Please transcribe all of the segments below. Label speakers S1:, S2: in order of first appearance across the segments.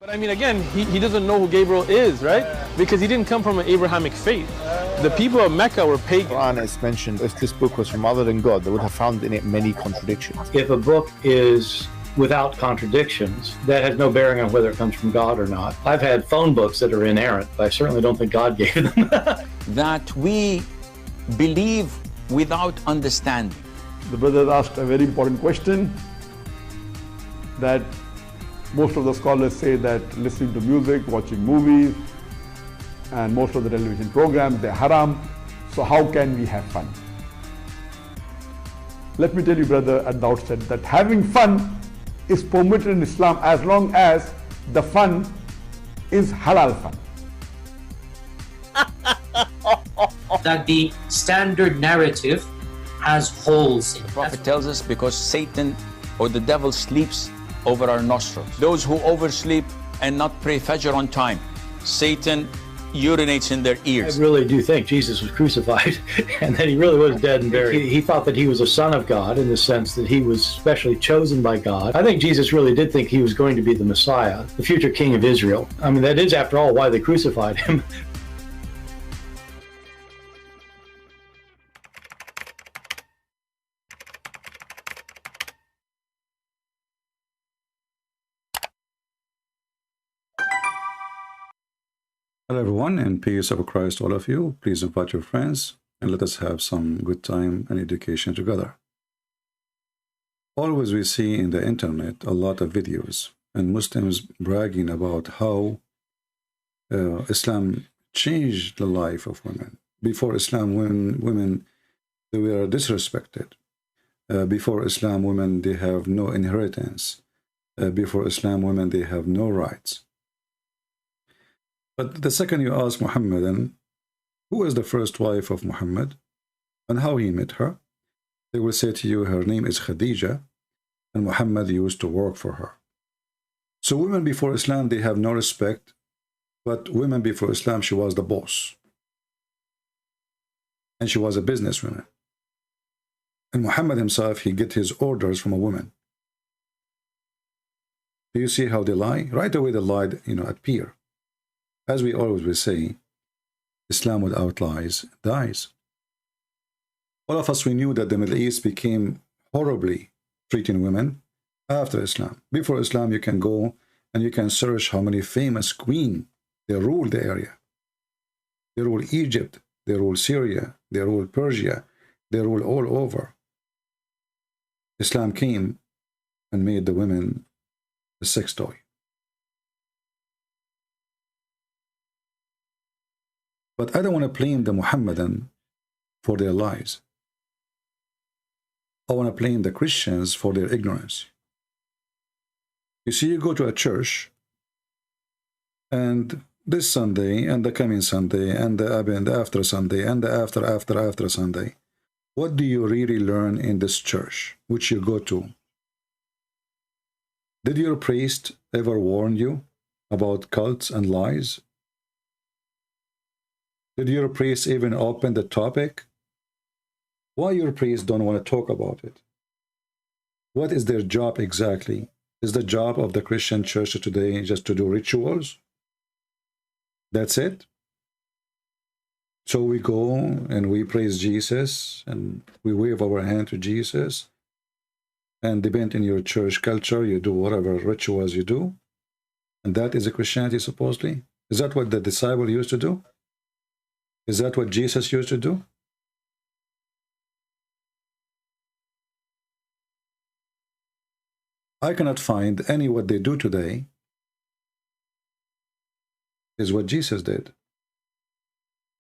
S1: But I mean, again, he doesn't know who Gabriel is, right? Because he didn't come from an Abrahamic faith. The people of Mecca were pagan.
S2: Quran is mentioned, if this book was from other than God, they would have found in it many contradictions.
S3: If a book is without contradictions, that has no bearing on whether it comes from God or not. I've had phone books that are inerrant, but I certainly don't think God gave them.
S4: That we believe without understanding.
S5: The brother asked a very important question, that most of the scholars say that listening to music, watching movies, and most of the television programs, they're haram. So how can we have fun? Let me tell you, brother, at the outset, that having fun is permitted in Islam as long as the fun is halal fun.
S6: That the standard narrative has holes in it.
S4: The Prophet tells us because Satan or the devil sleeps over our nostrils. Those who oversleep and not pray Fajr on time, Satan urinates in their ears.
S3: I really do think Jesus was crucified and that he really was dead and buried. He thought that he was a son of God in the sense that he was specially chosen by God. I think Jesus really did think he was going to be the Messiah, the future king of Israel. I mean, that is, after all, why they crucified him.
S7: Hello everyone, and peace of Christ all of you. Please invite your friends and let us have some good time and education together. Always we see in the internet a lot of videos and Muslims bragging about how Islam changed the life of women. Before Islam, women they were disrespected. Before Islam, women they have no inheritance. Before Islam, women they have no rights. But the second you ask Muhammadan, who is the first wife of Muhammad and how he met her, they will say to you her name is Khadija and Muhammad used to work for her. So women before Islam, they have no respect, but women before Islam, she was the boss. And she was a businesswoman. And Muhammad himself, he get his orders from a woman. Do you see how they lie? Right away they lied, appear. As we always will say, Islam without lies dies. All of us, we knew that the Middle East became horribly treating women after Islam. Before Islam, you can go and you can search how many famous queens they ruled the area. They ruled Egypt, they ruled Syria, they ruled Persia, they ruled all over. Islam came and made the women a sex toy. But I don't want to blame the Muhammadan for their lies. I want to blame the Christians for their ignorance. You see, you go to a church, and this Sunday, and the coming Sunday, and the after Sunday, and the after Sunday, what do you really learn in this church, which you go to? Did your priest ever warn you about cults and lies? Did your priest even open the topic? Why your priests don't want to talk about it? What is their job exactly? Is the job of the Christian church today just to do rituals? That's it? So we go and we praise Jesus and we wave our hand to Jesus, and depend in your church culture, you do whatever rituals you do, and that is a Christianity supposedly? Is that what the disciple used to do? Is that what Jesus used to do? I cannot find any what they do today is what Jesus did.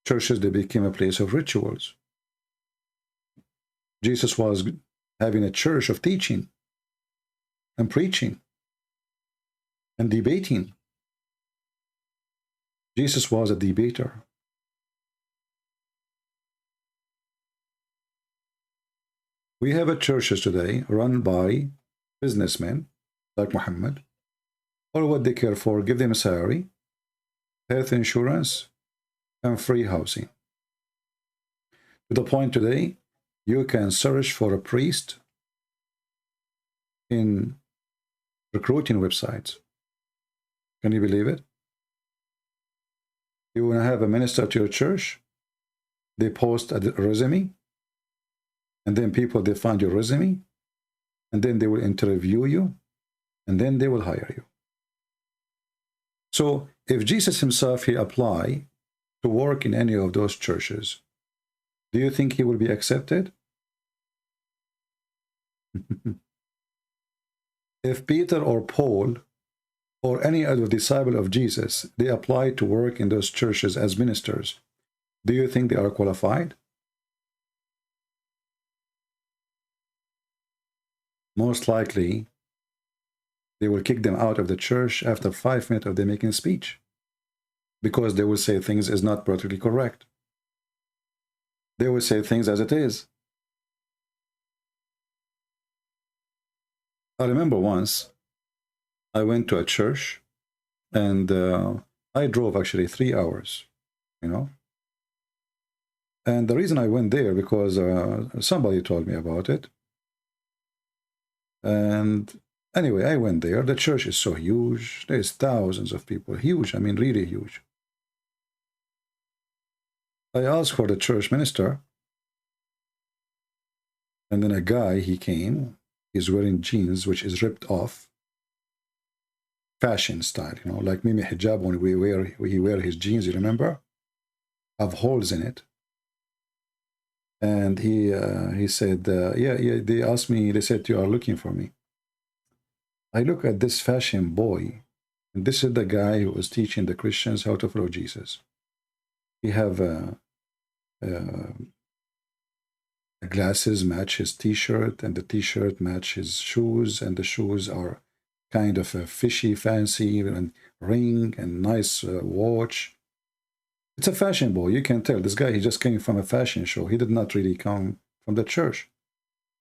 S7: Churches, they became a place of rituals. Jesus was having a church of teaching and preaching and debating. Jesus was a debater. We have a churches today run by businessmen like Muhammad. All what they care for, give them a salary, health insurance, and free housing. To the point today, you can search for a priest in recruiting websites. You Can you believe it? You want to have a minister at your church, they post a resume, and then people, they find your resume, and then they will interview you, and then they will hire you. So if Jesus himself, he apply to work in any of those churches, do you think he will be accepted? If Peter or Paul or any other disciple of Jesus, they apply to work in those churches as ministers, do you think they are qualified? Most likely, they will kick them out of the church after 5 minutes of them making a speech, because they will say things is not politically correct. They will say things as it is. I remember once I went to a church, and I drove actually 3 hours, you know. And the reason I went there because somebody told me about it. And anyway, I went there. The church is so huge. There's thousands of people. Huge. I mean, really huge. I asked for the church minister. And then a guy, he came. He's wearing jeans, which is ripped off. Fashion style, you know, like Mimi hijab when he wear his jeans, you remember? Have holes in it. And he said, yeah, they asked me, they said, you are looking for me. I look at this fashion boy, and this is the guy who was teaching the Christians how to follow Jesus. He have glasses match his t-shirt, and the t-shirt match his shoes, and the shoes are kind of a fishy, fancy, and ring, and nice watch. It's a fashion boy. You can tell. This guy, he just came from a fashion show. He did not really come from the church.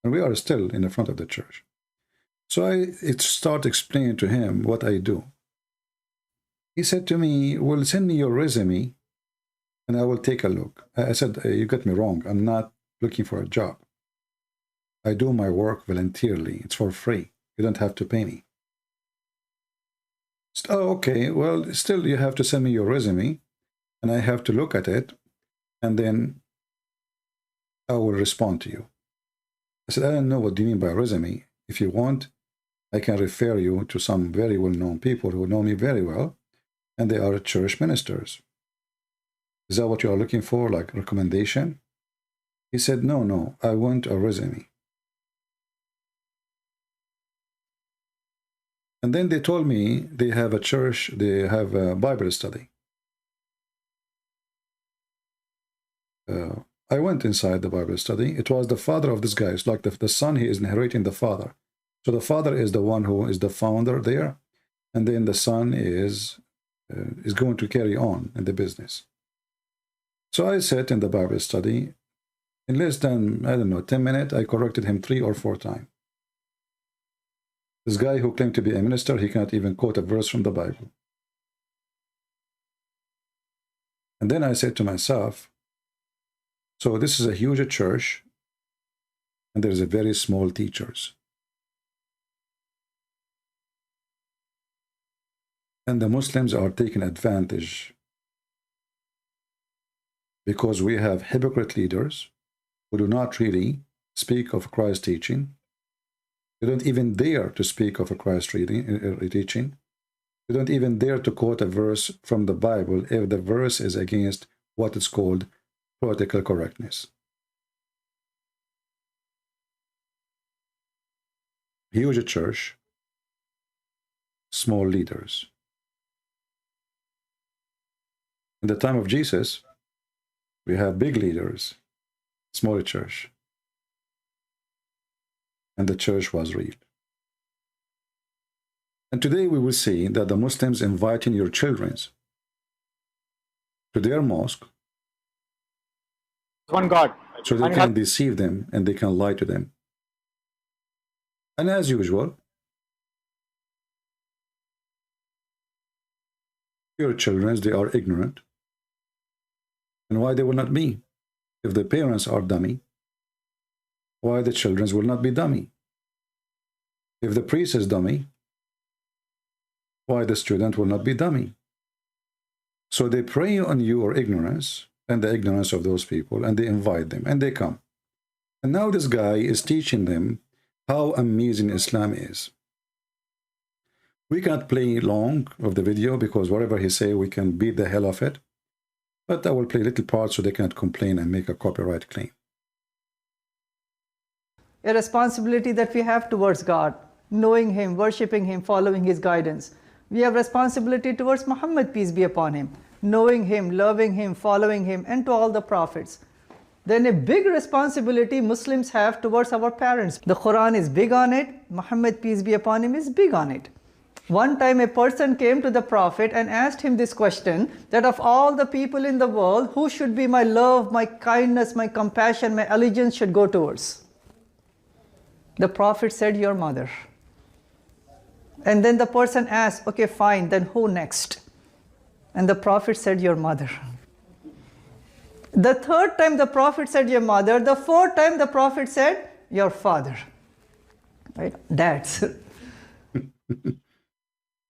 S7: And we are still in the front of the church. So I start explaining to him what I do. He said to me, well, send me your resume, and I will take a look. I said, you got me wrong. I'm not looking for a job. I do my work voluntarily. It's for free. You don't have to pay me. Oh, okay. Well, still, you have to send me your resume, and I have to look at it, and then I will respond to you. I said, I don't know what do you mean by resume. If you want, I can refer you to some very well-known people who know me very well, and they are church ministers. Is that what you are looking for, like recommendation? He said, no, I want a resume. And then they told me they have a church, they have a Bible study. I went inside the Bible study. It was the father of this guy. It's like the son, he is inheriting the father. So the father is the one who is the founder there, and then the son is going to carry on in the business. So I sat in the Bible study. In less than, I don't know, 10 minutes, I corrected him 3 or 4 times. This guy who claimed to be a minister, he cannot even quote a verse from the Bible. And then I said to myself, so this is a huge church, and there's a very small teachers. And the Muslims are taking advantage because we have hypocrite leaders who do not really speak of Christ's teaching. They don't even dare to speak of a Christ teaching. They don't even dare to quote a verse from the Bible if the verse is against what is called political correctness. Huge church, small leaders. In the time of Jesus, we have big leaders, small church. And the church was real. And today we will see that the Muslims inviting your children to their mosque,
S8: one God,
S7: so they can deceive them and they can lie to them. And as usual, your children, they are ignorant. And why they will not be? If the parents are dummy, why the children will not be dummy? If the priest is dummy, why the student will not be dummy? So they prey on your ignorance and the ignorance of those people, and they invite them, and they come. And now this guy is teaching them how amazing Islam is. We can't play long of the video because whatever he say, we can beat the hell of it. But I will play little parts so they can't complain and make a copyright claim.
S8: A responsibility that we have towards God, knowing Him, worshipping Him, following His guidance. We have responsibility towards Muhammad, peace be upon him, knowing him, loving him, following him, and to all the prophets. Then a big responsibility Muslims have towards our parents. The Quran is big on it, Muhammad, peace be upon him, is big on it. One time a person came to the Prophet and asked him this question, that of all the people in the world, who should be my love, my kindness, my compassion, my allegiance should go towards? The Prophet said, your mother. And then the person asked, okay, fine, then who next? And the Prophet said, your mother. The third time the Prophet said, your mother. The fourth time the Prophet said, your father. Right? Dads.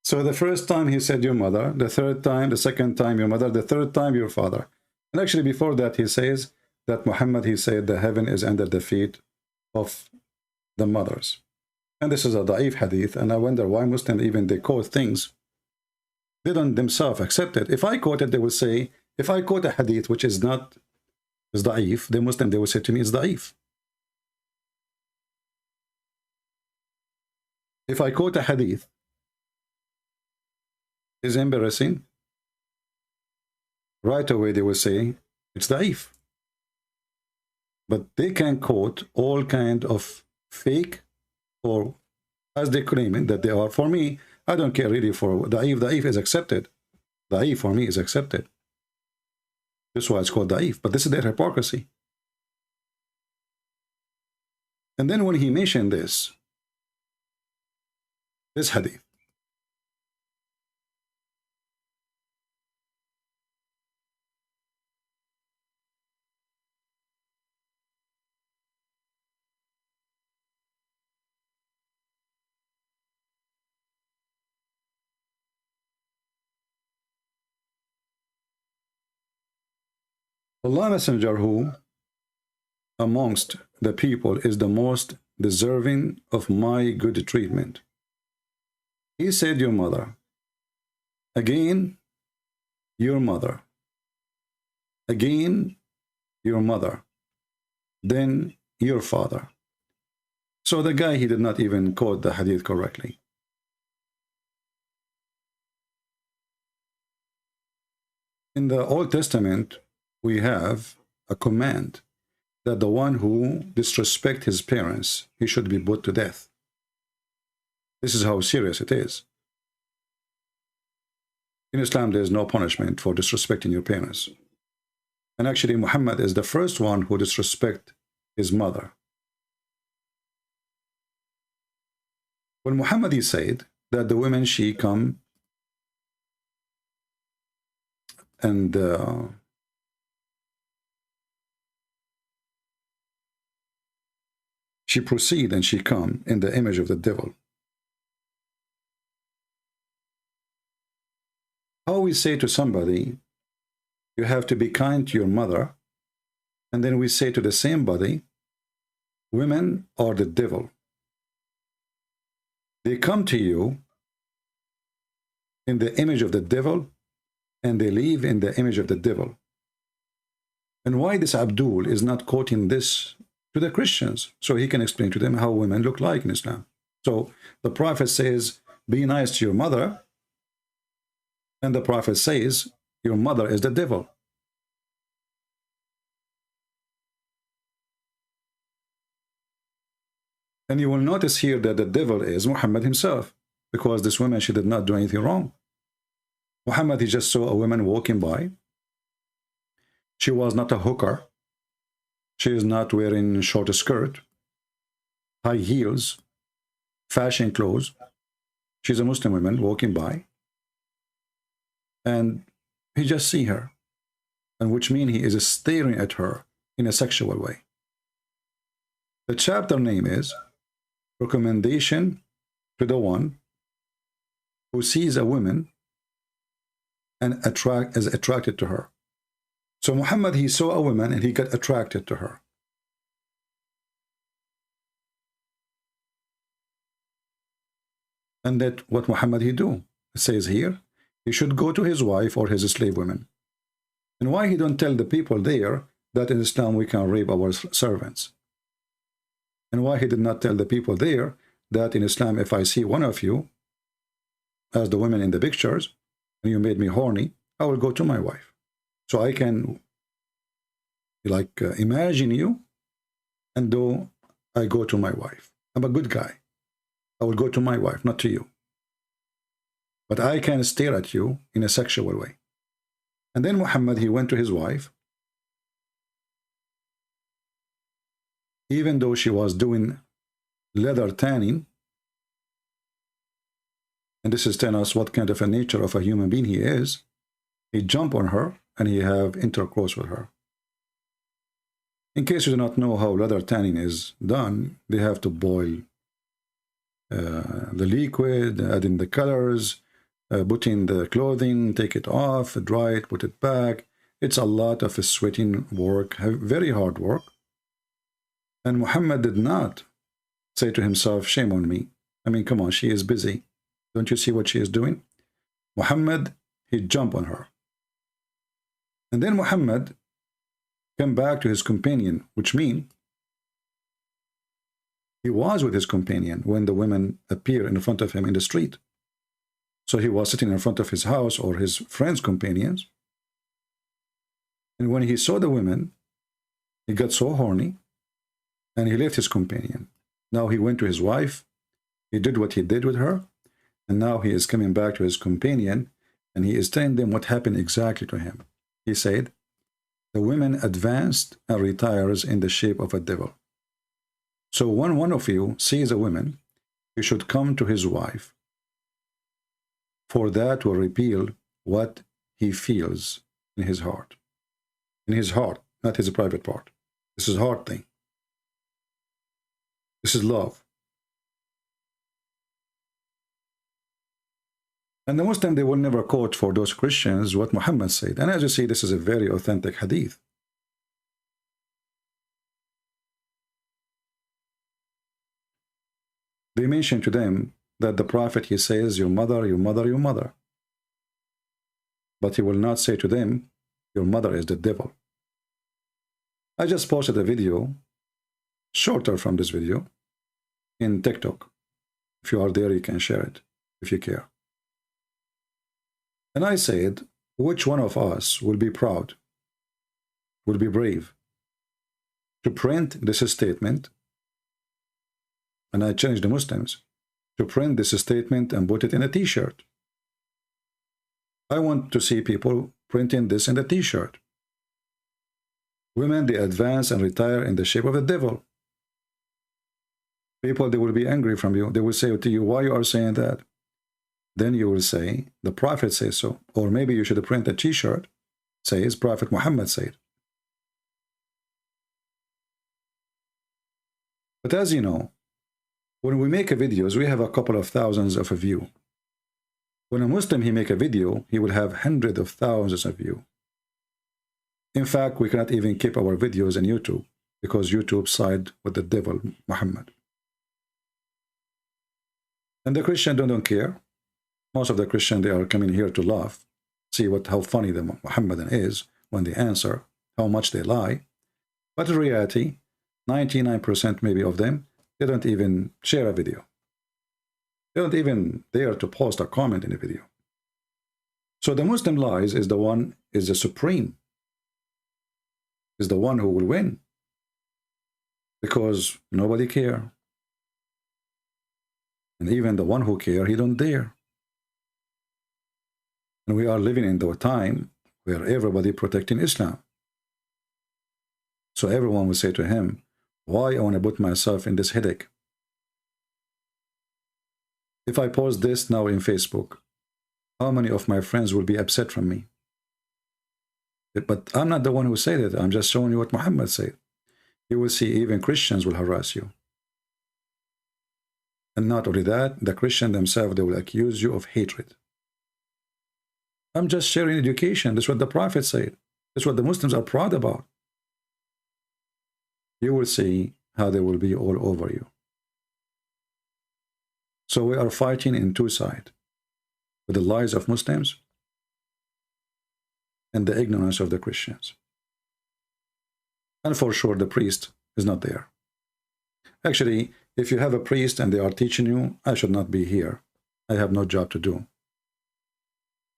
S7: So the first time he said your mother, the third time, the second time your mother, the third time your father. And actually before that he says that Muhammad, he said the heaven is under the feet of the mothers. And this is a da'if hadith, and I wonder why Muslims even they quote things they don't themselves accept it. If I quote it, they will say, if I quote a hadith which is not is da'if, the Muslim they will say to me it's da'if. If I quote a hadith is embarrassing, right away they will say it's da'if. But they can quote all kind of fake, or as they claim it that they are. For me, I don't care really for da'if. Da'if is accepted. Da'if for me is accepted. This is why it's called da'if. But this is their hypocrisy. And then when he mentioned this hadith, Allah Messenger, who amongst the people is the most deserving of my good treatment, he said your mother, again your mother, again your mother, then your father. So the guy, he did not even quote the hadith correctly. In the Old Testament, we have a command that the one who disrespects his parents, he should be put to death. This is how serious it is. In Islam, there is no punishment for disrespecting your parents. And actually, Muhammad is the first one who disrespects his mother. When Muhammad, he said that the women, she come and she proceed and she come in the image of the devil. How we say to somebody, you have to be kind to your mother, and then we say to the same body, women are the devil. They come to you in the image of the devil, and they live in the image of the devil. And why this Abdul is not quoting this to the Christians, so he can explain to them how women look like in Islam. So the Prophet says, be nice to your mother, and the Prophet says, your mother is the devil. And you will notice here that the devil is Muhammad himself, because this woman, she did not do anything wrong. Muhammad, he just saw a woman walking by. She was not a hooker. She is not wearing short skirt, high heels, fashion clothes. She's a Muslim woman walking by. And he just see her, and which means he is staring at her in a sexual way. The chapter name is Recommendation to the One who sees a woman and is attracted to her. So Muhammad, he saw a woman and he got attracted to her. And that what Muhammad he do? It says here, he should go to his wife or his slave women. And why he don't tell the people there that in Islam we can rape our servants? And why he did not tell the people there that in Islam, if I see one of you, as the women in the pictures, and you made me horny, I will go to my wife. So I can, like, imagine you, and though I go to my wife. I'm a good guy. I will go to my wife, not to you. But I can stare at you in a sexual way. And then Muhammad, he went to his wife, even though she was doing leather tanning. And this is telling us what kind of a nature of a human being he is. He jumped on her and he have intercourse with her. In case you do not know how leather tanning is done, they have to boil the liquid, add in the colors, put in the clothing, take it off, dry it, put it back. It's a lot of sweating work, very hard work. And Muhammad did not say to himself, shame on me. I mean, come on, she is busy. Don't you see what she is doing? Muhammad, he jumped on her. And then Muhammad came back to his companion, which means he was with his companion when the women appeared in front of him in the street. So he was sitting in front of his house or his friends' companions. And when he saw the women, he got so horny and he left his companion. Now he went to his wife. He did what he did with her. And now he is coming back to his companion and he is telling them what happened exactly to him. He said, the women advanced and retires in the shape of a devil. So when one of you sees a woman, you should come to his wife. For that will reveal what he feels in his heart. In his heart, not his private part. This is a heart thing. This is love. And the Muslim, they will never quote for those Christians what Muhammad said. And as you see, this is a very authentic hadith. They mention to them that the Prophet, he says, your mother, your mother, your mother. But he will not say to them, your mother is the devil. I just posted a video, shorter from this video, in TikTok. If you are there, you can share it, if you care. And I said, which one of us will be proud, will be brave, to print this statement, and I challenge the Muslims, to print this statement and put it in a t-shirt. I want to see people printing this in a t-shirt. Women, they advance and retire in the shape of the devil. People, they will be angry from you. They will say to you, why you are saying that? Then you will say, the Prophet says so. Or maybe you should print a t-shirt, says Prophet Muhammad said. But as you know, when we make videos, we have a couple of thousands of views. When a Muslim, he make a video, he will have hundreds of thousands of views. In fact, we cannot even keep our videos on YouTube because YouTube side with the devil, Muhammad. And the Christian don't care. Most of the Christians, they are coming here to laugh, see how funny the Muhammadan is when they answer, how much they lie. But in reality, 99% maybe of them, they don't even share a video. They don't even dare to post a comment in a video. So the Muslim lies is the one, is the supreme, is the one who will win. Because nobody care. And even the one who care, he don't dare. And we are living in the time where everybody protecting Islam. So everyone will say to him, why I want to put myself in this headache? If I post this now in Facebook, how many of my friends will be upset from me? But I'm not the one who said it. I'm just showing you what Muhammad said. You will see even Christians will harass you. And not only that, the Christians themselves, they will accuse you of hatred. I'm just sharing education. That's what the Prophet said. That's what the Muslims are proud about. You will see how they will be all over you. So we are fighting in two sides, with the lies of Muslims and the ignorance of the Christians. And for sure, the priest is not there. Actually, if you have a priest and they are teaching you, I should not be here. I have no job to do.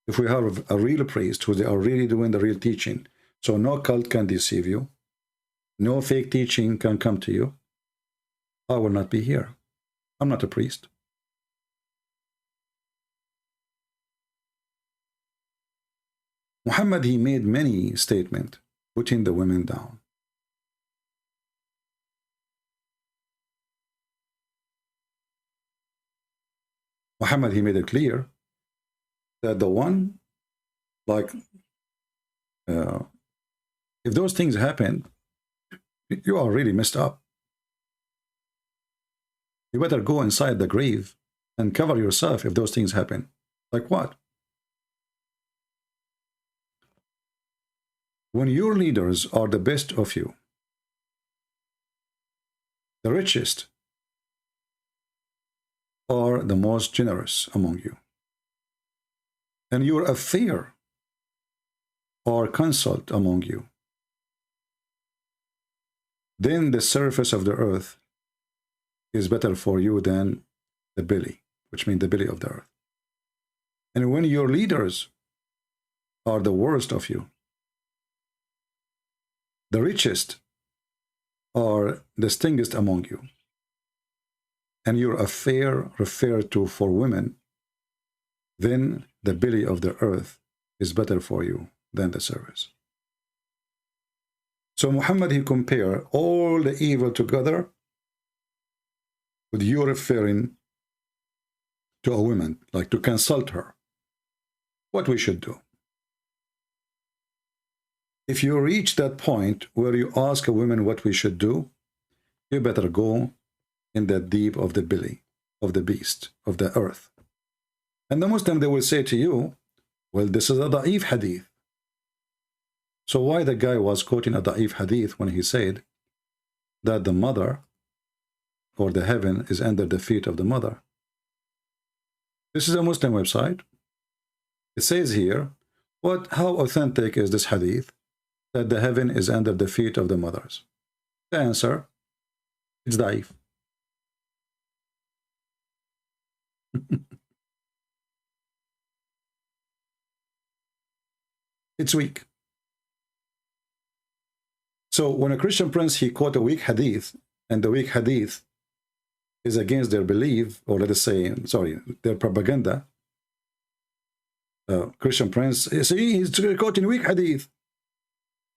S7: If we have a real priest who they are really doing the real teaching, so no cult can deceive you, no fake teaching can come to you, I will not be here. I'm not a priest. Muhammad, he made many statements putting the women down. Muhammad, he made it clear that the one, like, if those things happen, you are really messed up. You better go inside the grave and cover yourself if those things happen. Like what? When your leaders are the best of you, the richest, are the most generous among you, and your affair or consult among you, then the surface of the earth is better for you than the belly, which means the belly of the earth. And when your leaders are the worst of you, the richest are the stingest among you, and your affair referred to for women, then the belly of the earth is better for you than the surface. So Muhammad, he compared all the evil together with you referring to a woman, like to consult her, what we should do. If you reach that point where you ask a woman what we should do, you better go in the deep of the belly of the beast, of the earth. And the Muslim, they will say to you, well, this is a da'if hadith. So why the guy was quoting a da'if hadith when he said that the mother or the heaven is under the feet of the mother? This is a Muslim website. It says here, how authentic is this hadith that the heaven is under the feet of the mothers? The answer, it's da'if. It's weak. So when a Christian prince, he quote a weak hadith, and the weak hadith is against their belief, or let us say, sorry, their propaganda, Christian prince, see, he's quoting weak hadith.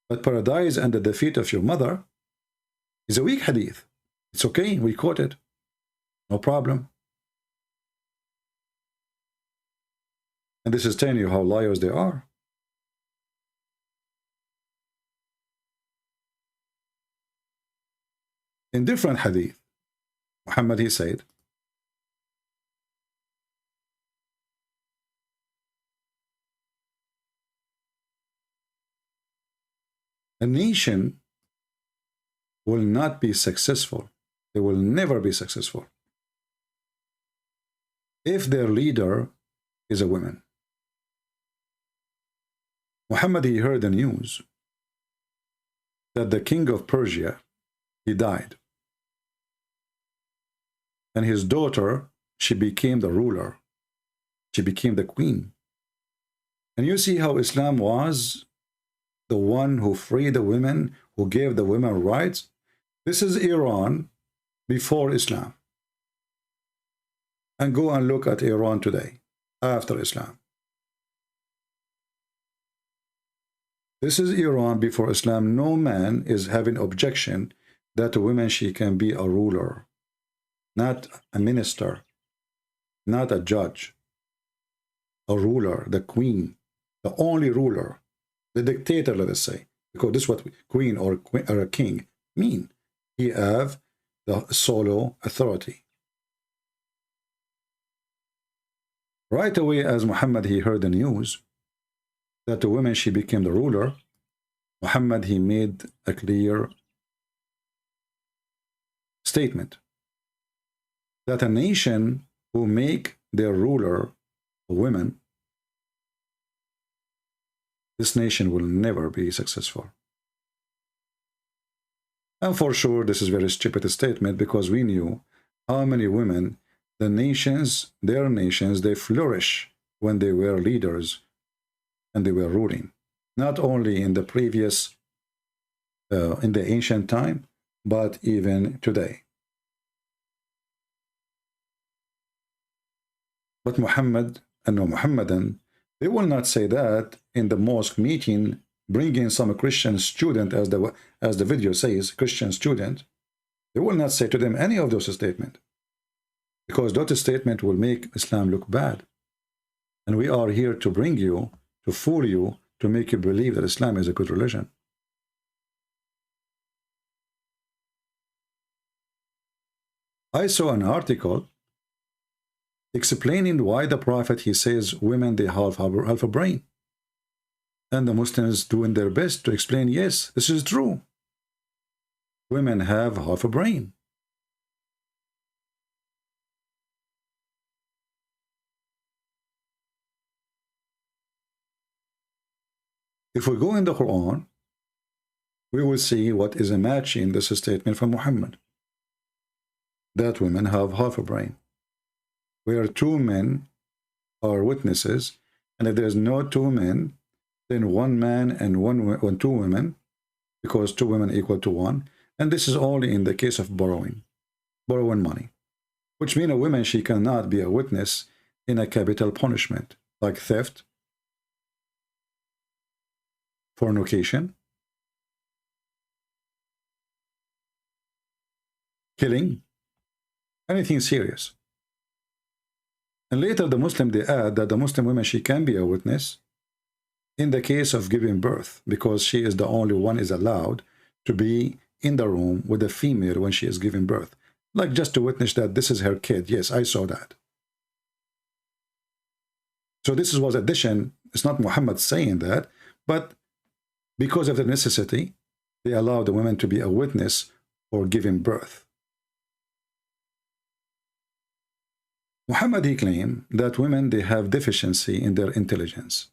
S7: But paradise under the feet of your mother is a weak hadith. It's okay, we quote it. No problem. And this is telling you how liars they are. In different hadith, Muhammad, he said, a nation will not be successful. They will never be successful if their leader is a woman. Muhammad, he heard the news that the king of Persia, he died. And his daughter, she became the ruler. She became the queen. And you see how Islam was the one who freed the women, who gave the women rights. This is Iran before Islam. And go and look at Iran today, after Islam. This is Iran before Islam. No man is having objection that a woman, she can be a ruler, not a minister, not a judge, a ruler, the queen, the only ruler, the dictator, let us say, because this is what queen or a king mean. He have the solo authority. Right away, as Muhammad, he heard the news that the woman, she became the ruler, Muhammad, he made a clear statement that a nation who make their ruler a woman, this nation will never be successful. And for sure, this is a very stupid statement, because we knew how many women, the nations, their nations, they flourish when they were leaders and they were ruling. Not only in the previous, in the ancient time, but even today. But Muhammad and no Muhammadan, they will not say that in the mosque meeting, bringing some Christian student, as the video says, Christian student. They will not say to them any of those statements, because that statement will make Islam look bad. And we are here to bring you, to fool you, to make you believe that Islam is a good religion. I saw an article explaining why the Prophet, he says women, they have half a brain. And the Muslims doing their best to explain, yes, this is true. Women have half a brain. If we go in the Quran, we will see what is a match in this statement from Muhammad, that women have half a brain, where two men are witnesses, and if there's no two men, then one man and two women, because two women equal to one, and this is only in the case of borrowing money, which means a woman, she cannot be a witness in a capital punishment like theft, fornication, killing, anything serious. And later the Muslim, they add that the Muslim woman, she can be a witness in the case of giving birth, because she is the only one is allowed to be in the room with the female when she is giving birth, like just to witness that this is her kid. Yes, I saw that. So this was addition. It's not Muhammad saying that, but because of the necessity, they allow the women to be a witness for giving birth. Muhammad, he claimed that women, they have deficiency in their intelligence,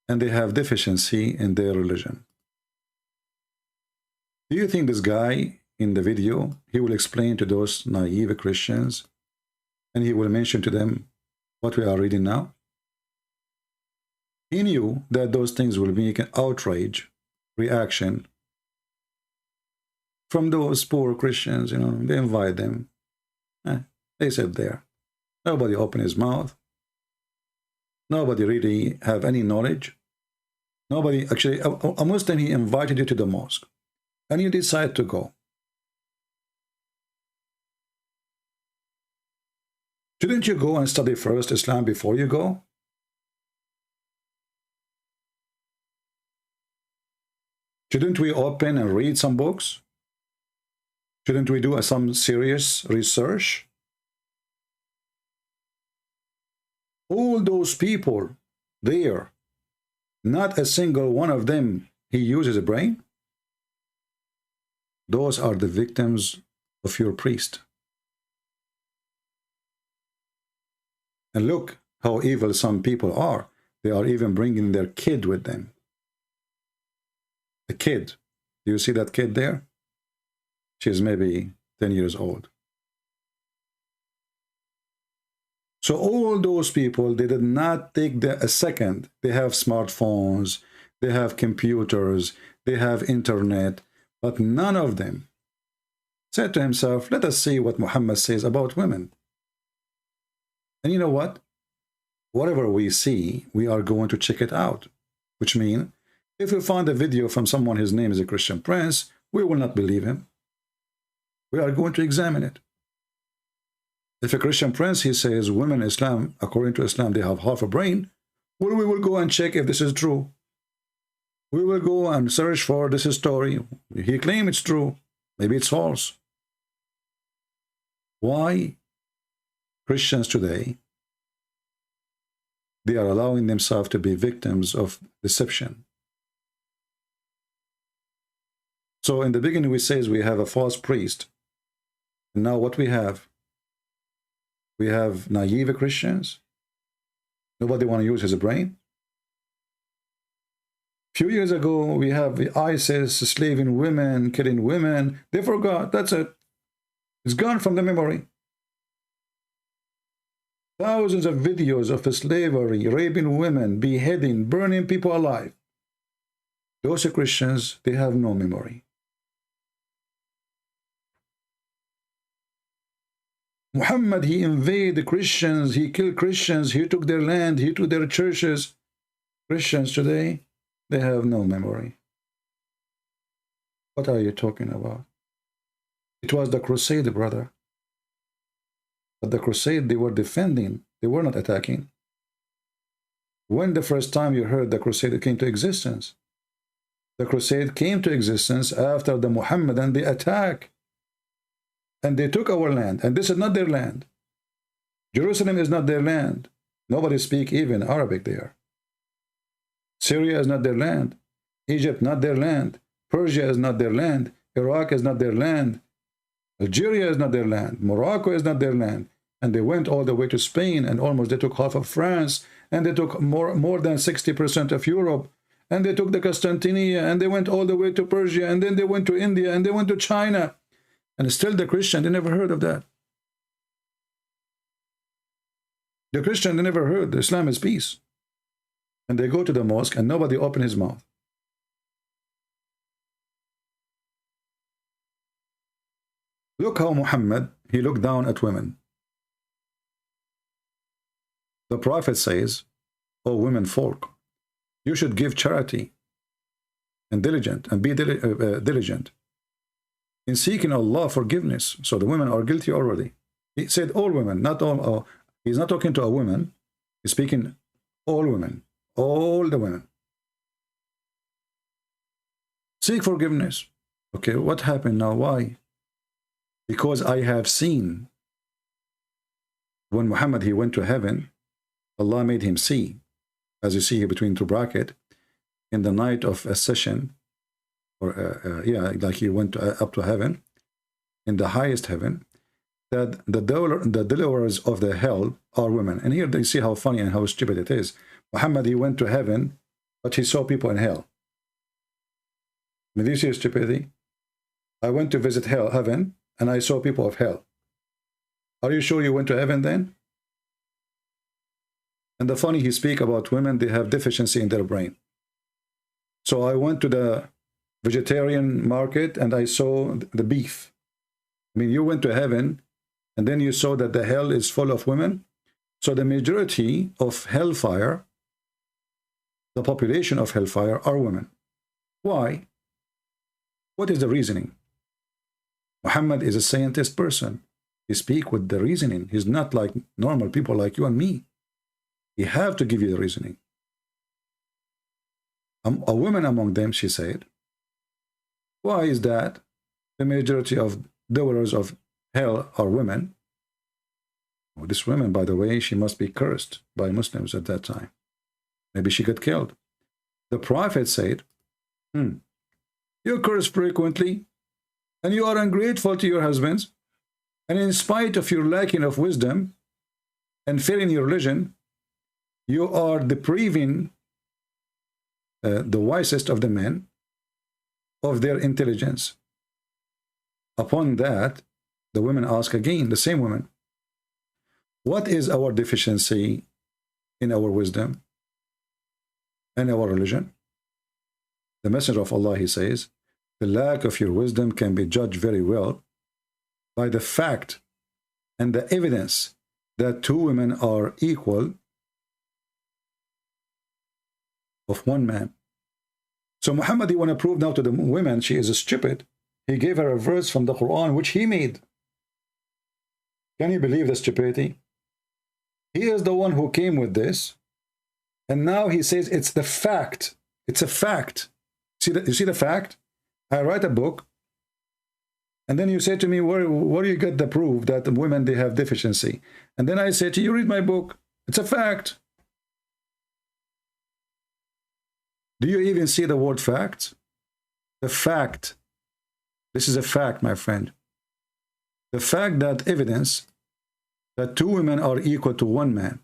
S7: and they have deficiency in their religion. Do you think this guy in the video, he will explain to those naive Christians, and he will mention to them what we are reading now? He knew that those things will make an outrage reaction from those poor Christians. You know, they invite them. They sit there. Nobody open his mouth. Nobody really have any knowledge. Nobody, actually, a Muslim, he invited you to the mosque, and you decide to go. Shouldn't you go and study first Islam before you go? Shouldn't we open and read some books? Shouldn't we do some serious research? All those people there, not a single one of them, he uses a brain. Those are the victims of your priest. And look how evil some people are. They are even bringing their kid with them. A kid. Do you see that kid there? She's maybe 10 years old. So all those people, they did not take a second. They have smartphones, they have computers, they have internet, but none of them said to himself, let us see what Muhammad says about women. And you know what? Whatever we see, we are going to check it out. Which means, if we find a video from someone, his name is a Christian prince, we will not believe him. We are going to examine it. If a Christian prince, he says women in Islam, according to Islam, they have half a brain, well, we will go and check if this is true. We will go and search for this story. He claims it's true. Maybe it's false. Why Christians today, They are allowing themselves to be victims of deception. So in the beginning we says we have a false priest. And now what we have? We have naive Christians. Nobody want to use his brain. A few years ago, we have the ISIS slaving women, killing women. They forgot. That's it. It's gone from the memory. Thousands of videos of slavery, raping women, beheading, burning people alive. Those Christians, they have no memory. Muhammad, he invaded Christians, he killed Christians, he took their land, he took their churches. Christians today, they have no memory. What are you talking about? It was the crusade, brother. But the crusade, they were defending, they were not attacking. When the first time you heard the crusade came to existence? The crusade came to existence after the Muhammadan, they attack. And they took our land, and this is not their land. Jerusalem is not their land. Nobody speaks even Arabic there. Syria is not their land. Egypt not their land. Persia is not their land. Iraq is not their land. Algeria is not their land. Morocco is not their land. And they went all the way to Spain, and almost they took half of France, and they took more than 60% of Europe, and they took the Constantinia, and they went all the way to Persia, and then they went to India, and they went to China. And still the Christian, they never heard of that. The Christian, they never heard Islam is peace. And they go to the mosque and nobody open his mouth. Look how Muhammad, he looked down at women. The Prophet says, "O women folk, you should give charity and diligent and be diligent in seeking Allah forgiveness." So the women are guilty already. He said all women, not all. He's not talking to a woman. He's speaking all women, all the women. Seek forgiveness. Okay, what happened now? Why? Because I have seen when Muhammad, he went to heaven, Allah made him see, as you see here between two brackets, in the night of a session, or yeah, like he went up to heaven, in the highest heaven, that the deliverers of the hell are women. And here they see how funny and how stupid it is. Muhammad, he went to heaven, but he saw people in hell. Did you see stupidity? I went to visit heaven, and I saw people of hell. Are you sure you went to heaven then? And the funny, he speak about women, they have deficiency in their brain. So I went to the vegetarian market and I saw the beef. I mean, you went to heaven and then you saw that the hell is full of women. So the majority of hellfire, the population of hellfire, are women. Why? What is the reasoning? Muhammad is a scientist person. He speaks with the reasoning. He's not like normal people like you and me. He have to give you the reasoning. A woman among them, she said. Why is that? The majority of dwellers of hell are women. Well, this woman, by the way, she must be cursed by Muslims at that time. Maybe she got killed. The Prophet said, you curse frequently, and you are ungrateful to your husbands, and in spite of your lacking of wisdom and failing your religion, you are depriving the wisest of the men of their intelligence. Upon that, the women ask again, the same women, what is our deficiency in our wisdom and our religion? The Messenger of Allah, he says, the lack of your wisdom can be judged very well by the fact and the evidence that two women are equal of one man. So Muhammad, he want to prove now to the women she is stupid. He gave her a verse from the Quran which he made. Can you believe the stupidity? He is the one who came with this, and now he says it's the fact. It's a fact. See that? You see the fact? I write a book, and then you say to me, where do you get the proof that the women, they have deficiency? And then I say to you, read my book. It's a fact. Do you even see the word fact? The fact. This is a fact, my friend. The fact that evidence that two women are equal to one man.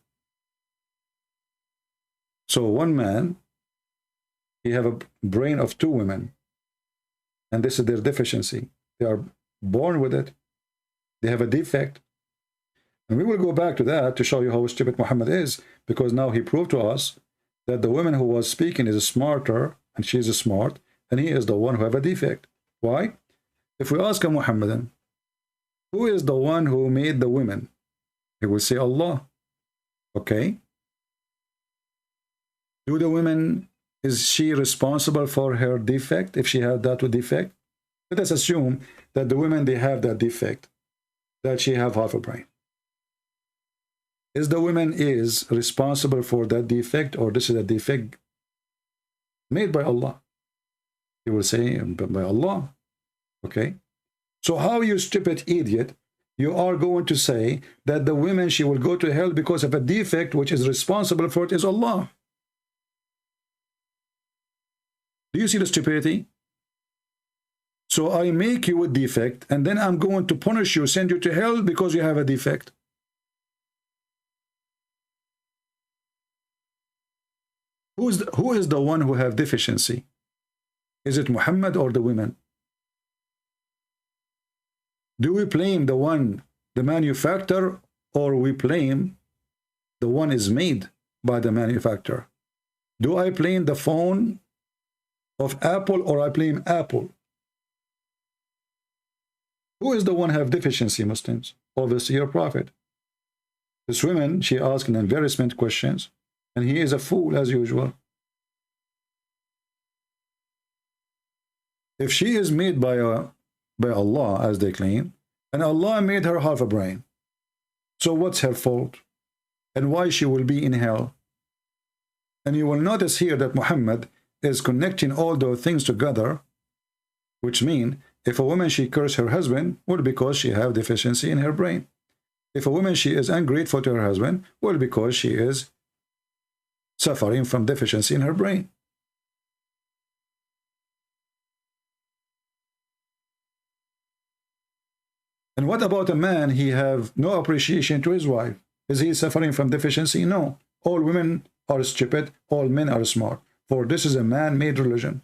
S7: So one man, he have a brain of two women. And this is their deficiency. They are born with it. They have a defect. And we will go back to that to show you how stupid Muhammad is, because now he proved to us that the woman who was speaking is smarter, and she is smart, and he is the one who have a defect. Why? If we ask a Muhammadan, who is the one who made the women? He will say Allah. Okay. Do the women, is she responsible for her defect if she had that defect? Let us assume that the women, they have that defect, that she have half a brain. Is the woman is responsible for that defect, or this is a defect made by Allah? He will say by Allah. Okay. So how, you stupid idiot, you are going to say that the women, she will go to hell because of a defect which is responsible for it is Allah? Do you see the stupidity? So I make you a defect, and then I'm going to punish you, send you to hell because you have a defect. Who is the one who have deficiency? Is it Muhammad or the women? Do we blame the one, the manufacturer, or we blame the one is made by the manufacturer? Do I blame the phone of Apple, or I blame Apple? Who is the one have deficiency, Muslims? Obviously your prophet. This woman, she asked an embarrassment questions, and he is a fool as usual. If she is made by Allah, as they claim, and Allah made her half a brain, so what's her fault? And why she will be in hell? And you will notice here that Muhammad is connecting all those things together, which mean if a woman, she curse her husband, well, because she have deficiency in her brain. If a woman, she is ungrateful to her husband, well, because she is suffering from deficiency in her brain. And what about a man, he have no appreciation to his wife? Is he suffering from deficiency? No. All women are stupid, all men are smart. For this is a man-made religion.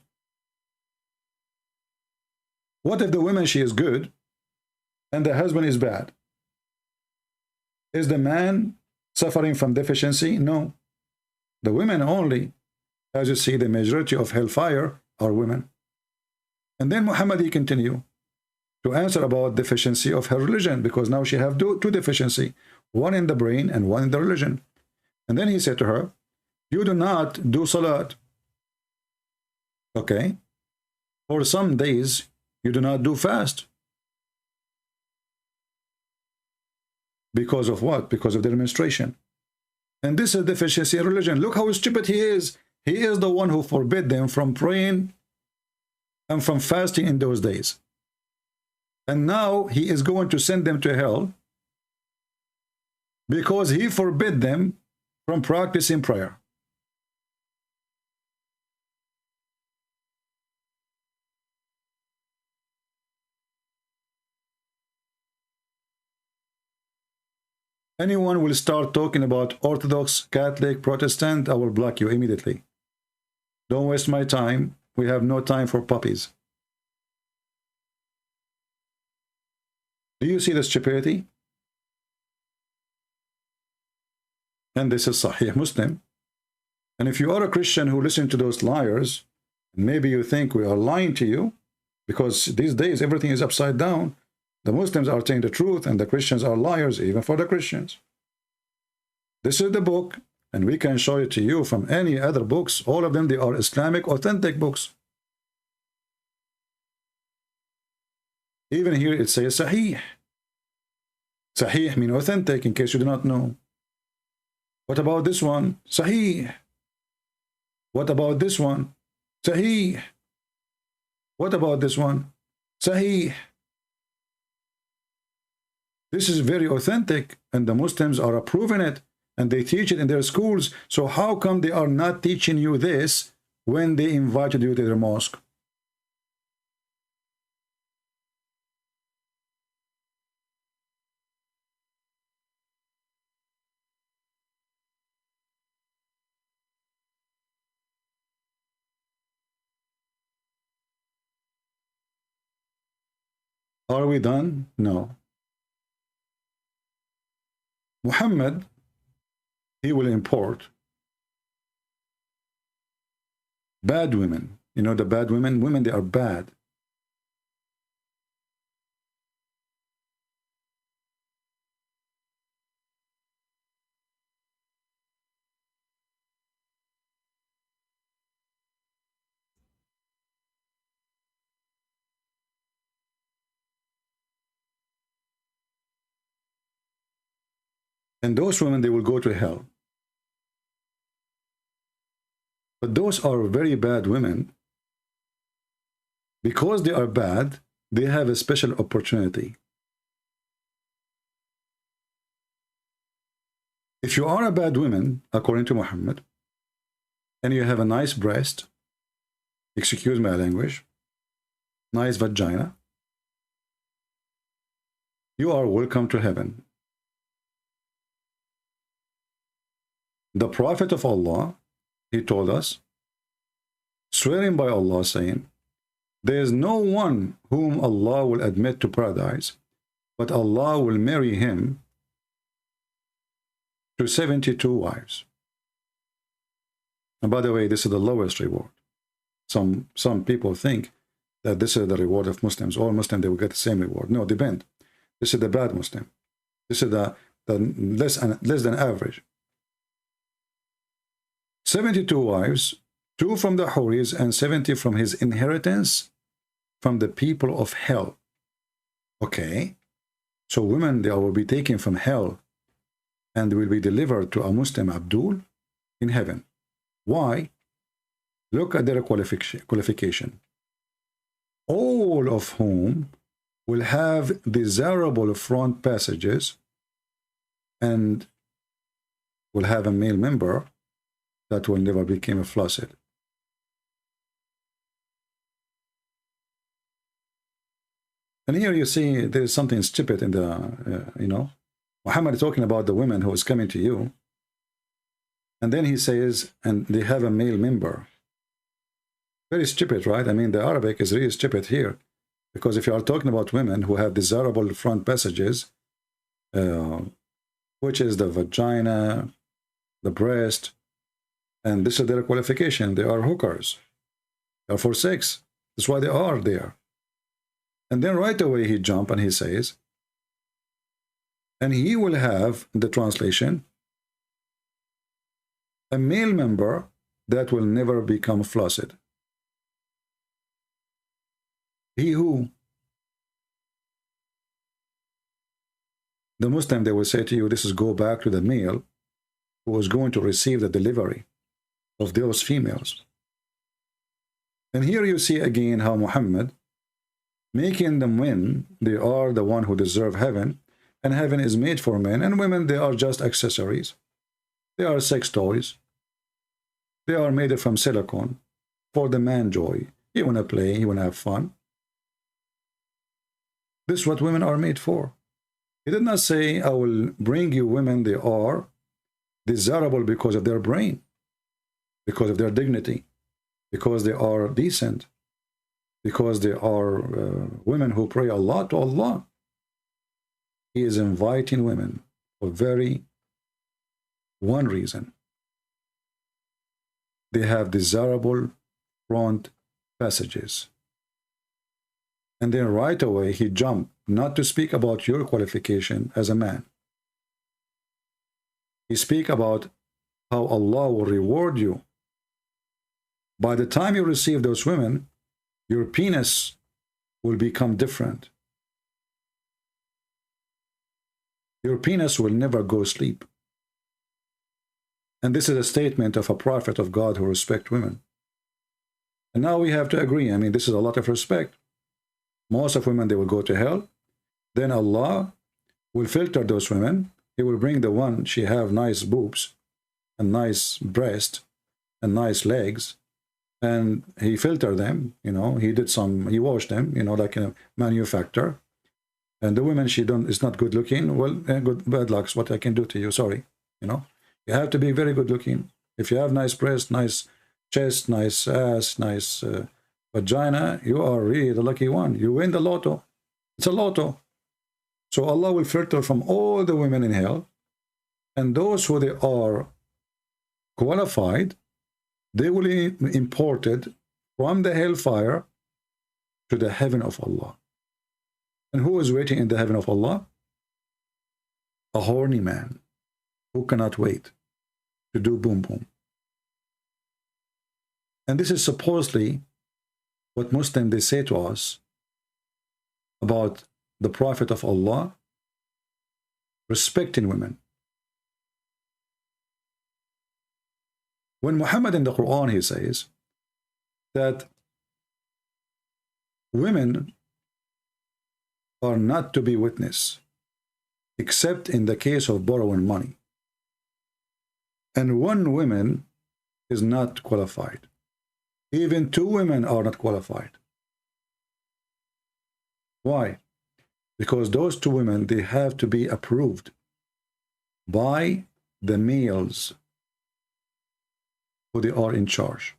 S7: What if the woman, she is good and the husband is bad? Is the man suffering from deficiency? No. The women only. As you see, the majority of hellfire are women. And then Muhammad, he continue to answer about deficiency of her religion, because now she have two deficiency, one in the brain and one in the religion. And then he said to her, you do not do salat. Okay. For some days, you do not do fast. Because of what? Because of their menstruation. And this is deficiency in religion. Look how stupid he is. He is the one who forbid them from praying and from fasting in those days. And now he is going to send them to hell because he forbid them from practicing prayer. Anyone will start talking about Orthodox, Catholic, Protestant, I will block you immediately. Don't waste my time. We have no time for puppies. Do you see the stupidity? And this is Sahih Muslim. And if you are a Christian who listen to those liars, maybe you think we are lying to you, because these days everything is upside down. The Muslims are telling the truth, and the Christians are liars, even for the Christians. This is the book, and we can show it to you from any other books. All of them, they are Islamic, authentic books. Even here it says Sahih. Sahih means authentic, in case you do not know. What about this one? Sahih. What about this one? Sahih. What about this one? Sahih. This is very authentic, and the Muslims are approving it, and they teach it in their schools. So how come they are not teaching you this when they invited you to their mosque? Are we done? No. Muhammad, he will import bad women. You know the bad women? Women, they are bad. And those women, they will go to hell. But those are very bad women. Because they are bad, they have a special opportunity. If you are a bad woman, according to Muhammad, and you have a nice breast, excuse my language, nice vagina, you are welcome to heaven. The Prophet of Allah, he told us, swearing by Allah, saying, there is no one whom Allah will admit to paradise, but Allah will marry him to 72 wives. And by the way, this is the lowest reward. Some people think that this is the reward of Muslims. All Muslims, they will get the same reward. No, depend. This is the bad Muslim. This is the less than average. 72 wives, 2 from the Houris and 70 from his inheritance from the people of hell. Okay, so women, they will be taken from hell and will be delivered to a Muslim Abdul in heaven. Why? Look at their qualification. All of whom will have desirable front passages and will have a male member that will never become flaccid. And here you see there is something stupid in the, you know, Muhammad is talking about the women who is coming to you. And then he says, and they have a male member. Very stupid, right? I mean, the Arabic is really stupid here. Because if you are talking about women who have desirable front passages, which is the vagina, the breast, and this is their qualification. They are hookers. They are for sex. That's why they are there. And then right away he jumps and he says, and he will have, in the translation, a male member that will never become flaccid. He who? The Muslim, they will say to you, this is go back to the male who was going to receive the delivery of those females. And here you see again how Muhammad, making them win, they are the one who deserve heaven, and heaven is made for men, and women, they are just accessories. They are sex toys. They are made from silicone for the man joy. You want to play, you want to have fun. This is what women are made for. He did not say, I will bring you women, they are desirable because of their brain, because of their dignity, because they are decent, because they are women who pray Allah to Allah. He is inviting women for one reason. They have desirable front passages. And then right away he jumped, not to speak about your qualification as a man. He speak about how Allah will reward you. By the time you receive those women, your penis will become different. Your penis will never go sleep. And this is a statement of a prophet of God who respects women. And now we have to agree. I mean, this is a lot of respect. Most of women, they will go to hell. Then Allah will filter those women. He will bring the one, she have nice boobs, and nice breast, and nice legs, and he filtered them, you know, he washed them, you know, like a manufacturer. And the woman, is not good looking. Well, bad luck, what I can do to you, sorry. You know, you have to be very good looking. If you have nice breast, nice chest, nice ass, nice vagina, you are really the lucky one. You win the lotto. It's a lotto. So Allah will filter from all the women in hell, and those who they are qualified, they will be imported from the hellfire to the heaven of Allah. And who is waiting in the heaven of Allah? A horny man who cannot wait to do boom boom. And this is supposedly what Muslims they say to us about the Prophet of Allah respecting women. When Muhammad in the Quran, he says that women are not to be witness except in the case of borrowing money. And one woman is not qualified. Even two women are not qualified. Why? Because those two women, they have to be approved by the males who they are in charge.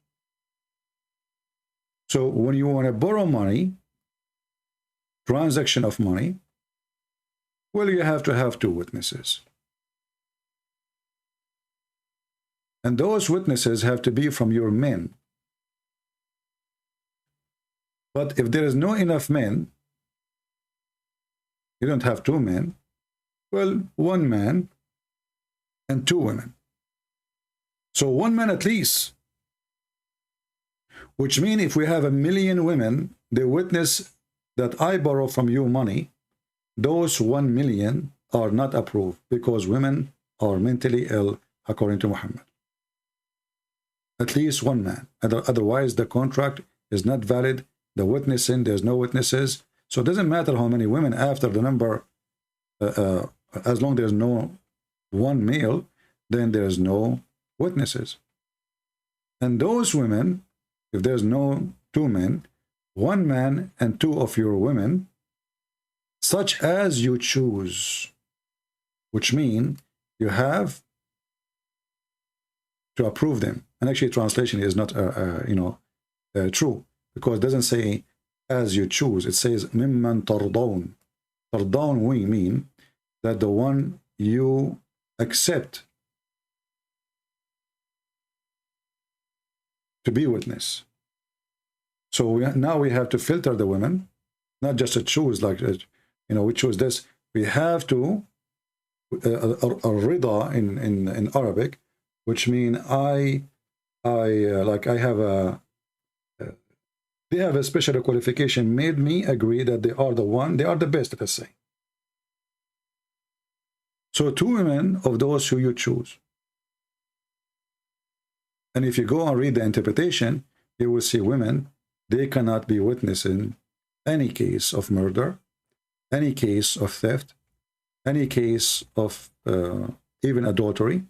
S7: So when you want to borrow money, transaction of money, well, you have to have two witnesses. And those witnesses have to be from your men. But if there is no enough men, you don't have two men, well, one man and two women. So one man at least. Which means if we have 1 million women, they witness that I borrow from you money, those 1 million are not approved because women are mentally ill according to Muhammad. At least one man. Otherwise, the contract is not valid. The witnessing, there's no witnesses. So it doesn't matter how many women after the number, as long as there's no one male, then there's no witnesses. And those women, if there's no two men, one man and two of your women, such as you choose, which means you have to approve them. And actually translation is not true, because it doesn't say as you choose, it says mimman tardawn. Tardawn, we mean that the one you accept to be witness. So now we have to filter the women, not just to choose like, we choose this. We have to a rida in Arabic, which mean they have a special qualification, made me agree that they are the best, let us say. So two women of those who you choose. And if you go and read the interpretation, you will see women, they cannot be witnessing any case of murder, any case of theft, any case of even adultery.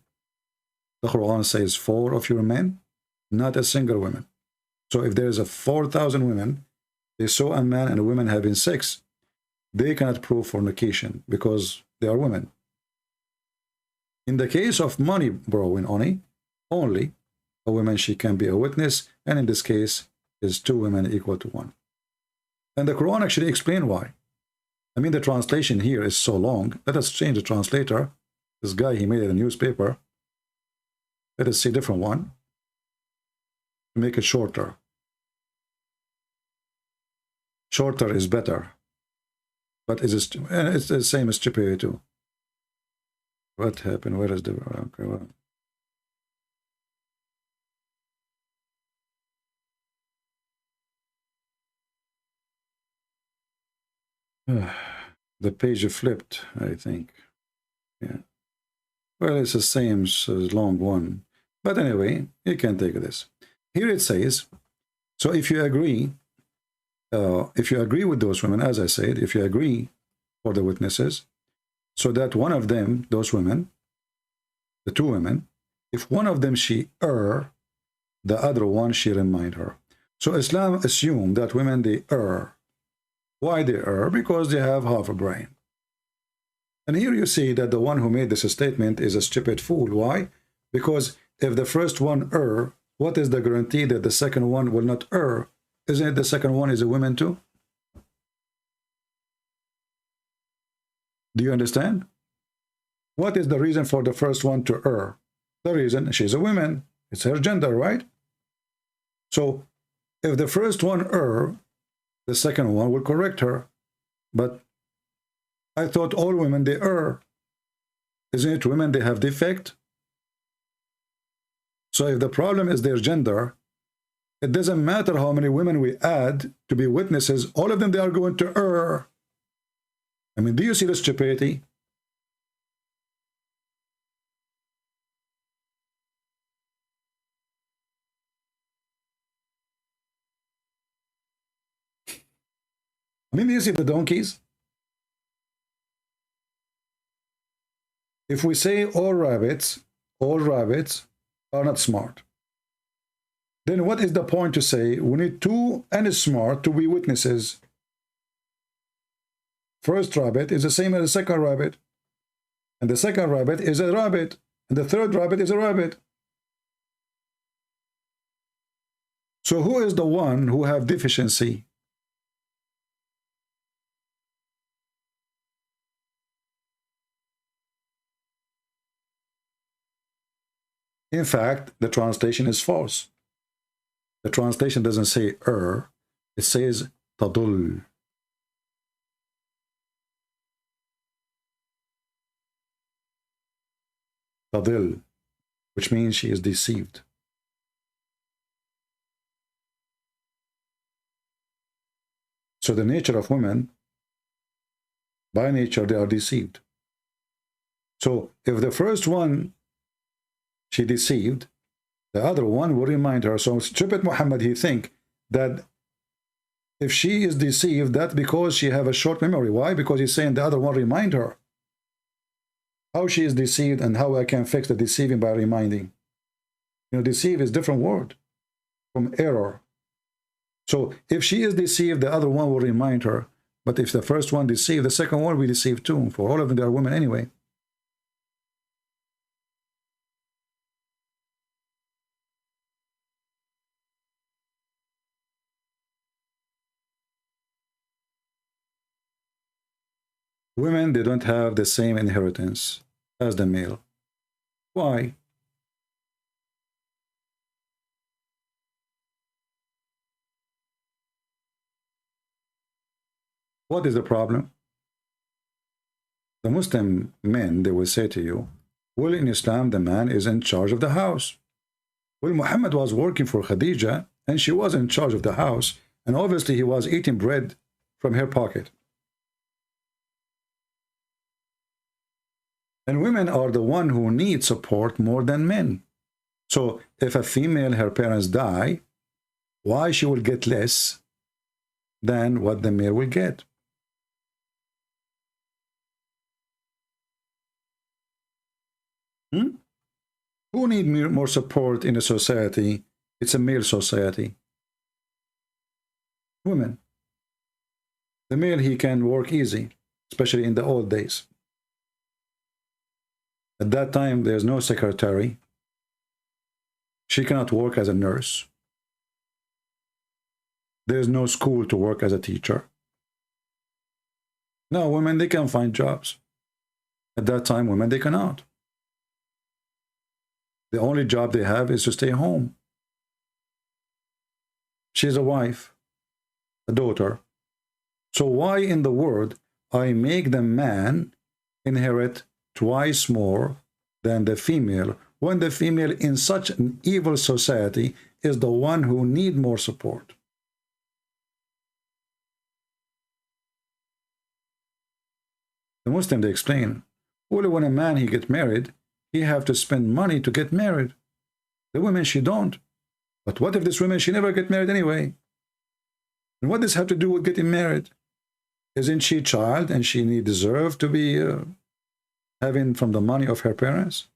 S7: The Quran says 4 of your men, not a single woman. So if there is a 4,000 women, they saw a man and a woman having sex, they cannot prove fornication because they are women. In the case of money borrowing only a woman, she can be a witness, and in this case is 2 women equal to 1. And the Quran actually explained why. I mean, the translation here is so long. Let us change the translator. This guy, he made it a newspaper. Let us see a different one. Make it shorter. Shorter is better. But it's the same as Djupet too. What happened? Where is the... Okay, well. The page flipped, I think. Yeah. Well, it's the same as long one. But anyway, you can take this. Here it says, so if you agree with those women, as I said, if you agree for the witnesses, so that one of them, those women, the 2 women, if one of them she err, the other one she remind her. So Islam assumed that women, they err. Why they err? Because they have half a brain. And here you see that the one who made this statement is a stupid fool. Why? Because if the first one err, what is the guarantee that the second one will not err? Isn't it the second one is a woman too? Do you understand? What is the reason for the first one to err? The reason, she's a woman. It's her gender, right? So if the first one err, the second one will correct her. But I thought all women, they err. Isn't it women, they have defect? So if the problem is their gender, it doesn't matter how many women we add to be witnesses, all of them, they are going to err. I mean, do you see the stupidity? I mean, do you see the donkeys? If we say all rabbits are not smart, then what is the point to say we need two and smart to be witnesses? First rabbit is the same as the second rabbit, and the second rabbit is a rabbit, and the third rabbit is a rabbit. So who is the one who have deficiency? In fact, the translation is false. The translation doesn't say err, it says tadul. Tadil, which means she is deceived. So the nature of women, by nature, they are deceived. So if the first one she deceived, the other one will remind her. So stupid Muhammad, he think that if she is deceived, that's because she have a short memory. Why? Because he's saying the other one remind her. How she is deceived and how I can fix the deceiving by reminding. You know, deceive is a different word from error. So if she is deceived, the other one will remind her. But if the first one deceived, the second one will deceive too. For all of them, they are women anyway. Women, they don't have the same inheritance as the male. Why? What is the problem? The Muslim men, they will say to you, well, in Islam, the man is in charge of the house. Well, Muhammad was working for Khadija, and she was in charge of the house, and obviously he was eating bread from her pocket. And women are the one who need support more than men. So if a female, her parents die, why she will get less than what the male will get? Who need more support in a society? It's a male society. Women. The male, he can work easy, especially in the old days. At that time, there's no secretary. She cannot work as a nurse. There's no school to work as a teacher. Now, women, they can find jobs. At that time, women, they cannot. The only job they have is to stay home. She's a wife, a daughter. So why in the world I make the man inherit twice more than the female, when the female in such an evil society is the one who need more support? The Muslim, they explain, well, when a man, he get married, he have to spend money to get married. The women, she don't. But what if this woman, she never get married anyway? And what does have to do with getting married? Isn't she a child and she deserve to be having from the money of her parents?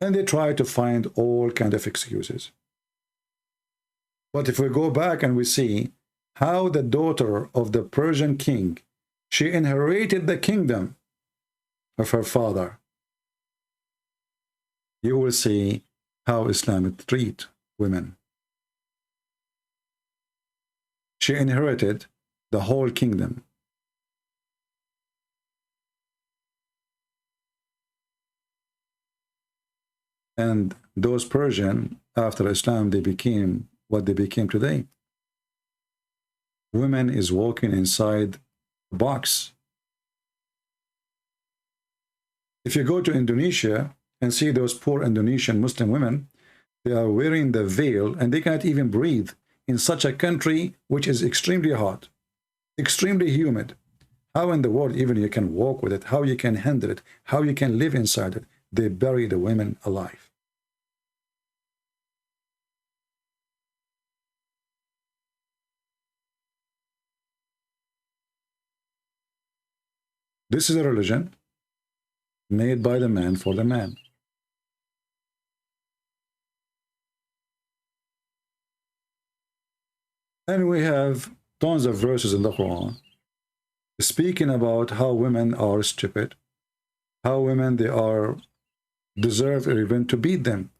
S7: And they try to find all kinds of excuses. But if we go back and we see how the daughter of the Persian king, she inherited the kingdom of her father, you will see how Islam treats women. She inherited the whole kingdom. And those Persian, after Islam, they became what they became today. Women is walking inside a box. If you go to Indonesia and see those poor Indonesian Muslim women, they are wearing the veil and they cannot even breathe in such a country which is extremely hot, extremely humid. How in the world even you can walk with it, how you can handle it, how you can live inside it? They bury the women alive. This is a religion made by the man for the man. And we have tons of verses in the Quran speaking about how women are stupid, how women they are deserve even to beat them.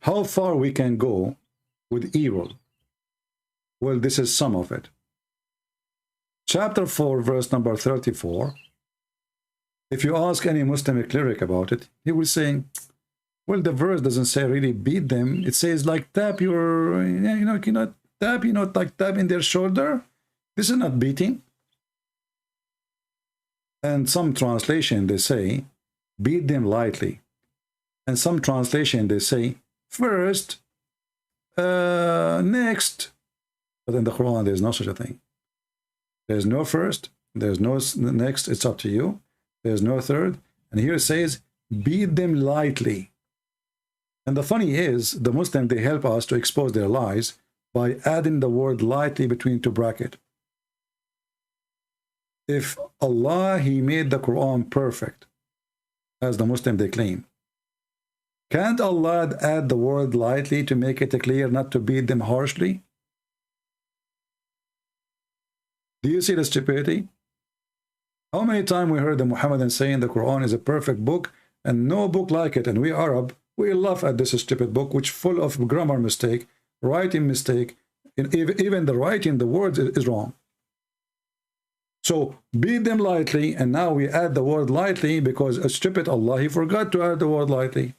S7: How far we can go with evil? Well, this is some of it. Chapter 4, verse number 34. If you ask any Muslim cleric about it, he will say, well, the verse doesn't say really beat them. It says like tap your, tap, like tap in their shoulder. This is not beating. And some translation, they say, beat them lightly. And some translation, they say, first, next. But in the Quran, there's no such a thing. There's no first, there's no next, it's up to you. There's no third. And here it says, beat them lightly. And the funny is, the Muslims, they help us to expose their lies by adding the word lightly between two brackets. If Allah, He made the Quran perfect, as the Muslim they claim, can't Allah add the word lightly to make it clear not to beat them harshly? Do you see the stupidity? How many times we heard the Muhammadan saying the Quran is a perfect book and no book like it, and we Arab, we laugh at this stupid book which full of grammar mistake, writing mistake, and even the writing, the words is wrong. So beat them lightly, and now we add the word lightly because a stupid Allah, he forgot to add the word lightly.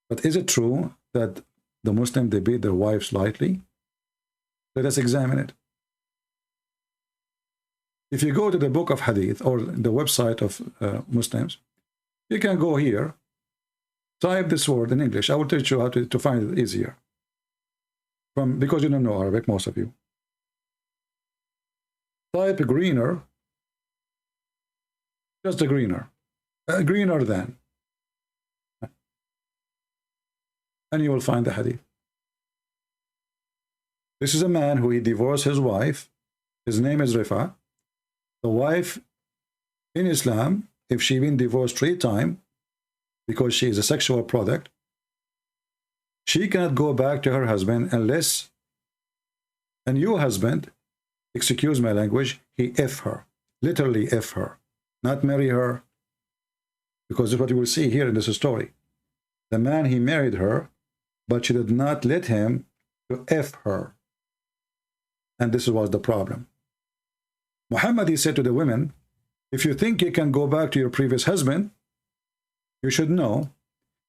S7: But is it true that the Muslims, they beat their wives lightly? Let us examine it. If you go to the book of Hadith or the website of Muslims, you can go here, type this word in English. I will teach you how to find it easier. Because you don't know Arabic, most of you. Type greener, just a greener, greener than. And you will find the Hadith. This is a man who he divorced his wife. His name is Rifa. The wife in Islam, if she been divorced 3 times because she is a sexual product, she cannot go back to her husband unless, and your husband, excuse my language, he F her, literally F her, not marry her, because this is what you will see here in this story. The man, he married her, but she did not let him to F her. And this was the problem. Muhammad, he said to the women, if you think you can go back to your previous husband, you should know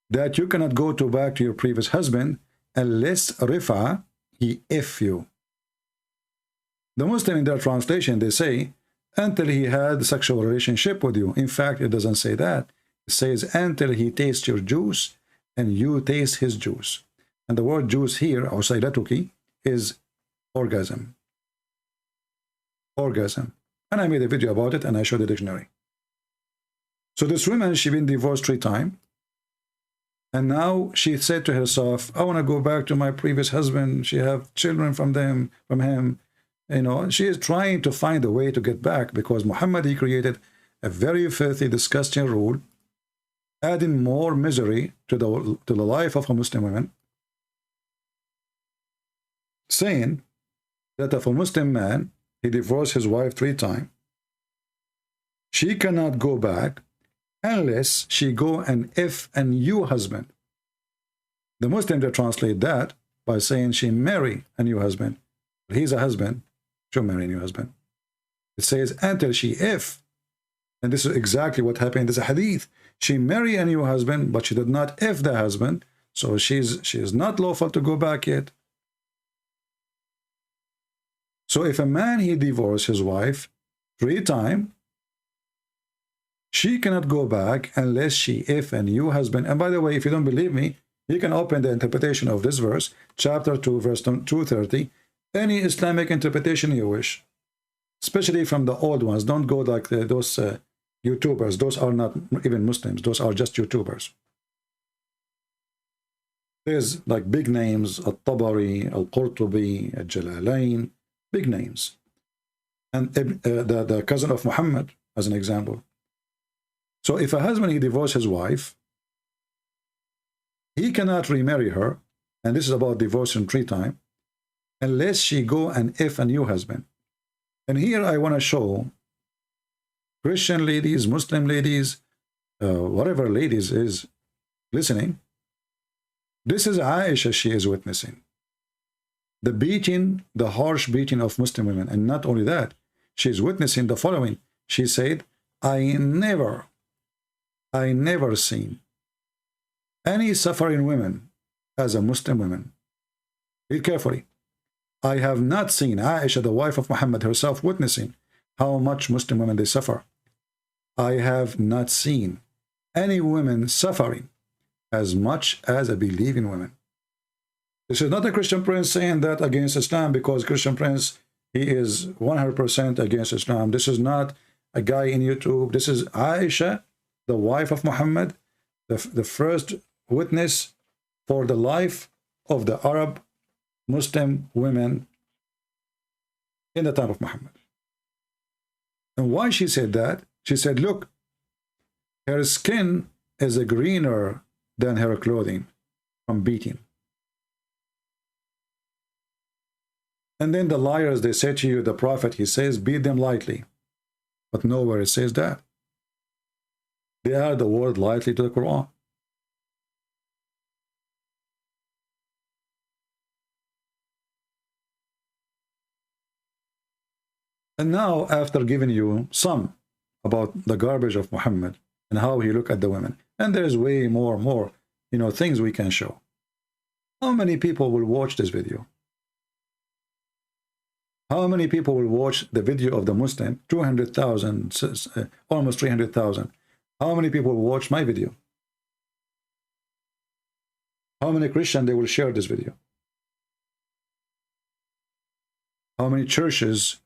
S7: that you cannot go back to your previous husband unless Rifa, he F you. The Muslim in their translation, they say, until he had a sexual relationship with you. In fact, it doesn't say that. It says, until he tastes your juice and you taste his juice. And the word juice here, or saylatuki, is orgasm. Orgasm. And I made a video about it and I showed the dictionary. So this woman, she been divorced 3 times. And now she said to herself, I want to go back to my previous husband. She have children from him. You know, she is trying to find a way to get back because Muhammad, he created a very filthy, disgusting rule, adding more misery to the life of a Muslim woman, saying that if a Muslim man, he divorced his wife 3 times, she cannot go back unless she go and if a new husband. The Muslims, they translate that by saying she marry a new husband. He's a husband, she'll marry a new husband. It says until she if, and this is exactly what happened in this hadith. She marry a new husband, but she did not if the husband, so she is not lawful to go back yet. So if a man, he divorced his wife 3 times, she cannot go back unless she if a new husband. And by the way, if you don't believe me, you can open the interpretation of this verse, chapter 2, verse 230, any Islamic interpretation you wish, especially from the old ones. Don't go like those YouTubers. Those are not even Muslims. Those are just YouTubers. There's like big names, Al-Tabari, Al-Qurtubi, Al-Jalalain, big names. And the cousin of Muhammad, as an example. So if a husband, he divorced his wife, he cannot remarry her, and this is about divorcing 3 times, unless she go and if a new husband. And here I want to show Christian ladies, Muslim ladies, whatever ladies is listening. This is Aisha, she is witnessing. The beating, the harsh beating of Muslim women. And not only that, she is witnessing the following. She said, I never seen any suffering women as a Muslim woman. Read carefully. I have not seen Aisha, the wife of Muhammad herself, witnessing how much Muslim women they suffer. I have not seen any women suffering as much as a believing woman. This is not a Christian prince saying that against Islam, because Christian prince, he is 100% against Islam. This is not a guy in YouTube. This is Aisha, the wife of Muhammad, the first witness for the life of the Arab Muslim women in the time of Muhammad. And why she said that? She said, look, her skin is greener than her clothing from beating. And then the liars, they say to you, the prophet, he says, beat them lightly. But nowhere it says that. They add the word lightly to the Quran. And now, after giving you some about the garbage of Muhammad and how he looked at the women, and there's way more, things we can show. How many people will watch this video? How many people will watch the video of the Muslim? 200,000, almost 300,000. How many people will watch my video? How many Christians they will share this video? How many churches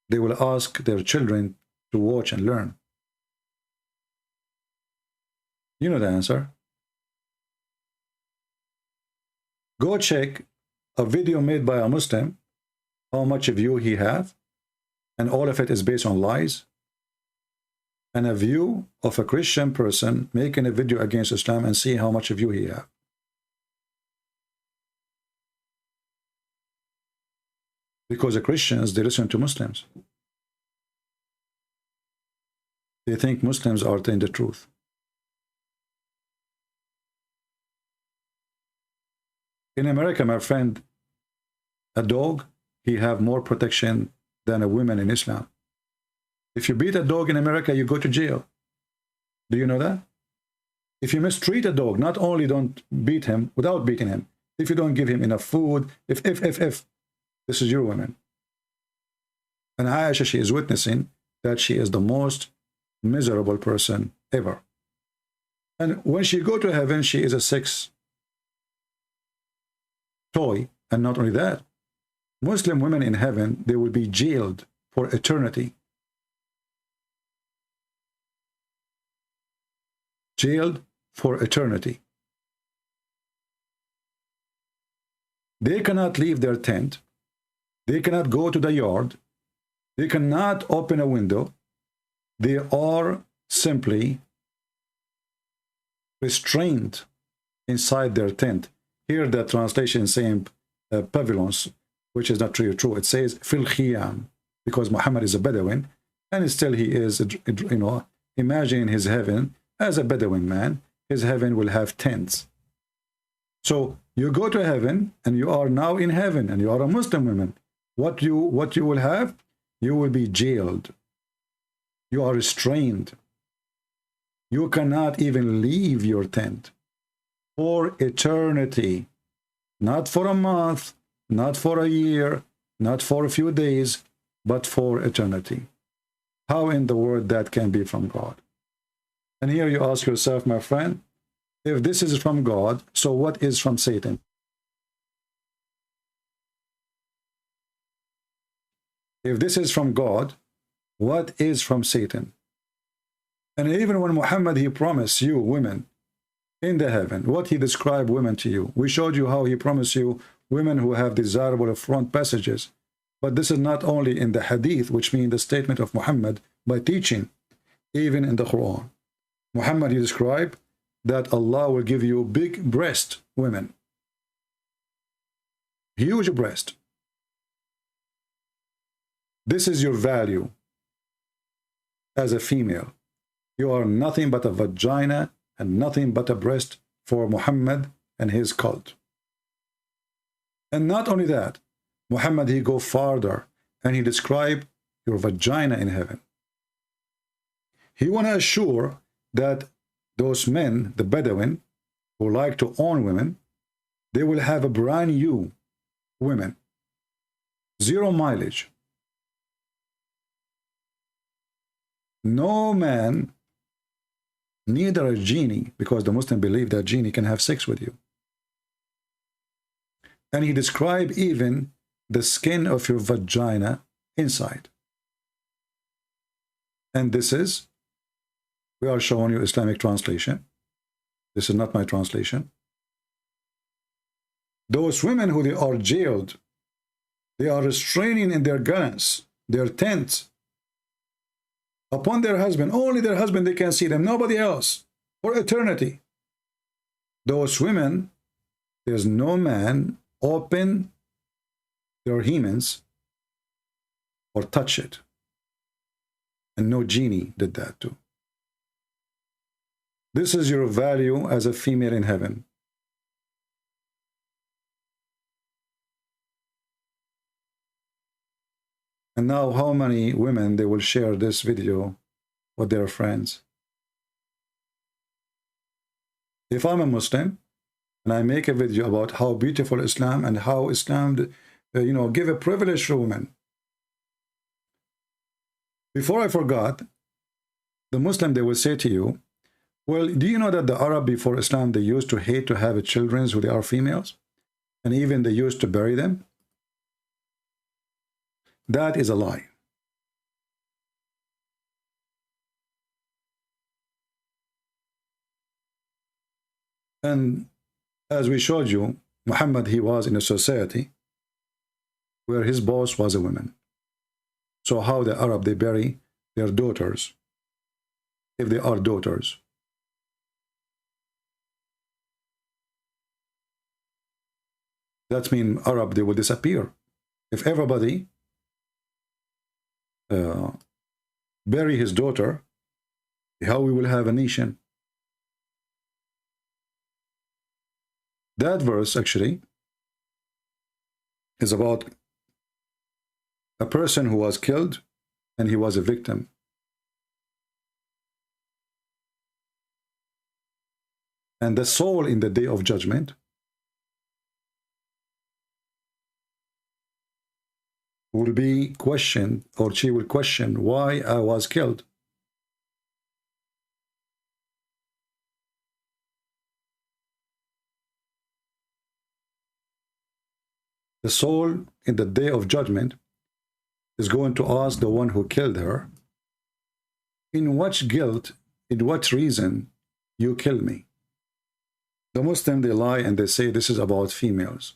S7: they will ask their children to watch and learn? You know the answer. Go check a video made by a Muslim, how much view he have, and all of it is based on lies. And a view of a Christian person making a video against Islam, and see how much view he have. Because the Christians, they listen to Muslims. They think Muslims are telling the truth. In America, my friend, a dog, he have more protection than a woman in Islam. If you beat a dog in America, you go to jail. Do you know that? If you mistreat a dog, not only don't beat him without beating him, if you don't give him enough food, if, this is your woman. And Aisha, she is witnessing that she is the most miserable person ever. And when she go to heaven, she is a sex toy. And not only that, Muslim women in heaven, they will be jailed for eternity. Jailed for eternity. They cannot leave their tent. They cannot go to the yard. They cannot open a window. they are simply restrained inside their tent. Here the translation is saying pavilions, which is not really true. It says fil khiyam, because Muhammad is a Bedouin, and still he is, you know, imagine his heaven as a Bedouin man. His heaven will have tents. So you go to heaven, and you are now in heaven, and you are a Muslim woman. What you will have? You will be jailed. You are restrained. You cannot even leave your tent for eternity. Not for a month, not for a year, not for a few days, but for eternity. How in the world that can be from God? And here you ask yourself, my friend, if this is from God, so what is from Satan? If this is from God, what is from Satan? And even when Muhammad, he promised you women in the heaven, what he described women to you. We showed you how he promised you women who have desirable front passages. But this is not only in the hadith, which means the statement of Muhammad by teaching, even in the Quran. Muhammad, he described that Allah will give you big breast women. Huge breast. This is your value as a female. You are nothing but a vagina and nothing but a breast for Muhammad and his cult. And not only that, Muhammad, he go farther and he described your vagina in heaven. He want to assure that those men, the Bedouin, who like to own women, they will have a brand new women. 0 mileage. No man, neither a genie, because the Muslim believe that genie can have sex with you. And he described even the skin of your vagina inside. And this is, we are showing you Islamic translation. This is not my translation. Those women who they are jailed, they are restraining in their guns, their tents, upon their husband. Only their husband, they can see them, nobody else, for eternity. Those women, there's no man open their hymens or touch it. And no genie did that too. This is your value as a female in heaven. And now how many women they will share this video with their friends? If I'm a Muslim and I make a video about how beautiful Islam and how Islam, you know, give a privilege to women. Before I forgot, the Muslim, they will say to you, well, do you know that the Arab before Islam, they used to hate to have children who they are females? And even they used to bury them? That is a lie. And as we showed you, Muhammad, he was in a society where his boss was a woman. So how the Arab, they bury their daughters, if they are daughters? That means Arab, they will disappear. If everybody bury his daughter, how we will have a nation? That verse actually is about a person who was killed and he was a victim. And the soul in the day of judgment will be questioned, or she will question why I was killed. The soul in the day of judgment is going to ask the one who killed her, in what guilt, in what reason you killed me? The Muslim, they lie and they say this is about females.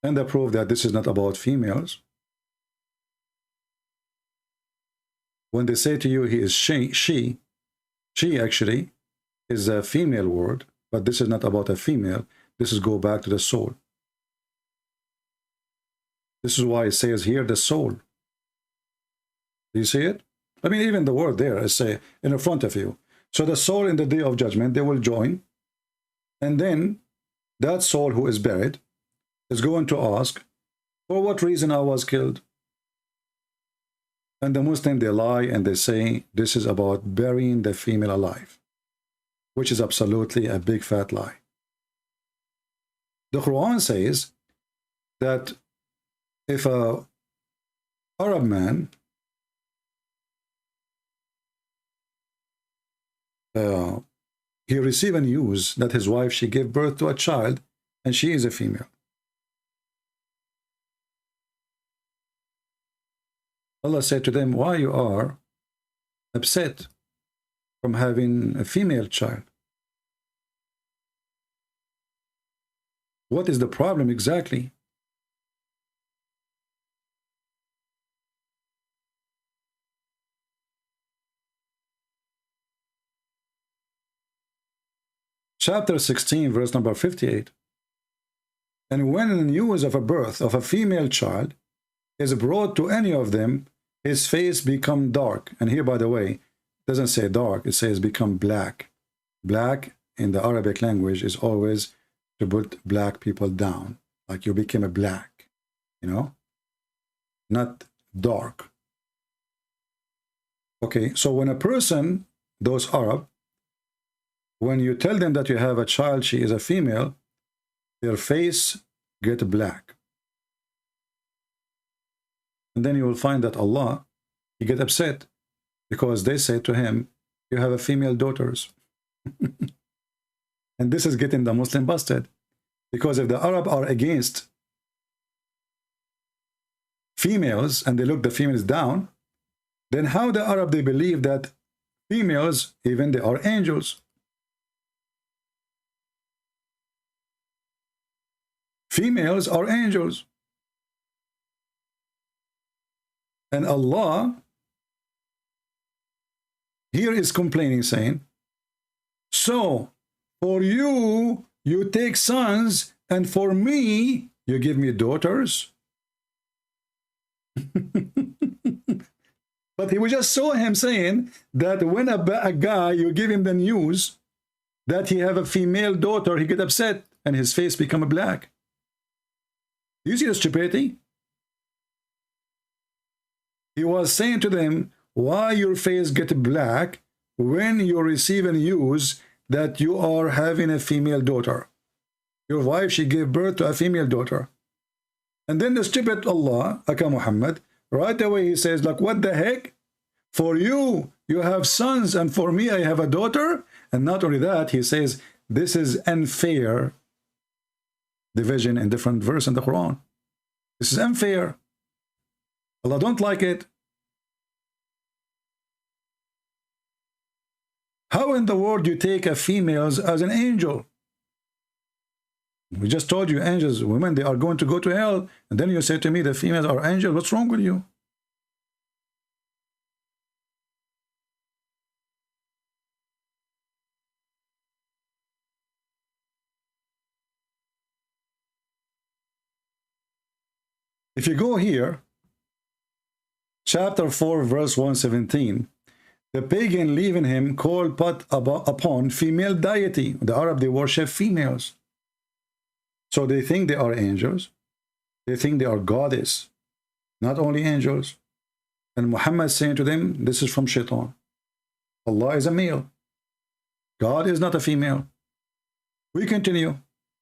S7: And they prove that this is not about females. When they say to you he is she actually is a female word, but this is not about a female. This is go back to the soul. This is why it says here the soul. Do you see it? I mean, even the word there, I say in front of you. So the soul in the day of judgment, they will join. And then that soul who is buried is going to ask, for what reason I was killed? And the Muslim, they lie and they say this is about burying the female alive, which is absolutely a big fat lie. The Quran says that if a Arab man he received a news that his wife, she gave birth to a child and she is a female. Allah said to them, why you are upset from having a female child? What is the problem exactly? Chapter 16, verse number 58. And when the news of a birth of a female child is brought to any of them, his face become dark. And here, by the way, it doesn't say dark, it says become black. Black in the Arabic language is always to put black people down, like you became a black, you know, not dark. Okay, so when a person, those Arab, when you tell them that you have a child, she is a female, their face get black. And then you will find that Allah, he get upset because they say to him, you have a female daughters. And this is getting the Muslim busted. Because if the Arab are against females and they look the females down, then how the Arab, they believe that females, even they are angels? Females are angels. And Allah here is complaining, saying, so for you, you take sons, and for me, you give me daughters. But we just saw him saying that when a guy, you give him the news that he have a female daughter, he get upset and his face become black. Do you see the stupidity? He was saying to them, why your face get black when you receive a news that you are having a female daughter? Your wife, she gave birth to a female daughter. And then the stupid Allah, Aka Muhammad, right away he says, like, what the heck? For you, you have sons, and for me, I have a daughter. And not only that, he says, this is unfair division in different verse in the Quran. This is unfair. Allah don't like it. How in the world you take a females as an angel? We just told you angels, women, they are going to go to hell. And then you say to me the females are angels. What's wrong with you? If you go here, chapter 4, verse 117, the pagan leaving him called but upon female deity. The Arab, they worship females. So they think they are angels. They think they are goddess, not only angels. And Muhammad is saying to them, this is from Shaitan. Allah is a male. God is not a female. We continue.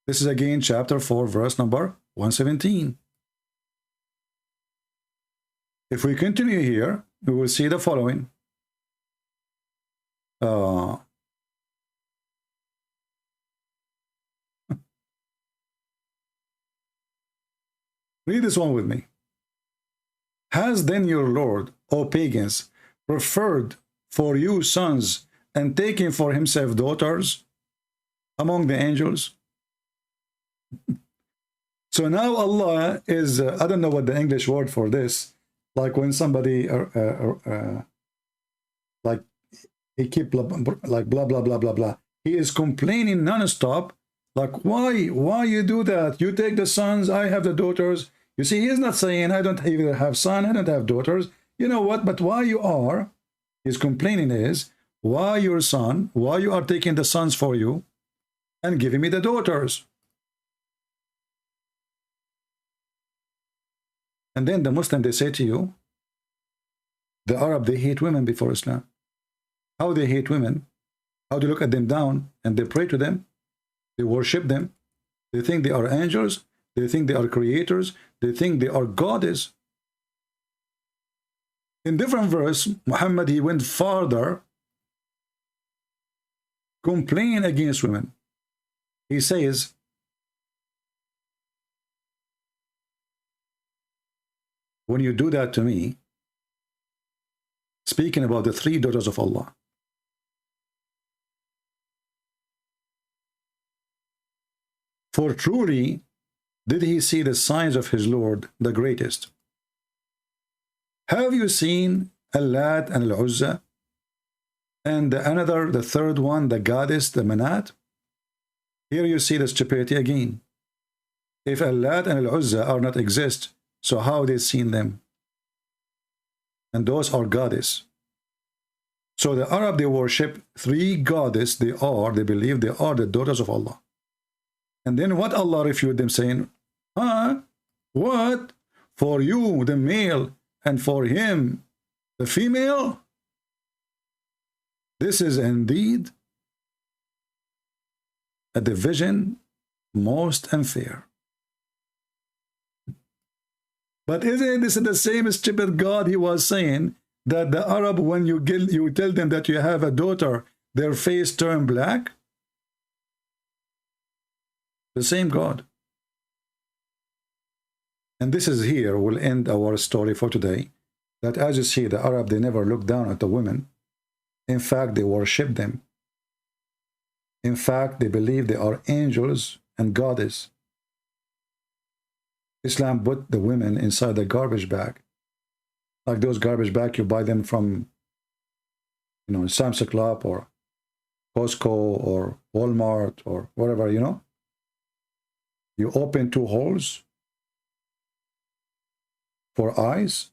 S7: This is again chapter 4, verse number 117. If we continue here, we will see the following. Read this one with me. Has then your Lord, O pagans, preferred for you sons and taken for himself daughters among the angels? So now Allah is, I don't know what the English word for this, like when somebody like he keep like blah blah blah blah blah. He is complaining non-stop. Like, why you do that? You take the sons, I have the daughters. You see, he is not saying I don't either have son, I don't have daughters. You know what? But why you are? His complaining is why your son? Why you are taking the sons for you and giving me the daughters? And then the Muslim, they say to you, the Arab, they hate women before Islam. How they hate women? How they look at them down and they pray to them? They worship them. They think they are angels. They think they are creators. They think they are goddess. In different verse, Muhammad, he went farther, complaining against women. He says, when you do that to me, speaking about the three daughters of Allah, for truly did he see the signs of his Lord, the greatest. Have you seen Allat and Al-Uzza? And another, the third one, the goddess, the Manat? Here you see the stupidity again. If Allat and Al-Uzza are not exist, so how they seen them? And those are goddess. So the Arab, they worship three goddess. They believe they are the daughters of Allah. And then what Allah refute them, saying, huh? What? For you, the male, and for him, the female? This is indeed a division most unfair. But isn't this the same stupid God he was saying that the Arab, when you tell them that you have a daughter, their face turn black? The same God. And this is here, we'll end our story for today, that as you see, the Arab, they never look down at the women. In fact, they worship them. In fact, they believe they are angels and goddess. Islam put the women inside the garbage bag. Like those garbage bags you buy them from, you know, Sam's Club or Costco or Walmart or whatever, you know. You open two holes for eyes.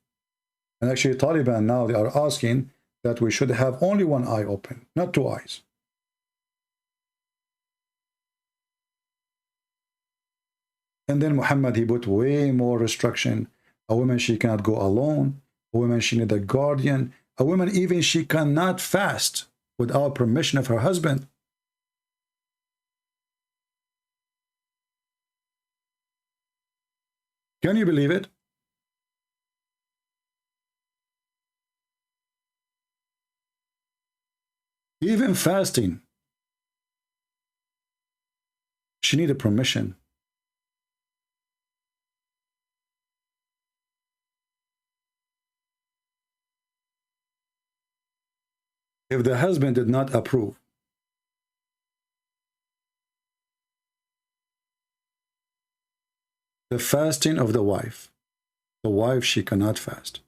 S7: And actually Taliban now, they are asking that we should have only one eye open, not two eyes. And then Muhammad, he put way more restriction. A woman, she cannot go alone. A woman, she need a guardian. A woman, even she cannot fast without permission of her husband. Can you believe it? Even fasting, she needed permission. If the husband did not approve, the fasting of the wife, she cannot fast.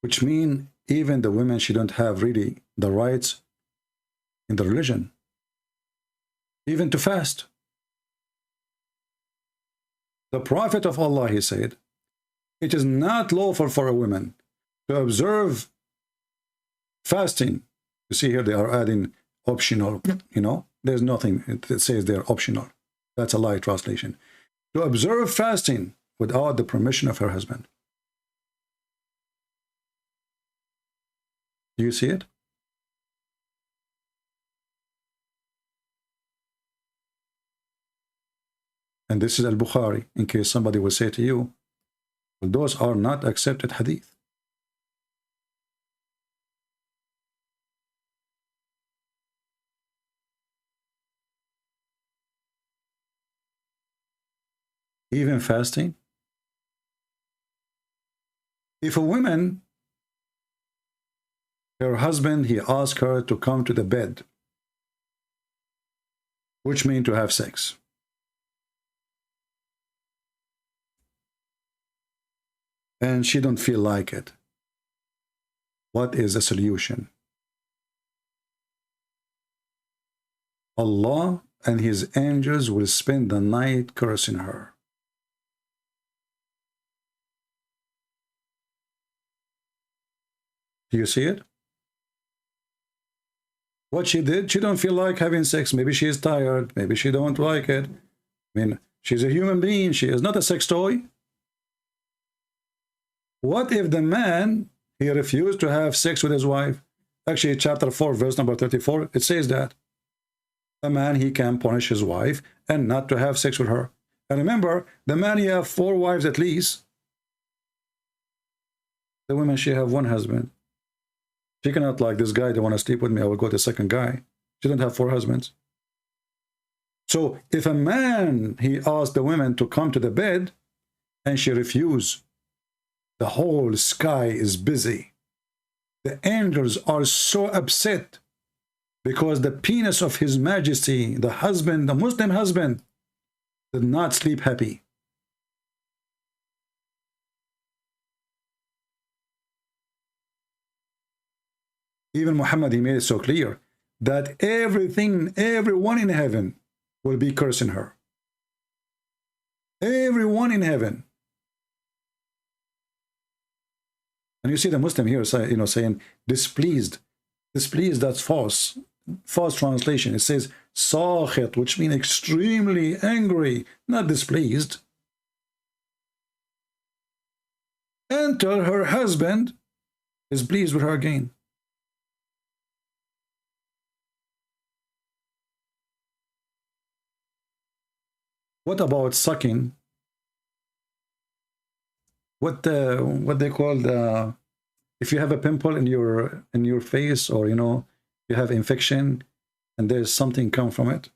S7: Which means even the women, she don't have really the rights in the religion, even to fast. The Prophet of Allah, he said, it is not lawful for a woman to observe fasting. You see here they are adding optional, you know, there's nothing that says they're optional. That's a lie translation. To observe fasting without the permission of her husband. Do you see it? And this is Al-Bukhari, in case somebody will say to you, well, those are not accepted hadith. Even fasting. If a woman, her husband, he asked her to come to the bed which means to have sex. And she don't feel like it. What is the solution? Allah and his angels will spend the night cursing her. Do you see it? What she did, she don't feel like having sex. Maybe she is tired. Maybe she don't like it. I mean, she's a human being. She is not a sex toy. What if the man, he refused to have sex with his wife? Actually, chapter 4, verse number 34, it says that a man, he can punish his wife and not to have sex with her. And remember, the man, he have 4 wives at least. The woman, she have 1 husband. She cannot, like, this guy, they want to sleep with me, I will go to the second guy. She don't have 4 husbands. So if a man, he asked the woman to come to the bed and she refused, the whole sky is busy. The angels are so upset because the penis of His Majesty, the husband, the Muslim husband, did not sleep happy. Even Muhammad, he made it so clear that everyone in heaven will be cursing her. Everyone in heaven. And you see the Muslim here, saying displeased. Displeased, that's false. False translation. It says sakhit, which means extremely angry, not displeased. Until her husband is pleased with her again. What about sucking? What they call if you have a pimple in your face, or you have infection and there's something come from it,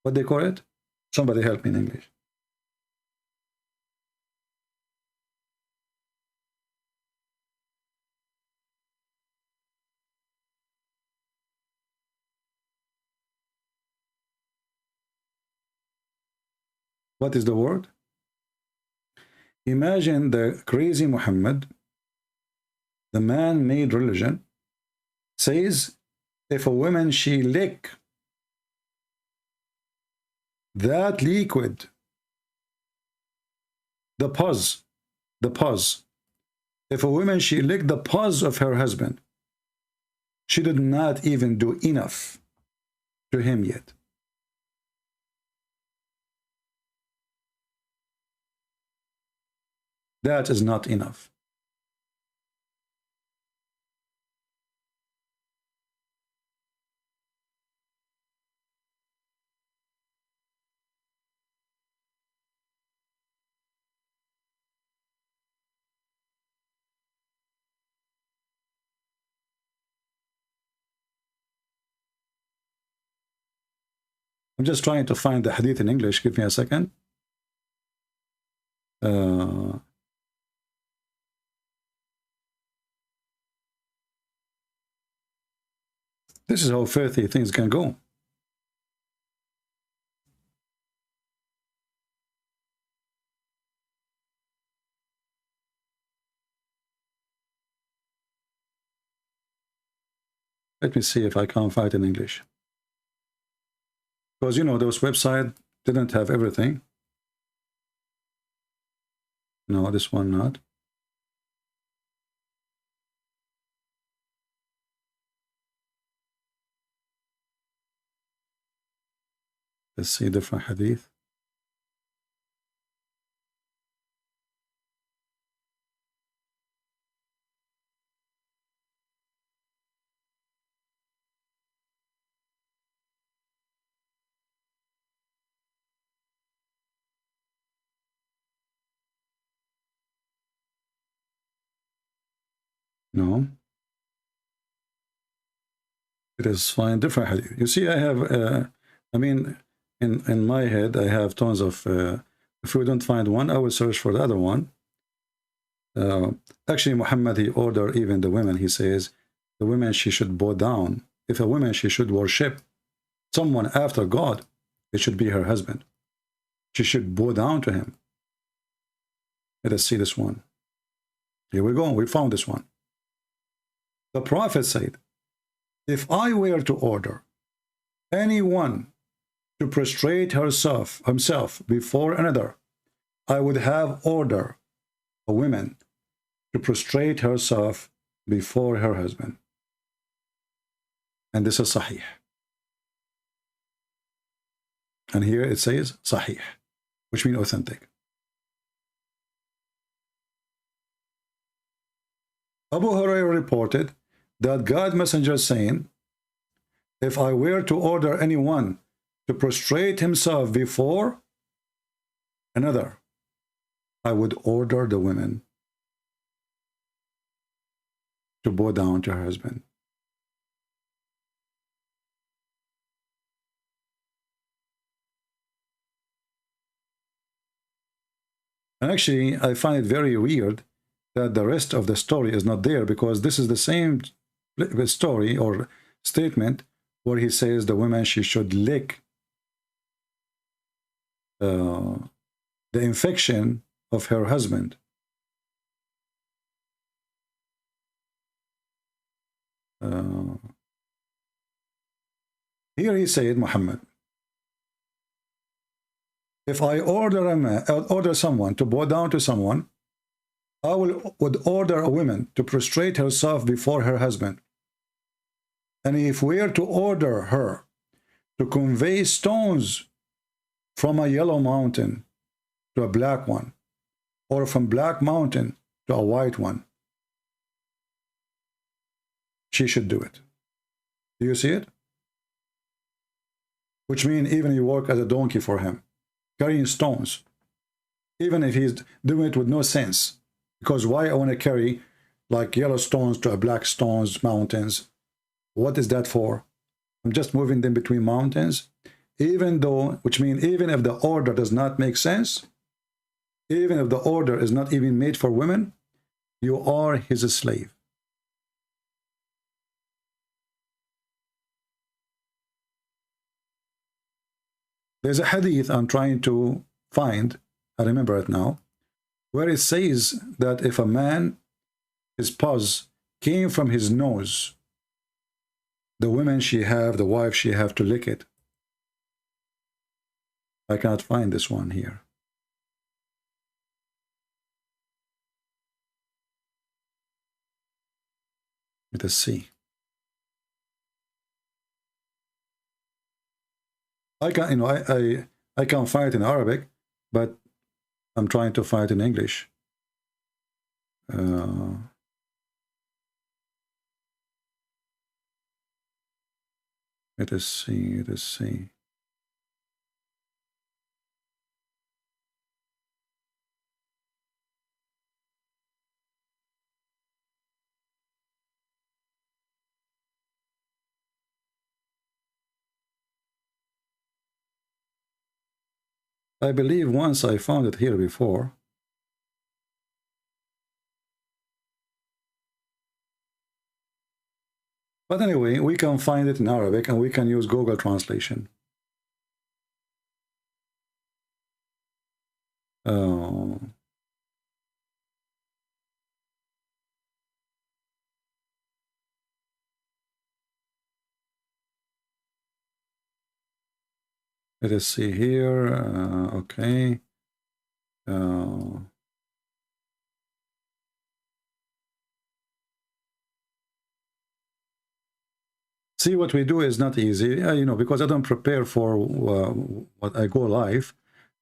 S7: what they call it? Somebody help me in English. What is the word? Imagine the crazy Muhammad, the man-made religion, says if a woman, she lick that liquid, the pus, if a woman, she licked the pus of her husband, she did not even do enough to him yet. That is not enough. I'm just trying to find the hadith in English. Give me a second. This is how filthy things can go. Let me see if I can find it in English. Because, those websites didn't have everything. No, this one not. Let's see different hadith. No. It is fine, different hadith. You see, I have, in my head, I have tons of, if we don't find one, I will search for the other one. Actually, Muhammad, he ordered even the women, he says, the women, she should bow down. If a woman, she should worship, someone after God, it should be her husband. She should bow down to him. Let us see this one. Here we go. We found this one. The Prophet said, if I were to order anyone to prostrate himself before another, I would have order a woman to prostrate herself before her husband. And this is Sahih. And here it says Sahih, which means authentic. Abu Hurairah reported that God's messenger saying, if I were to order anyone to prostrate himself before another, I would order the women to bow down to her husband. And actually, I find it very weird that the rest of the story is not there, because this is the same story or statement where he says the woman, she should lick the infection of her husband. Here he said, Muhammad, if I order someone to bow down to someone, I would order a woman to prostrate herself before her husband. And if we are to order her to convey stones from a yellow mountain to a black one, or from black mountain to a white one, she should do it. Do you see it? Which means even you work as a donkey for him, carrying stones, even if he's doing it with no sense. Because why I want to carry like yellow stones to a black stones mountains? What is that for? I'm just moving them between mountains, even though, which means even if the order does not make sense, even if the order is not even made for women, you are his slave. There's a hadith I'm trying to find, I remember it now, where it says that if a man, his pus came from his nose, the women the wife she have to lick it. I cannot find this one here. Let us see. I can't find it in Arabic, but I'm trying to find it in English. Let us see. Let us see. I believe once I found it here before. But anyway, we can find it in Arabic and we can use Google translation. Let us see here. Okay. See, what we do is not easy, because I don't prepare for what I go live.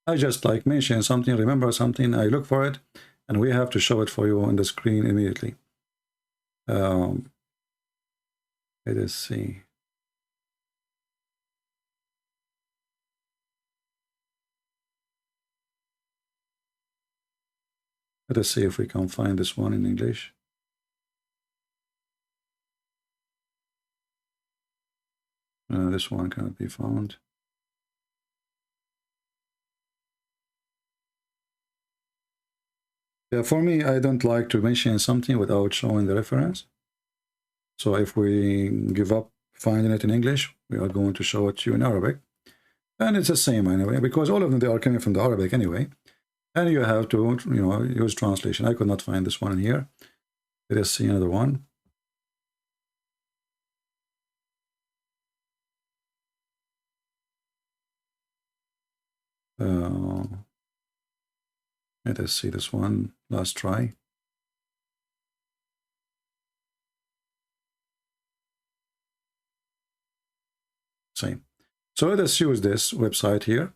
S7: I just like mention something, remember something, I look for it, and we have to show it for you on the screen immediately. Let us see. Let us see if we can find this one in English. This one cannot be found. Yeah, for me, I don't like to mention something without showing the reference. So if we give up finding it in English, we are going to show it to you in Arabic. And it's the same anyway, because all of them, they are coming from the Arabic anyway. And you have to, use translation. I could not find this one in here. Let us see another one. Let us see this one. Last try. Same. So let us use this website here.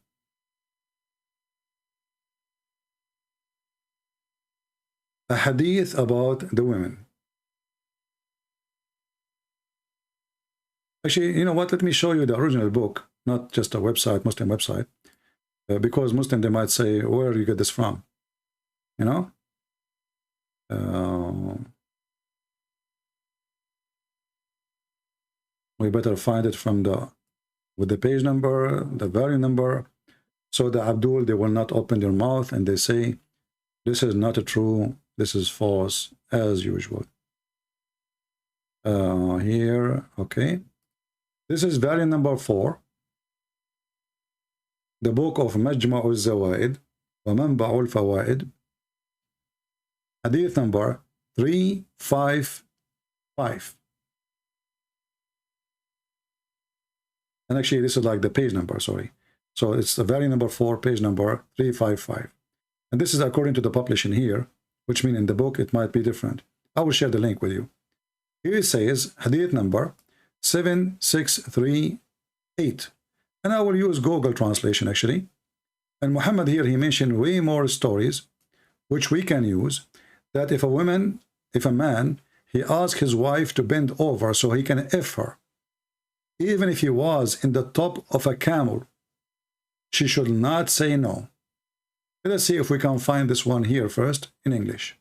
S7: A hadith about the women. Actually, you know what? Let me show you the original book, not just a website, Muslim website. Because Muslim, they might say, where do you get this from? You know? We better find it from with the page number, the volume number. So the Abdul, they will not open their mouth and they say, this is not true, this is false, as usual. Here, okay. This is volume number 4. The book of Majma'u al-Zawaid wa Manba'u al-Fawaid. Hadith number 355. And actually, this is like the page number, sorry. So it's the volume number 4, page number 355. And this is according to the publishing here, which means in the book it might be different. I will share the link with you. Here it says, hadith number 7638. And I will use Google translation actually. And Muhammad here, he mentioned way more stories, which we can use, that if a man, he asks his wife to bend over so he can F her, even if he was in the top of a camel, she should not say no. Let us see if we can find this one here first in English.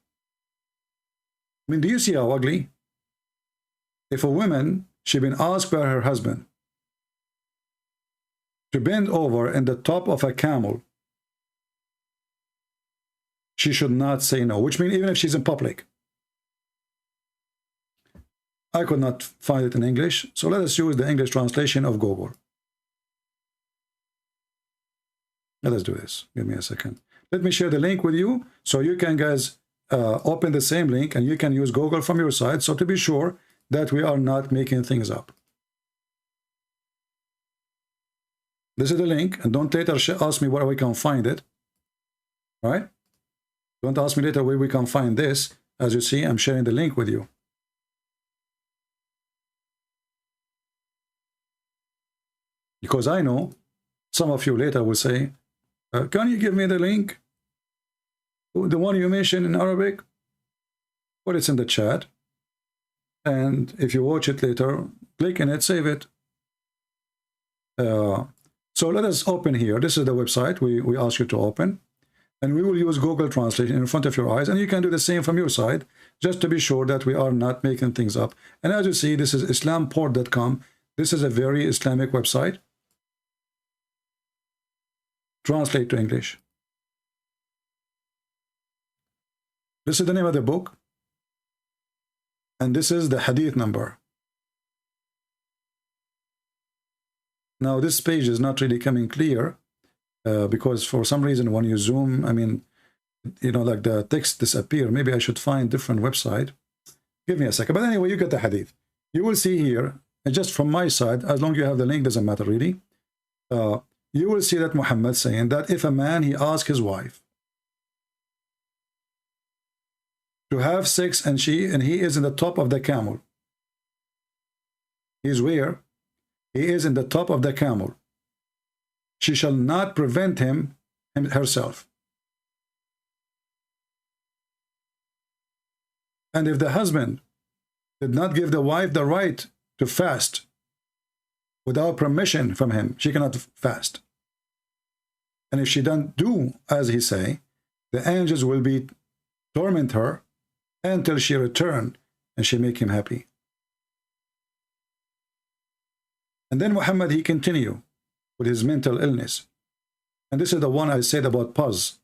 S7: I mean, do you see how ugly? If a woman, she been asked by her husband to bend over in the top of a camel, she should not say no, which means even if she's in public. I could not find it in English, so let us use the English translation of Google. Let us do this. Give me a second. Let me share the link with you, so you can, guys, open the same link, and you can use Google from your side, so to be sure that we are not making things up. This is the link, and don't later ask me where we can find it. Right? Don't ask me later where we can find this. As you see, I'm sharing the link with you. Because I know some of you later will say, can you give me the link? The one you mentioned in Arabic? Well, it's in the chat. And if you watch it later, click on it, save it. So let us open here. This is the website we ask you to open. And we will use Google Translation in front of your eyes. And you can do the same from your side, just to be sure that we are not making things up. And as you see, this is islamport.com. This is a very Islamic website. Translate to English. This is the name of the book. And this is the hadith number. Now this page is not really coming clear because for some reason when you zoom, I mean, you know, like the text disappear. Maybe I should find different website. Give me a second. But anyway, you get the hadith. You will see here, and just from my side, as long as you have the link, doesn't matter really. You will see that Muhammad saying that if a man, he asks his wife to have sex and he is in the top of the camel. He is where? He is in the top of the camel. She shall not prevent him herself. And if the husband did not give the wife the right to fast without permission from him, she cannot fast. And if she don't do as he say, the angels will be torment her until she return and she make him happy. And then Muhammad, he continue with his mental illness. And this is the one I said about pause.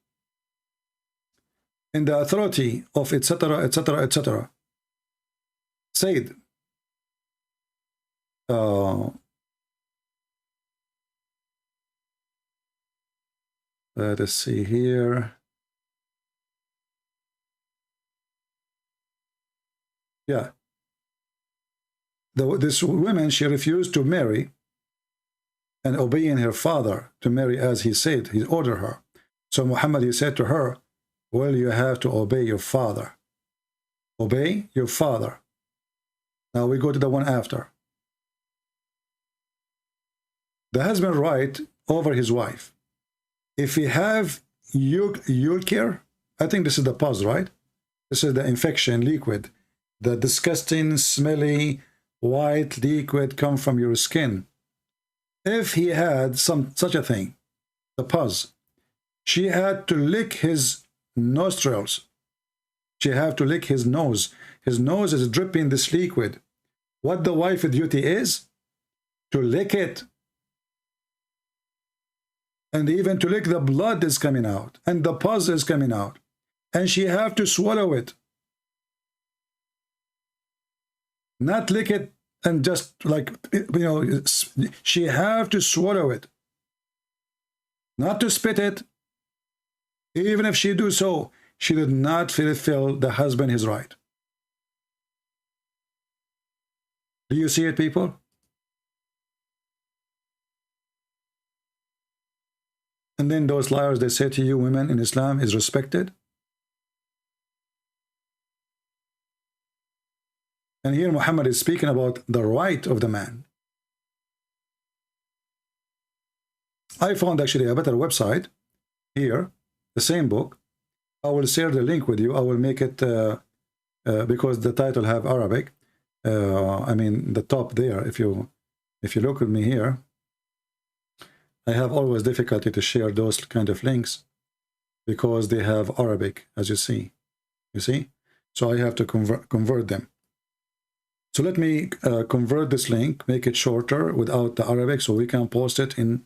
S7: In the authority of etc., etc., etc., said, Let us see here. Yeah. This woman, she refused to marry and obeying her father to marry as he said, he ordered her. So Muhammad, he said to her, well, you have to obey your father. Obey your father. Now we go to the one after. The husband right over his wife. If he have ulcer, I think this is the pus, right? This is the infection liquid. The disgusting, smelly, white liquid come from your skin. If he had such a thing, the pus, she had to lick his nostrils. She had to lick his nose. His nose is dripping this liquid. What the wife's duty is? To lick it. And even to lick the blood is coming out. And the pus is coming out. And she have to swallow it. Not lick it and just like, you know, she have to swallow it. Not to spit it. Even if she do so, she did not fulfill the husband his right. Do you see it, people? And then those liars, they say to you, women in Islam is respected. And here Muhammad is speaking about the right of the man. I found actually a better website here, the same book. I will share the link with you. I will make it because the title have Arabic. I mean the top there. If you look at me here, I have always difficulty to share those kind of links because they have Arabic, as you see. You see, so I have to convert them. So let me convert this link, make it shorter without the Arabic, so we can post it in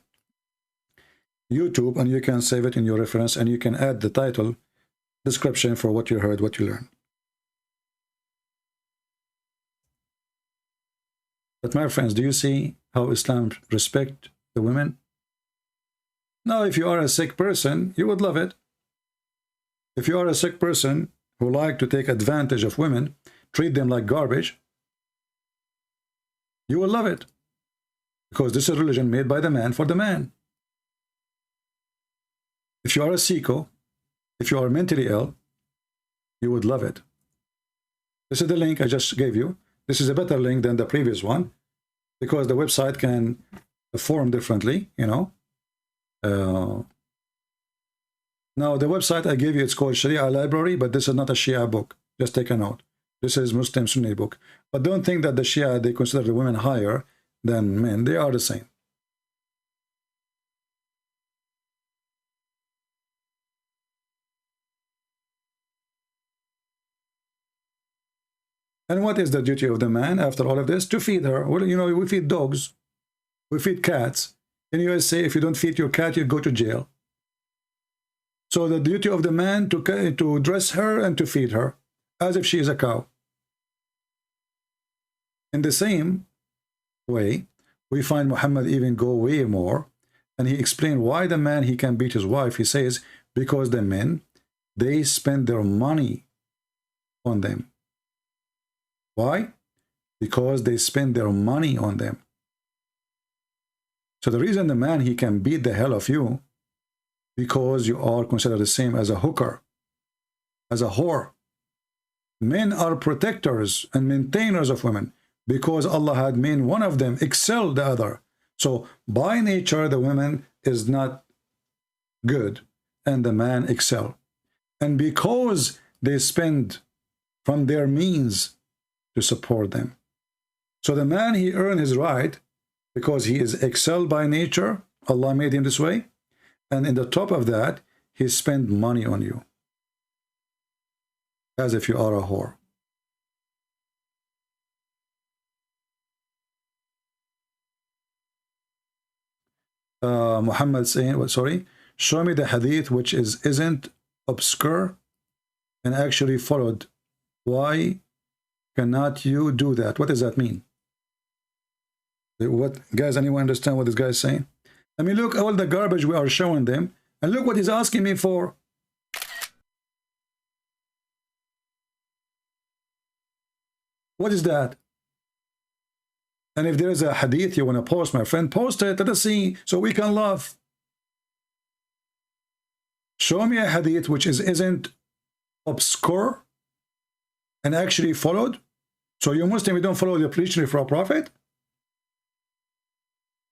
S7: YouTube, and you can save it in your reference, and you can add the title description for what you heard, what you learned. But my friends, do you see how Islam respects the women? Now, if you are a sick person, you would love it. If you are a sick person who like to take advantage of women, treat them like garbage, you will love it. Because this is a religion made by the man for the man. If you are a sicko, if you are mentally ill, you would love it. This is the link I just gave you. This is a better link than the previous one because the website can form differently, you know. Now the website I gave you, it's called Sharia Library, but this is not a Shia book. Just take a note. This is Muslim Sunni book. But don't think that the Shia, they consider the women higher than men. They are the same. And what is the duty of the man after all of this? To feed her. Well, you know, we feed dogs. We feed cats. In the USA, if you don't feed your cat, you go to jail. So the duty of the man to dress her and to feed her, as if she is a cow. In the same way, we find Muhammad even go way more, and he explained why the man, he can beat his wife. He says, because the men, they spend their money on them. Why? Because they spend their money on them. So the reason the man, he can beat the hell of you, because you are considered the same as a hooker, as a whore. Men are protectors and maintainers of women, because Allah had made one of them excel the other. So by nature, the woman is not good and the man excel. And because they spend from their means to support them. So the man, he earned his right because he is excelled by nature. Allah made him this way. And in the top of that, he spent money on you. As if you are a whore. Muhammad saying, well, sorry, show me the hadith which isn't obscure and actually followed. Why cannot you do that? What does that mean? What, guys, anyone understand what this guy is saying? I mean, look, all the garbage we are showing them, and look what he's asking me for. What is that? And if there is a hadith you want to post, my friend, post it. Let us see, so we can laugh. Show me a hadith which isn't obscure and actually followed. So you Muslim, you don't follow the preaching for a prophet?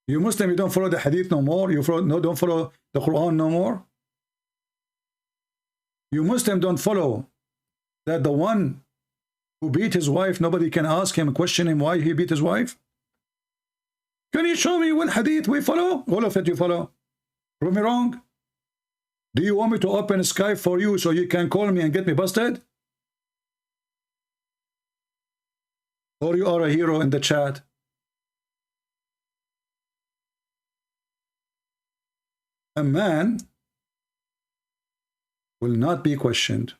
S7: You Muslim, you don't follow the hadith no more? You don't follow the Quran no more? You Muslim don't follow that the one who beat his wife, nobody can ask him, question him why he beat his wife? Can you show me one hadith we follow? All of it you follow. Prove me wrong. Do you want me to open Skype for you so you can call me and get me busted? Or you are a hero in the chat? A man will not be questioned.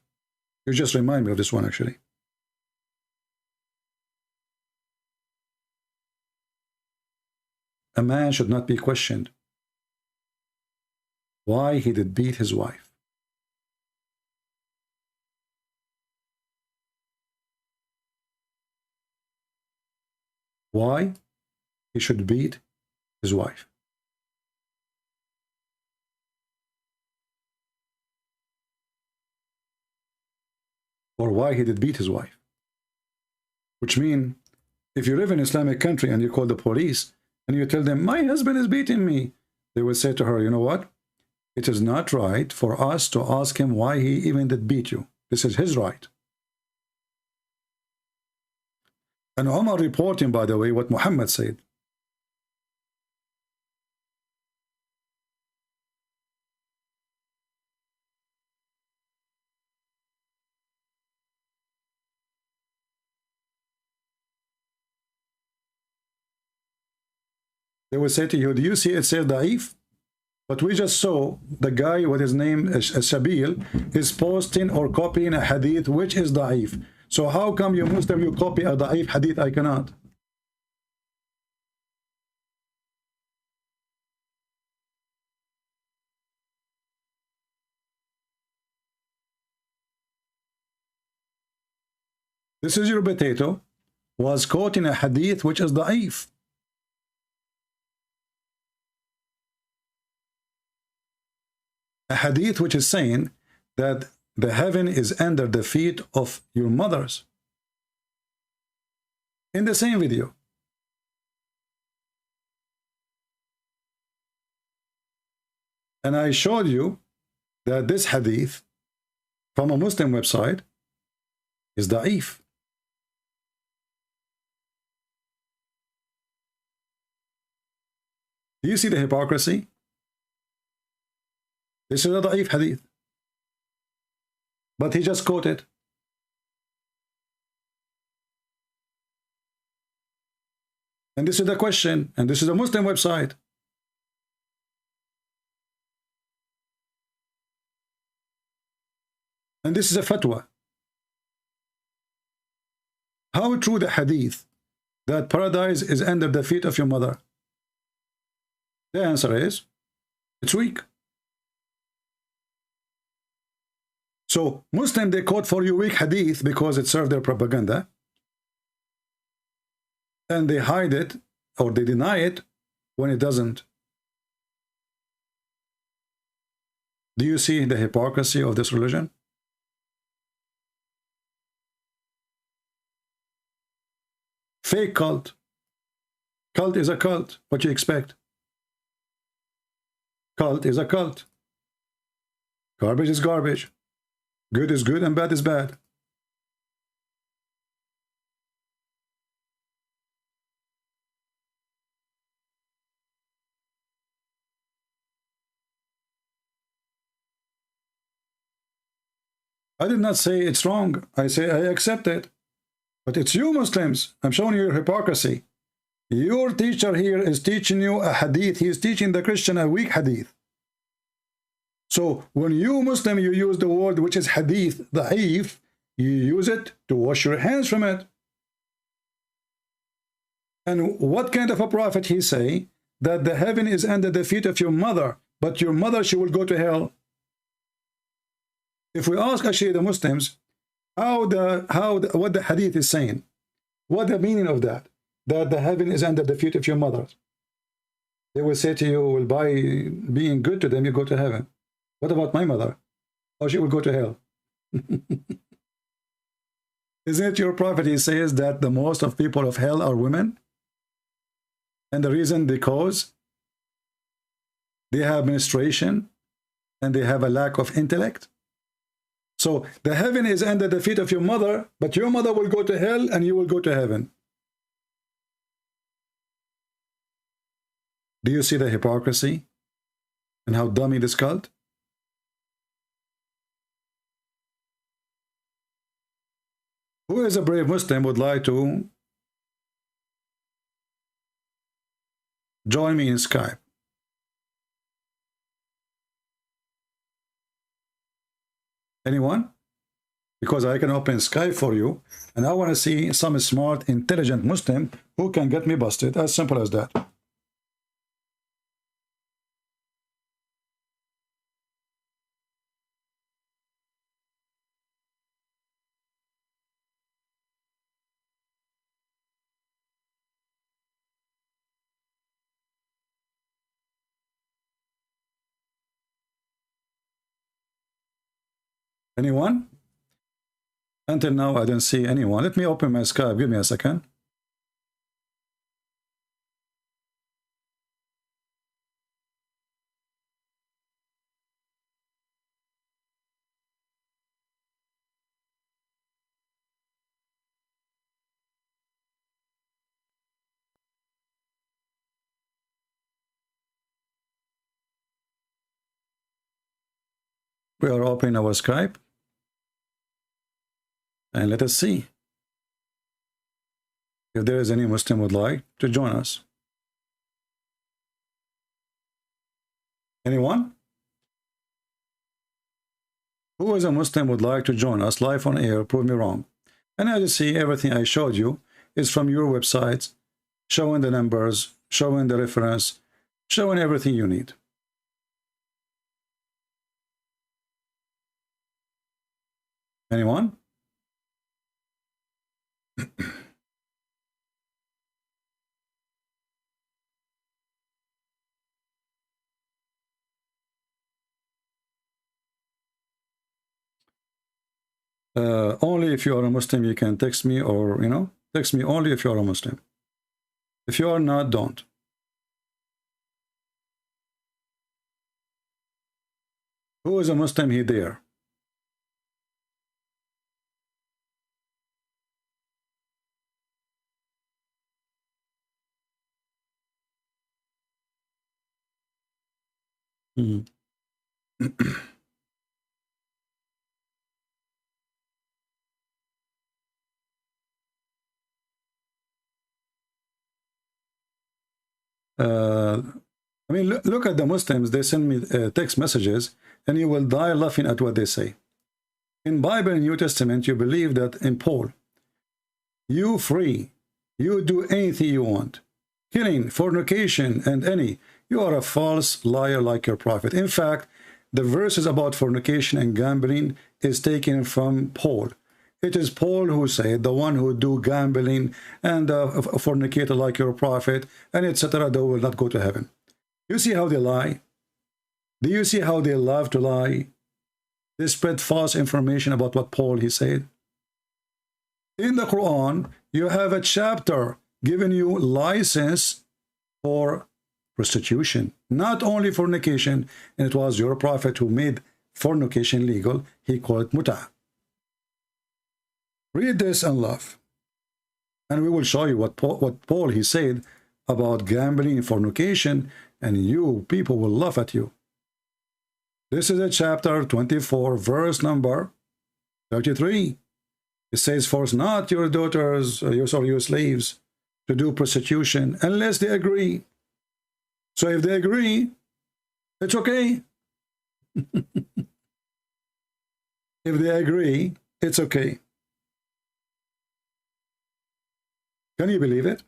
S7: You just remind me of this one, actually. A man should not be questioned why he did beat his wife. Why he should beat his wife. Or why he did beat his wife. Which means, if you live in an Islamic country and you call the police and you tell them, my husband is beating me, they will say to her, you know what? It is not right for us to ask him why he even did beat you. This is his right. And Umar reporting, by the way, what Muhammad said. They will say to you, do you see it says da'if? But we just saw the guy with his name Sabeel is posting or copying a hadith which is da'if. So how come you Muslim, you copy a da'if hadith? I cannot. This is your potato was quoting a hadith which is da'if. A hadith which is saying that the heaven is under the feet of your mothers. In the same video. And I showed you that this hadith from a Muslim website is da'if. Do you see the hypocrisy? This is a da'if hadith. But he just quoted. And this is the question. And this is a Muslim website. And this is a fatwa. How true the hadith that paradise is under the feet of your mother? The answer is, it's weak. So Muslim, they quote for you weak hadith because it served their propaganda. And they hide it or they deny it when it doesn't. Do you see the hypocrisy of this religion? Fake cult. Cult is a cult. What do you expect? Cult is a cult. Garbage is garbage. Good is good and bad is bad. I did not say it's wrong. I say I accept it. But it's you Muslims. I'm showing you your hypocrisy. Your teacher here is teaching you a hadith. He is teaching the Christian a weak hadith. So when you Muslim, you use the word which is hadith, da'if, you use it to wash your hands from it. And what kind of a prophet he say? That the heaven is under the feet of your mother, but your mother, she will go to hell. If we ask actually the Muslims, what the hadith is saying, what the meaning of that the heaven is under the feet of your mother, they will say to you, well, by being good to them, you go to heaven. What about my mother? Oh, she will go to hell. Isn't it your prophet? He says that the most of people of hell are women. And the reason, because they have menstruation and they have a lack of intellect. So the heaven is under the feet of your mother, but your mother will go to hell and you will go to heaven. Do you see the hypocrisy and how dumb it is called? Who is a brave Muslim would like to join me in Skype? Anyone? Because I can open Skype for you, and I want to see some smart, intelligent Muslim who can get me busted. As simple as that. Anyone? Until now, I don't see anyone. Let me open my Skype. Give me a second. We are opening our Skype. And let us see if there is any Muslim who would like to join us. Anyone? Who is a Muslim who would like to join us live on air? Prove me wrong. And as you see, everything I showed you is from your websites, showing the numbers, showing the reference, showing everything you need. Anyone? Only if you are a Muslim you can text me, or text me only if you are a Muslim. If you are not, don't. Who is a Muslim? He there. I mean, look at the Muslims. They send me text messages, and you will die laughing at what they say. In Bible and New Testament, you believe that in Paul, you free, you do anything you want, killing, fornication, and any. You are a false liar like your prophet. In fact, the verses about fornication and gambling is taken from Paul. It is Paul who said, the one who do gambling and fornicate like your prophet, and etc., they will not go to heaven. You see how they lie? Do you see how they love to lie? They spread false information about what Paul he said. In the Quran, you have a chapter giving you license for prostitution, not only fornication, and it was your prophet who made fornication legal. He called it muta. Read this and laugh, and we will show you what Paul he said about gambling and fornication, and you people will laugh at you. This is a chapter 24, verse number 33. It says, force not your daughters, your slaves, to do prostitution unless they agree. So if they agree, it's okay. If they agree, it's okay. Can you believe it?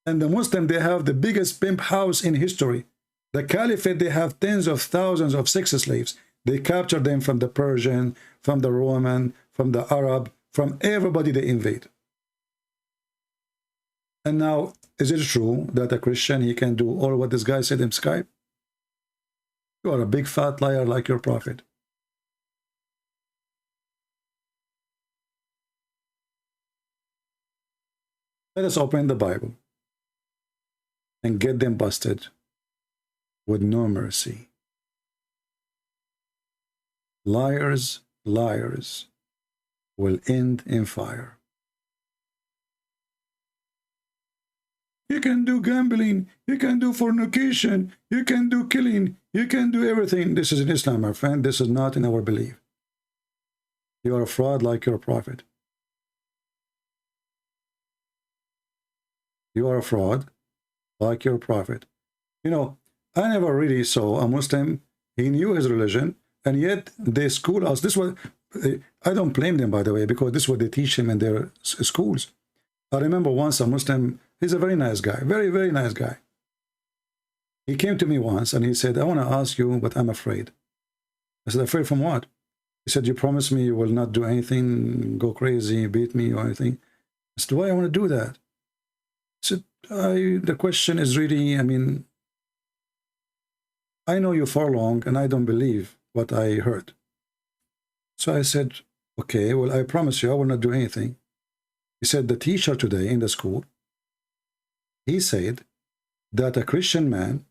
S7: And the Muslim, they have the biggest pimp house in history. The Caliphate, they have tens of thousands of sex slaves. They capture them from the Persian, from the Roman, from the Arab, from everybody they invade. And now, is it true that a Christian, he can do all what this guy said in Skype? You are a big fat liar like your prophet. Let us open the Bible and get them busted with no mercy. Liars, liars will end in fire. You can do gambling, you can do fornication, you can do killing, you can do everything. This is in Islam, my friend. This is not in our belief. You are a fraud like your prophet. You are a fraud like your prophet. You know, I never really saw a Muslim, he knew his religion, and yet they school us. This was, I don't blame them, by the way, because this is what they teach him in their schools. I remember once a Muslim, he's a very nice guy, very, very nice guy. He came to me once and he said, I want to ask you, but I'm afraid. I said, afraid from what? He said, you promised me you will not do anything, go crazy, beat me or anything. I said, why I want to do that? I said, the question is really, I mean, I know you for long and I don't believe what I heard. So I said, okay, well, I promise you I will not do anything. He said, the teacher today in the school, he said that a Christian man,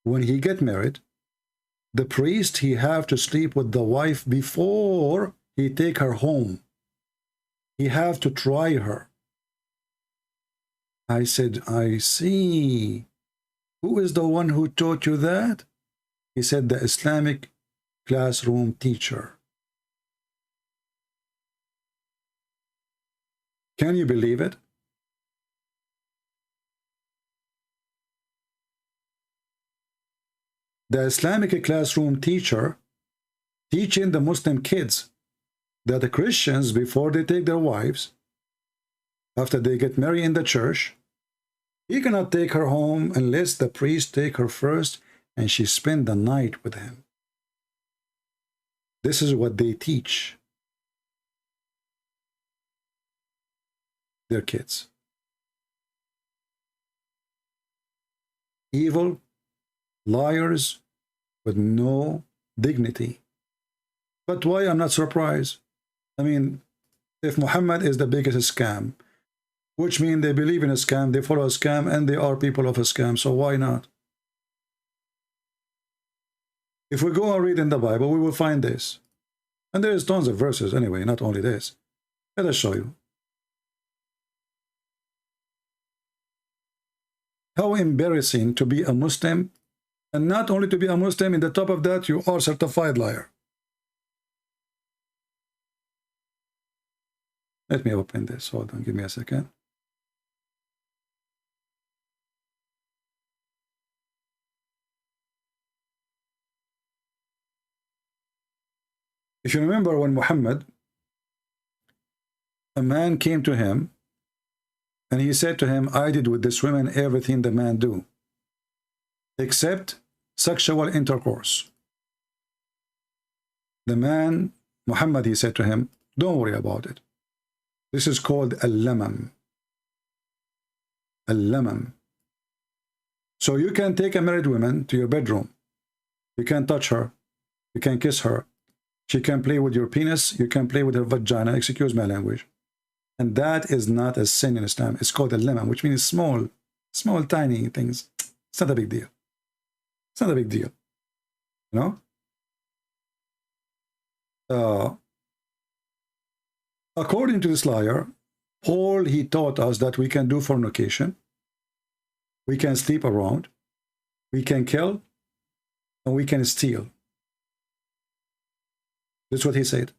S7: when he get married, the priest, he have to sleep with the wife before he take her home. He have to try her. I said, I see. Who is the one who taught you that? He said, the Islamic classroom teacher. Can you believe it? The Islamic classroom teacher teaching the Muslim kids that the Christians, before they take their wives, after they get married in the church, he cannot take her home unless the priest take her first and she spend the night with him. This is what they teach their kids. Evil, liars with no dignity. But why I'm not surprised? I mean, if Muhammad is the biggest scam, which means they believe in a scam, they follow a scam, and they are people of a scam, so why not? If we go and read in the Bible, we will find this. And there's tons of verses anyway, not only this. Let us show you. How embarrassing to be a Muslim, and not only to be a Muslim, in the top of that, you are a certified liar. Let me open this. Hold on, give me a second. If you remember when Muhammad, a man came to him and he said to him, I did with this woman everything the man do, except sexual intercourse. The man, Muhammad, he said to him, don't worry about it. This is called al-lamam. Al-lamam. So you can take a married woman to your bedroom. You can touch her. You can kiss her. She can play with your penis. You can play with her vagina. Excuse my language. And that is not a sin in Islam. It's called al-lamam, which means small, tiny things. It's not a big deal. It's not a big deal. You know? According to this liar, Paul, he taught us that we can do fornication, we can sleep around, we can kill, and we can steal. That's what he said.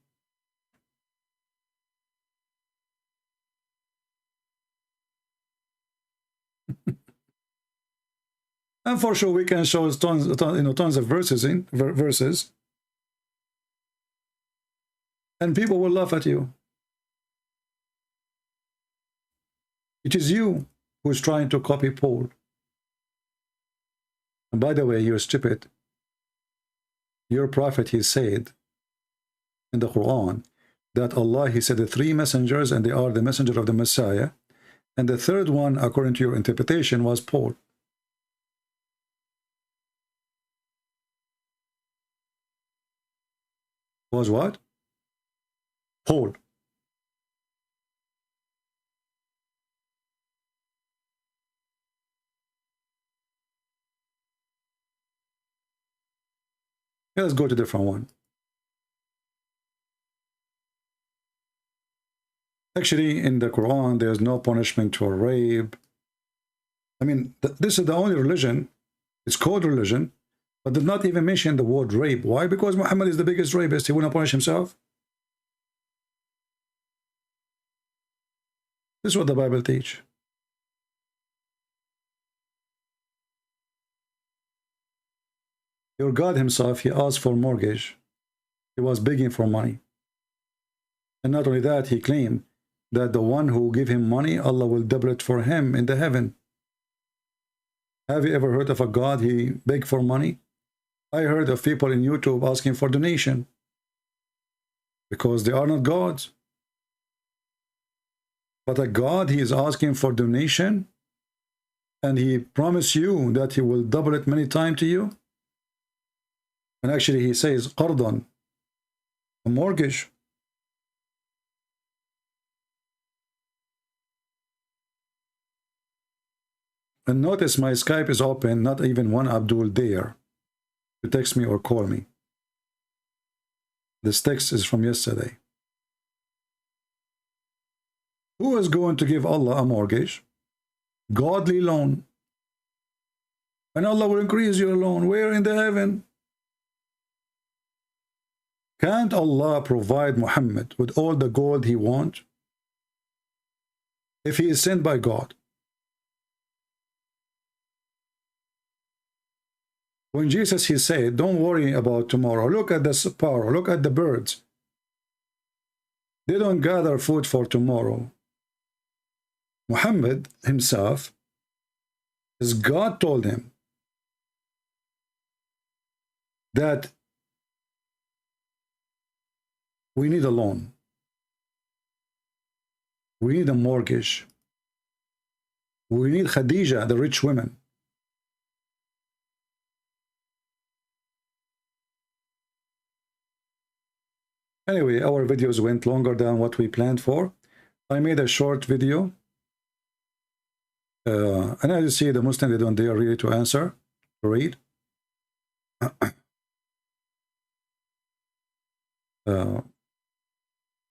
S7: And for sure, we can show tons of verses and people will laugh at you. It is you who's trying to copy Paul. And by the way, you're stupid. Your prophet, he said in the Quran that Allah, he said the 3 messengers and they are the messenger of the Messiah. And the third one, according to your interpretation, was Paul. Was what? Paul. Let's go to a different one. Actually, in the Quran, there's no punishment for rape. I mean, this is the only religion, it's called religion, but did not even mention the word rape. Why? Because Muhammad is the biggest rapist. He will not punish himself. This is what the Bible teaches. Your God himself, he asked for mortgage. He was begging for money. And not only that, he claimed that the one who give him money, Allah will double it for him in the heaven. Have you ever heard of a God he begged for money? I heard of people in YouTube asking for donation because they are not gods. But a God, he is asking for donation and he promised you that he will double it many times to you. And actually he says, qardan, a mortgage. And notice my Skype is open, not even one Abdul there to text me or call me. This text is from yesterday. Who is going to give Allah a mortgage? Godly loan. And Allah will increase your loan. Where? In the heaven. Can't Allah provide Muhammad with all the gold he wants? If he is sent by God. When Jesus, he said, don't worry about tomorrow. Look at the sparrow. Look at the birds. They don't gather food for tomorrow. Muhammad himself, as God told him that we need a loan. We need a mortgage. We need Khadija, the rich woman. Anyway, our videos went longer than what we planned for. I made a short video. And as you see, the Muslims, they don't dare really to answer, to read. And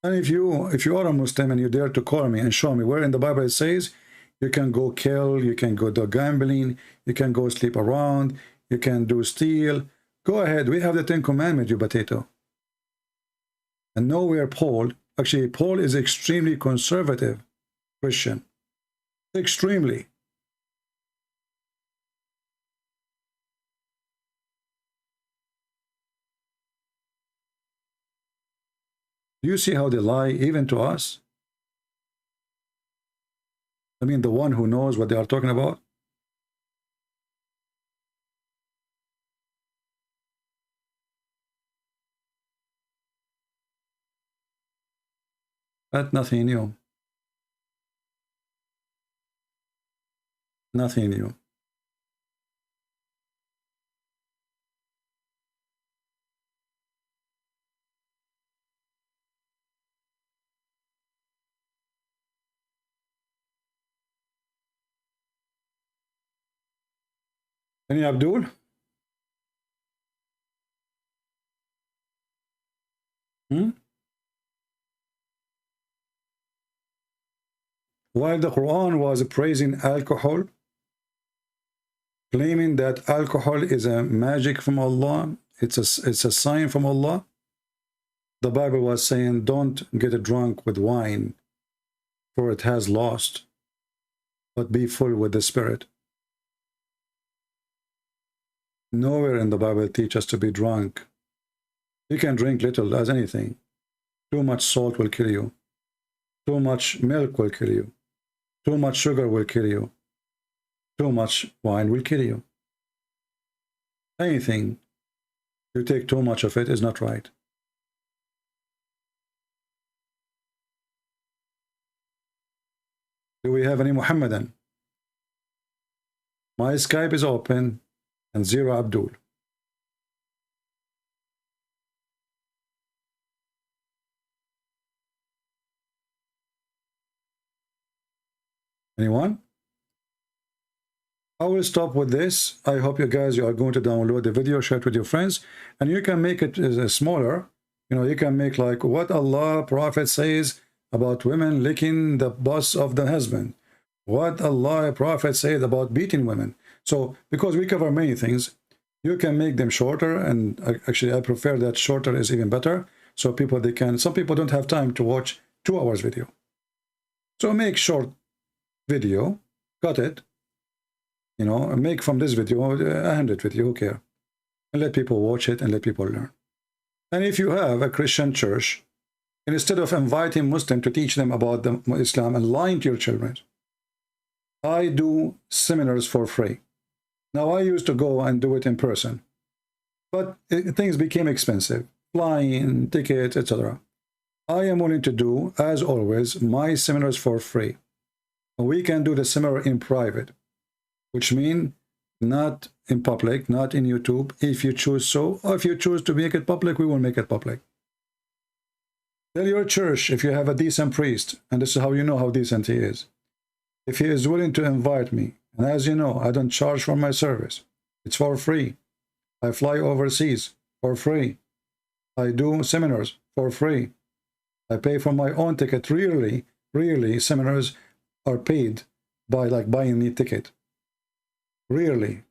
S7: if you are a Muslim and you dare to call me and show me where in the Bible it says you can go kill, you can go do gambling, you can go sleep around, you can do steal, go ahead. We have the 10 Commandments, you potato. And nowhere Paul, actually Paul is extremely conservative Christian. Extremely. Do you see how they lie even to us? I mean, the one who knows what they are talking about. But nothing new. Nothing new. Any Abdul? While the Quran was praising alcohol, claiming that alcohol is a magic from Allah, it's a sign from Allah, the Bible was saying, don't get drunk with wine, for it has lost, but be full with the Spirit. Nowhere in the Bible teaches us to be drunk. You can drink little as anything. Too much salt will kill you. Too much milk will kill you. Too much sugar will kill you. Too much wine will kill you. Anything you take too much of it is not right. Do we have any Muhammadan? My Skype is open and 0 Abdul. Anyone? I will stop with this. I hope you guys are going to download the video, share it with your friends, and you can make it smaller. You know, you can make like what Allah Prophet says about women licking the butts of the husband. What Allah Prophet said about beating women. So because we cover many things, you can make them shorter, and actually I prefer that shorter is even better. So people, they can, some people don't have time to watch 2 hours video. So make short video, cut it, you know, and make from this video 100 video, who care? And let people watch it and let people learn. And if you have a Christian church, and instead of inviting Muslims to teach them about Islam and lying to your children, I do seminars for free. Now, I used to go and do it in person, but things became expensive, flying, tickets, etc. I am willing to do, as always, my seminars for free. We can do the seminar in private, which means not in public, not in YouTube, if you choose so, or if you choose to make it public, we will make it public. Tell your church, if you have a decent priest, and this is how you know how decent he is, if he is willing to invite me, and as you know, I don't charge for my service. It's for free. I fly overseas for free. I do seminars for free. I pay for my own ticket. Really, seminars are paid by like buying me ticket. Really.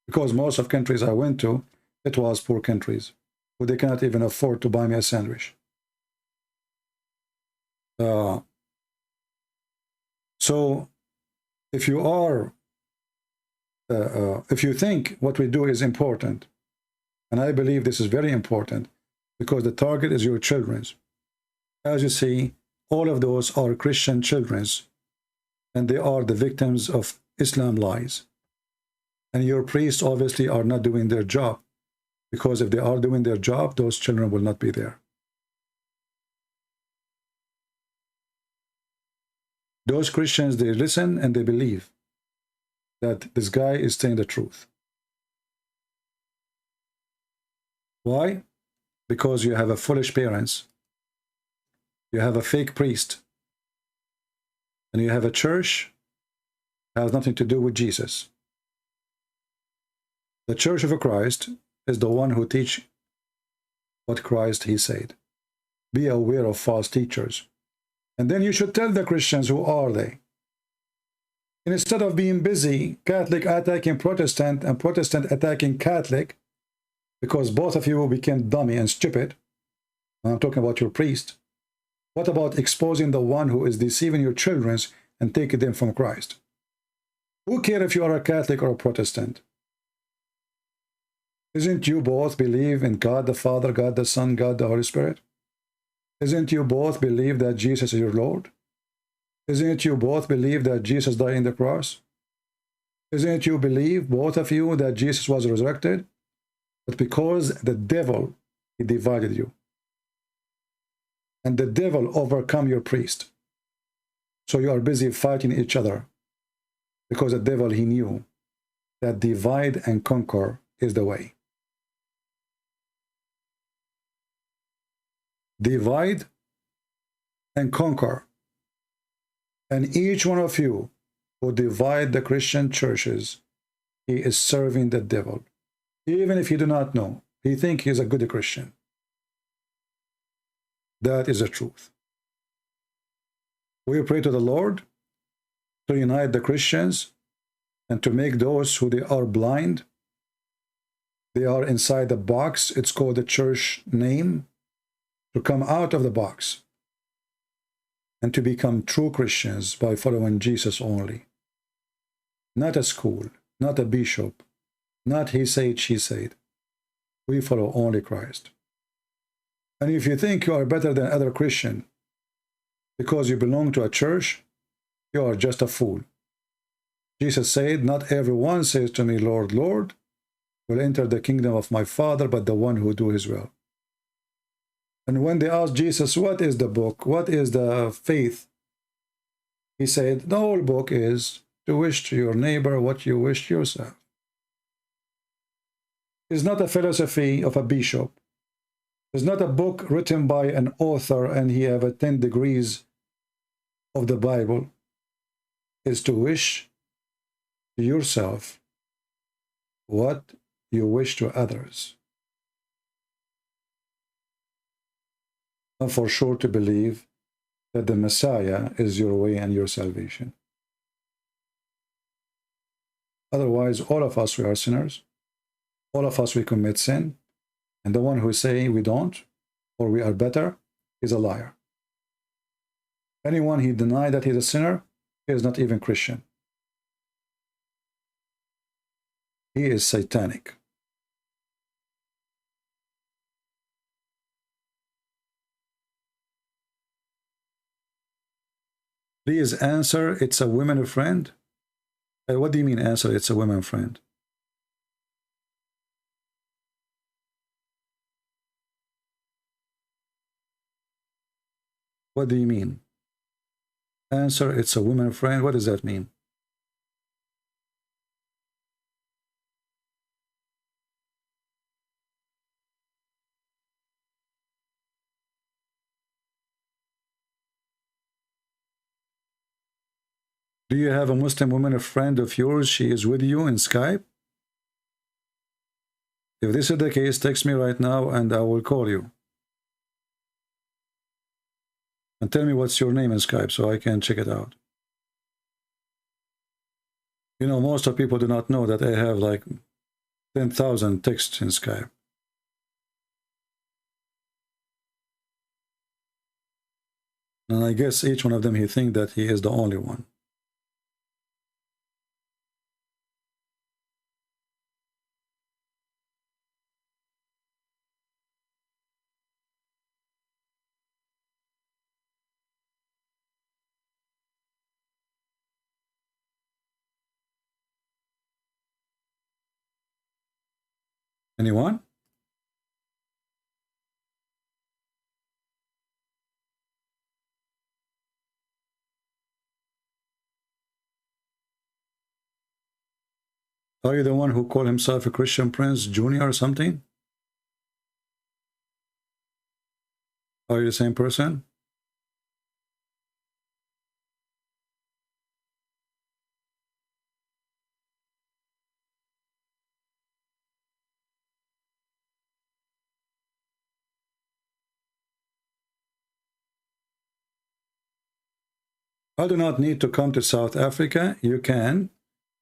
S7: Because most of countries I went to, it was poor countries, who they cannot even afford to buy me a sandwich. So if you are, if you think what we do is important, and I believe this is very important, because the target is your children's. As you see, all of those are Christian children's, and they are the victims of Islam lies. And your priests obviously are not doing their job, because if they are doing their job, those children will not be there. Those Christians, they listen and they believe that this guy is saying the truth. Why? Because you have a foolish parents, you have a fake priest, and you have a church that has nothing to do with Jesus. The Church of Christ is the one who teach what Christ he said. Be aware of false teachers. And then you should tell the Christians who are they. And instead of being busy, Catholic attacking Protestant and Protestant attacking Catholic, because both of you became dummy and stupid, I'm talking about your priest, what about exposing the one who is deceiving your children and taking them from Christ? Who cares if you are a Catholic or a Protestant? Isn't you both believe in God the Father, God the Son, God the Holy Spirit? Isn't you both believe that Jesus is your Lord? Isn't you both believe that Jesus died on the cross? Isn't you believe, both of you, that Jesus was resurrected? But because the devil, he divided you. And the devil overcome your priest. So you are busy fighting each other. Because the devil, he knew that divide and conquer is the way. Divide and conquer. And each one of you who divide the Christian churches, he is serving the devil. Even if you do not know, he thinks he is a good Christian. That is the truth. We pray to the Lord to unite the Christians and to make those who they are blind, they are inside the box, it's called the church name, to come out of the box and to become true Christians by following Jesus only. Not a school, not a bishop, not he said, she said. We follow only Christ. And if you think you are better than other Christian because you belong to a church, you are just a fool. Jesus said, not everyone says to me, Lord, Lord, will enter the kingdom of my Father, but the one who do his will. And when they asked Jesus, what is the book? What is the faith? He said, the whole book is to wish to your neighbor what you wish to yourself. It's not a philosophy of a bishop. It's not a book written by an author and he have 10 degrees of the Bible. It's to wish to yourself what you wish to others. And for sure to believe that the Messiah is your way and your salvation. Otherwise, all of us, we are sinners. All of us, we commit sin. And the one who is saying we don't, or we are better, is a liar. Anyone who denies that he's a sinner, he is not even Christian. He is satanic. Please answer, it's a woman friend? What do you mean answer, it's a woman friend? What do you mean? Answer, it's a woman friend. What does that mean? Do you have a Muslim woman, a friend of yours? She is with you in Skype? If this is the case, text me right now and I will call you. And tell me what's your name in Skype so I can check it out. You know, most of people do not know that I have like 10,000 texts in Skype. And I guess each one of them, he thinks that he is the only one. Anyone? Are you the one who called himself a Christian Prince Jr. or something? Are you the same person? I do not need to come to South Africa. You can.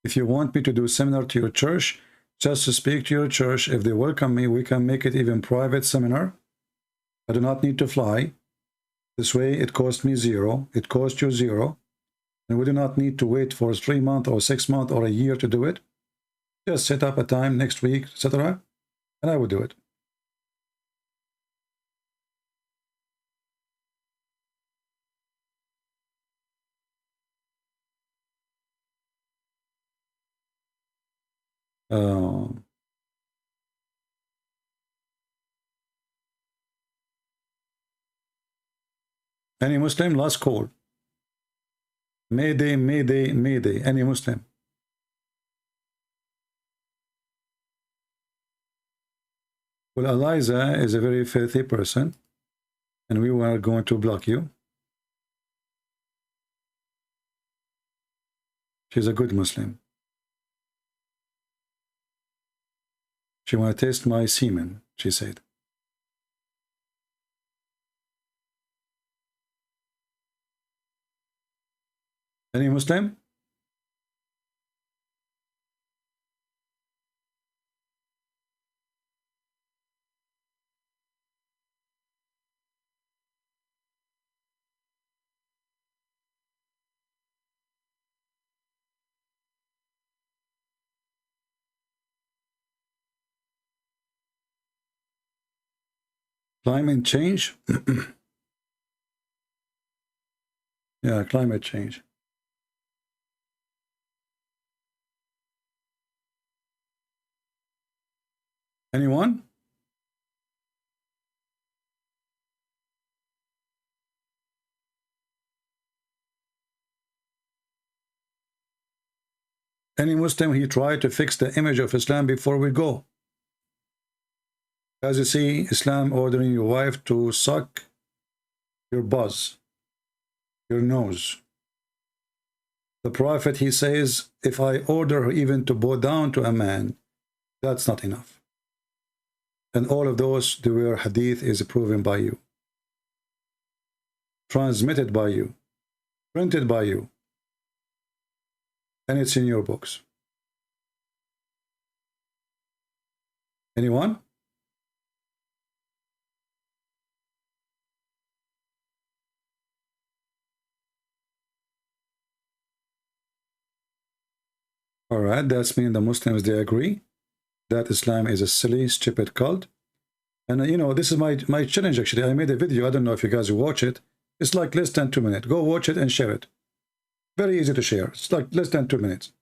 S7: If you want me to do a seminar to your church, just to speak to your church, if they welcome me, we can make it even private seminar. I do not need to fly. This way it costs me zero. It costs you zero. And we do not need to wait for 3 months or 6 months or a year to do it. Just set up a time next week, etc. And I will do it. Any Muslim? Last call. Mayday, Mayday, Mayday. Any Muslim? Well, Eliza is a very filthy person, and we were going to block you. She's a good Muslim. She want to taste my semen, she said. Any Muslim? Climate change? Yeah, climate change. Anyone? Any Muslim, he tried to fix the image of Islam before we go. As you see, Islam ordering your wife to suck your buzz, your nose. The Prophet, he says, if I order her even to bow down to a man, that's not enough. And all of those, the where hadith is proven by you, transmitted by you, printed by you, and it's in your books. Anyone? All right, that's mean the Muslims, they agree that Islam is a silly, stupid cult. And you know, this is my challenge actually. I made a video, I don't know if you guys watch it. It's like less than 2 minutes. Go watch it and share it. Very easy to share. It's like less than 2 minutes.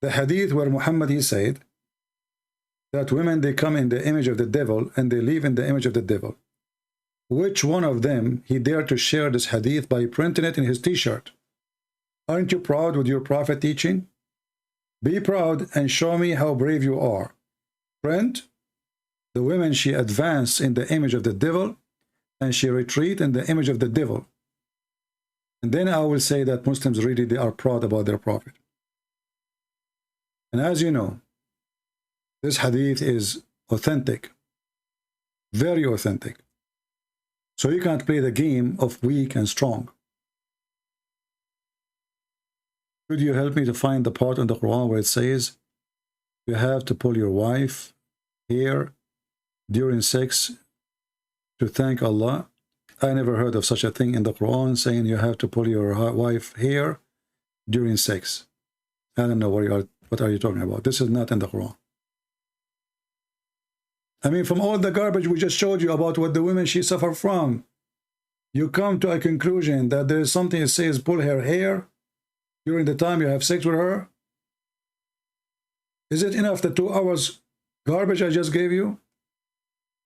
S7: The hadith where Muhammad, he said that women, they come in the image of the devil and they live in the image of the devil. Which one of them he dared to share this hadith by printing it in his t-shirt? Aren't you proud with your prophet teaching? Be proud and show me how brave you are. Print, the women, she advance in the image of the devil and she retreat in the image of the devil. And then I will say that Muslims really, they are proud about their prophet. And as you know, this hadith is authentic, very authentic. So you can't play the game of weak and strong. Could you help me to find the part in the Quran where it says you have to pull your wife hair during sex to thank Allah? I never heard of such a thing in the Quran saying you have to pull your wife hair during sex. I don't know what are you talking about. This is not in the Quran. I mean, from all the garbage we just showed you about what the women she suffer from, you come to a conclusion that there is something that says pull her hair during the time you have sex with her? Is it enough the 2 hours garbage I just gave you?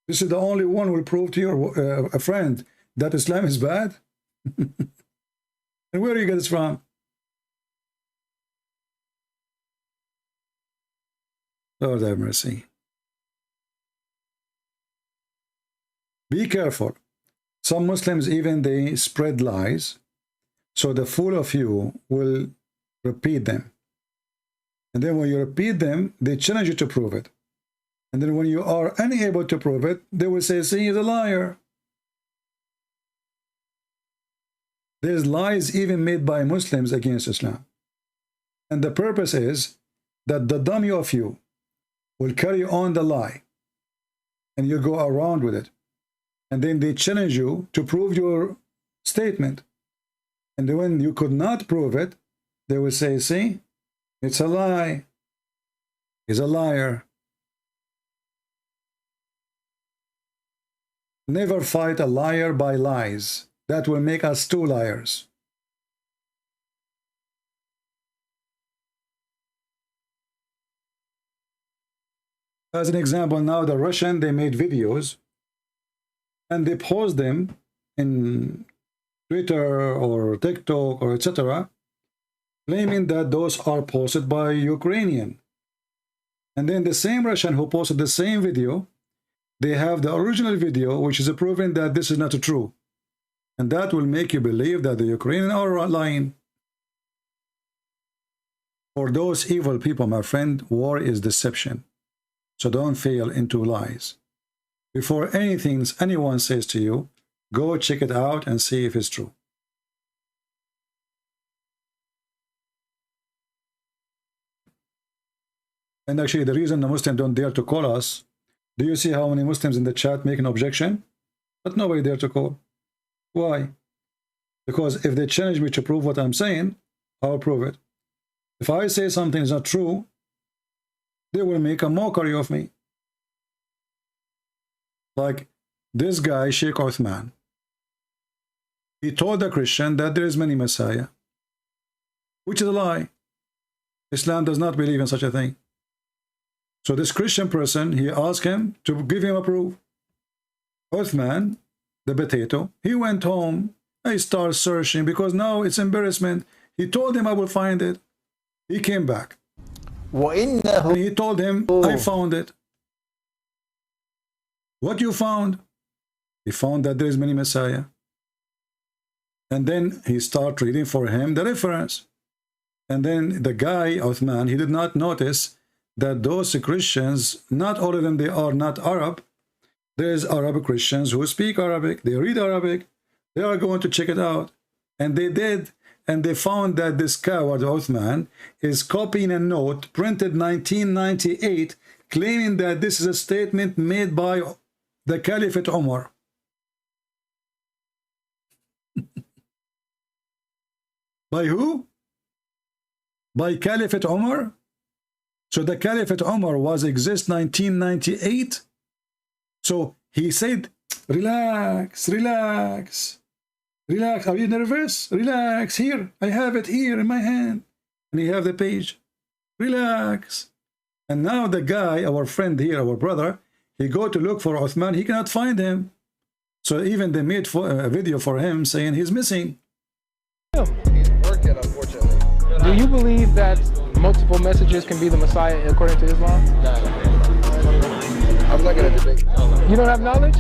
S7: This is the only one who will prove to your a friend that Islam is bad? And where do you get this from? Lord have mercy. Be careful. Some Muslims even they spread lies. So the fool of you will repeat them. And then when you repeat them, they challenge you to prove it. And then when you are unable to prove it, they will say, see, he's a liar. There's lies even made by Muslims against Islam. And the purpose is that the dummy of you will carry on the lie. And you go around with it. And then they challenge you to prove your statement. And then when you could not prove it, they will say, see, it's a lie. He's a liar. Never fight a liar by lies. That will make us 2 liars. As an example, now the Russian, they made videos and they post them in Twitter or TikTok or etc., claiming that those are posted by Ukrainian. And then the same Russian who posted the same video, they have the original video which is proving that this is not true. And that will make you believe that the Ukrainians are lying. For those evil people, my friend, war is deception. So don't fall into lies. Before anyone says to you, go check it out and see if it's true. And actually, the reason the Muslims don't dare to call us, do you see how many Muslims in the chat make an objection? But nobody dare to call. Why? Because if they challenge me to prove what I'm saying, I'll prove it. If I say something is not true, they will make a mockery of me. Like this guy, Sheikh Uthman. He told the Christian that there is many Messiah, which is a lie. Islam does not believe in such a thing. So this Christian person, he asked him to give him a proof. Uthman, the potato, he went home. I started searching because now it's embarrassment. He told him I will find it. He came back. And he told him, I found it. What you found? He found that there is many Messiah. And then he started reading for him the reference. And then the guy, Uthman, he did not notice that those Christians, not all of them, they are not Arab. There's Arab Christians who speak Arabic, they read Arabic, they are going to check it out. And they did, and they found that this coward Uthman is copying a note printed 1998, claiming that this is a statement made by the Caliphate Umar. By who? By Caliphate Umar? So the Caliphate Umar was exist 1998. So he said, relax, relax, relax. Are you nervous? Relax, here. I have it here in my hand. And you have the page. Relax. And now the guy, our friend here, our brother, he go to look for Uthman. He cannot find him. So even they made a video for him saying he's missing.
S9: He's working, unfortunately.
S1: Do you believe that multiple messages can be the Messiah according to Islam?
S9: I'm not going to debate.
S1: You don't have knowledge?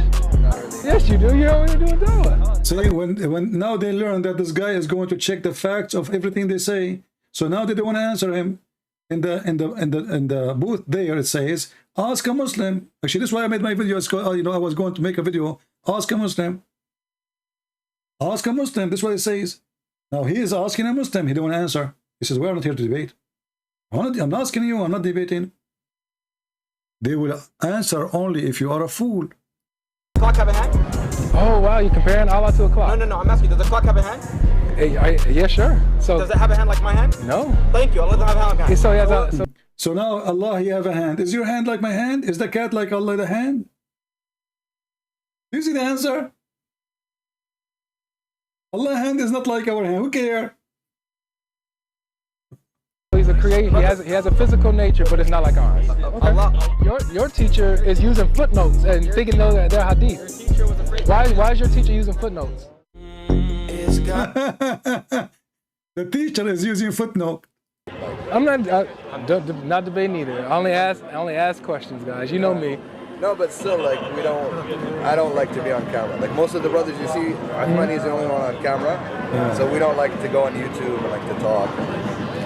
S1: Yes, you do. You're already doing dawah.
S7: See, when now they learn that this guy is going to check the facts of everything they say, so now they don't want to answer him. In the booth there, it says, ask a Muslim. Actually, this is why I made my video. It's called, I was going to make a video. Ask a Muslim. Ask a Muslim. This is what it says. Now he is asking a Muslim. He don't want to answer. He says, we're not here to debate. I'm not asking you. I'm not debating. They will answer only if you are a fool.
S10: Does the clock have a hand?
S1: Oh, wow. You're comparing Allah to a clock.
S10: No. I'm asking you, does the clock have a hand?
S1: Yeah, sure. So
S10: does it have a hand like my hand?
S1: No.
S10: Thank you. Allah doesn't have a hand like my hand.
S7: So now, Allah, you have a hand. Is your hand like my hand? Is the cat like Allah the hand? Do you see the answer? Allah's hand is not like our hand. Who cares?
S1: He's a creator. He has a physical nature, but it's not like ours. Okay. Your teacher is using footnotes and thinking they're hadith. Why is your teacher using footnotes?
S7: The teacher is using footnote.
S1: I'm not debating either. I only ask questions, guys. You know me.
S9: No, but still, like, I don't like to be on camera. Like, most of the brothers you see, Ahmed is the only one on camera. Yeah. So we don't like to go on YouTube and like to talk.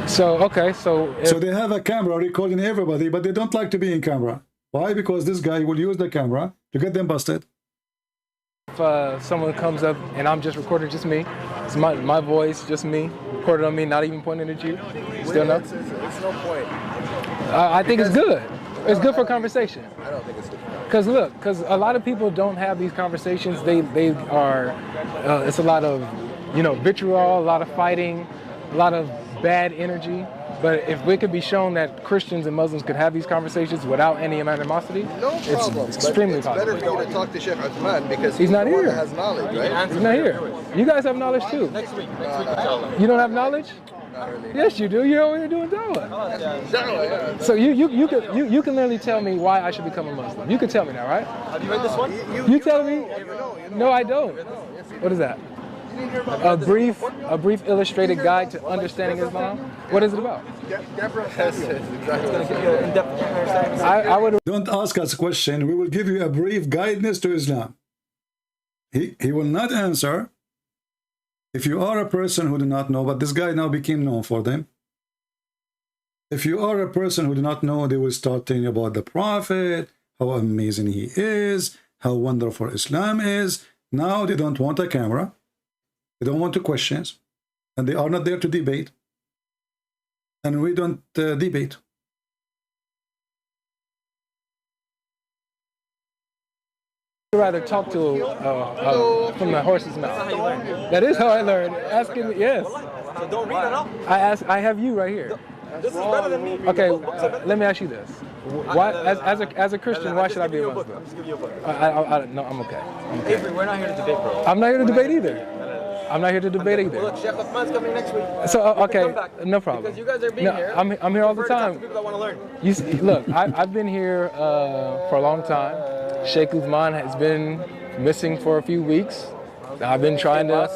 S1: So, okay, so
S7: they have a camera recording everybody, but they don't like to be in camera. Why? Because this guy will use the camera to get them busted.
S1: If someone comes up and I'm just recording just me, it's my voice, just me, recorded on me, not even pointing at you, still no?
S9: It's no point.
S1: I think it's good. It's good for conversation.
S9: I don't think it's good.
S1: Because a lot of people don't have these conversations. They are, it's a lot of, vitriol, a lot of fighting, a lot of bad energy. But if we could be shown that Christians and Muslims could have these conversations without any animosity, it's extremely possible.
S9: It's better for you to talk to Sheikh Uthman because
S1: he's not here.
S9: That has knowledge, right?
S1: He's not here. You guys have knowledge too.
S10: Next week.
S1: You don't have knowledge?
S9: Not really.
S1: Yes, you do. You're already doing dawah. So you can literally tell me why I should become a Muslim. You can tell me that, right?
S10: Have you read this one?
S1: You tell me? No, I don't. What is that? A brief illustrated guide to understanding Islam. What is it about? I would.
S7: Don't ask us a question. We will give you a brief guidance to Islam. He will not answer. If you are a person who do not know, but this guy now became known for them. If you are a person who do not know, they will start telling you about the Prophet, how amazing he is, how wonderful Islam is. Now they don't want a camera. They don't want to questions. And they are not there to debate. And we don't debate.
S1: I'd rather talk to from the horse's mouth. That is how I learned. Asking me, yes.
S10: So don't read it up.
S1: I have you right here.
S10: This is better than me.
S1: Okay, let me ask you this: why, as a Christian, why should I be a Muslim?
S10: Just give you a book.
S1: No, I'm okay.
S10: Avery, we're not here to debate, bro.
S1: I'm not here to debate either. I'm not here to debate either.
S10: Well, look, Sheikh Uthman's coming next week.
S1: So okay, no problem.
S10: Because you guys are being here.
S1: I'm here all the time.
S10: People that want to learn.
S1: You see, look, I've been here for a long time. Sheikh Uthman has been missing for a few weeks. I've been trying to